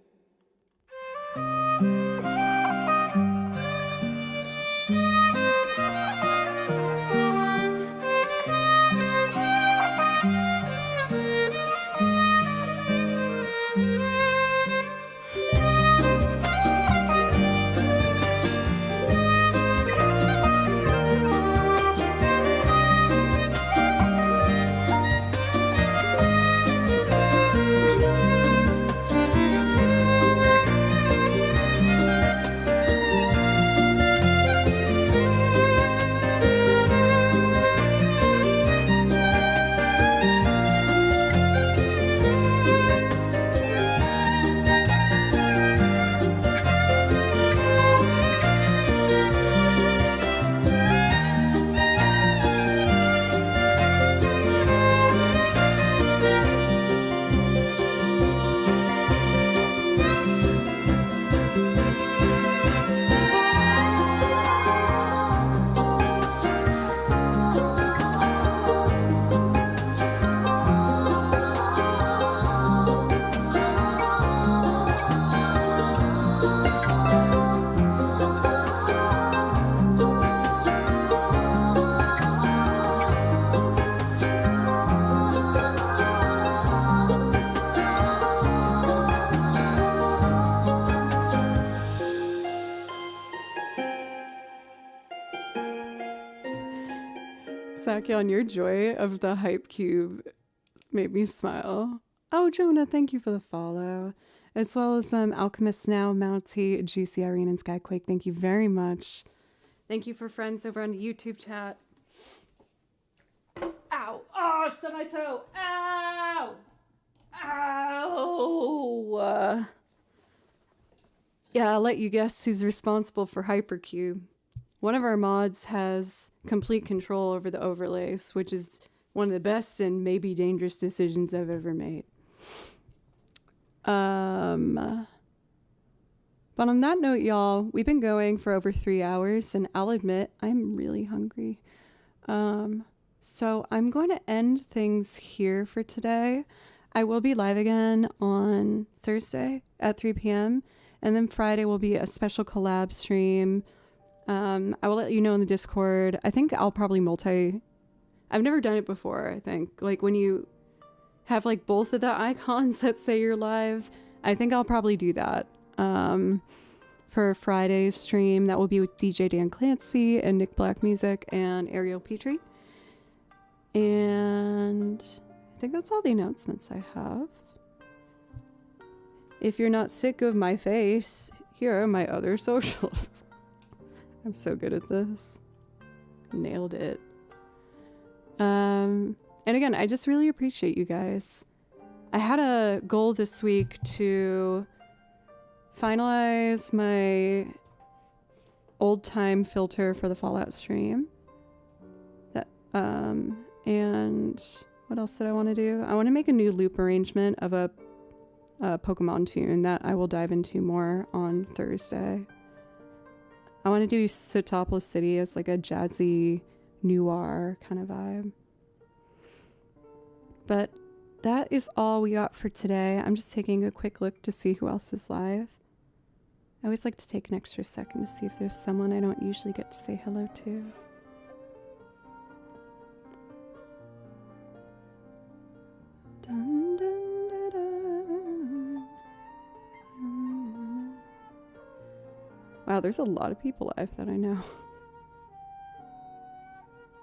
Sakyon, your joy of the hype cube made me smile. Oh, Jonah, thank you for the follow. As well as Alchemist Now, Mounty, GC Irene, and Skyquake. Thank you very much. Thank you for friends over on the YouTube chat. Ow! Oh, stubbed my toe! Ow! Ow! Yeah, I'll let you guess who's responsible for Hypercube. One of our mods has complete control over the overlays, which is one of the best and maybe dangerous decisions I've ever made. But on that note, y'all, we've been going for over 3 hours, and I'll admit I'm really hungry. So I'm going to end things here for today. I will be live again on Thursday at 3 p.m. And then Friday will be a special collab stream. I will let you know in the Discord. I think I'll probably I've never done it before, I think. Like when you have like both of the icons that say you're live, I think I'll probably do that. For Friday's stream, that will be with DJ Dan Clancy and Nick Black Music and Ariel Petrie. And I think that's all the announcements I have. If you're not sick of my face, here are my other socials. I'm so good at this. Nailed it. And again, I just really appreciate you guys. I had a goal this week to finalize my old time filter for the Fallout stream. And what else did I want to do? I want to make a new loop arrangement of a Pokemon tune that I will dive into more on Thursday. I want to do Satopolis City as like a jazzy noir kind of vibe. But that is all we got for today. I'm just taking a quick look to see who else is live. I always like to take an extra second to see if there's someone I don't usually get to say hello to. Dun, dun, dun, dun. Wow, there's a lot of people live that I know.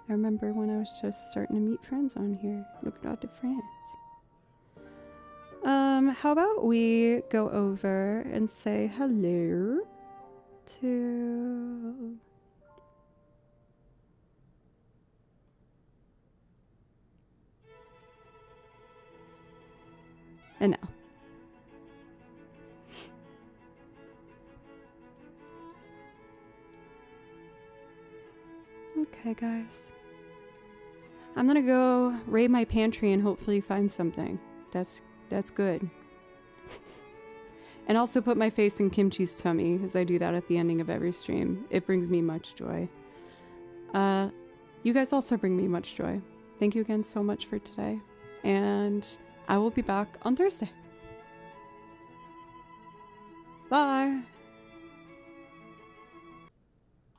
I remember when I was just starting to meet friends on here. Look at all the friends. How about we go over and say hello to... And now. Okay, guys. I'm gonna go raid my pantry and hopefully find something. That's good. And also put my face in Kimchi's tummy, as I do that at the ending of every stream. It brings me much joy. You guys also bring me much joy. Thank you again so much for today. And I will be back on Thursday. Bye.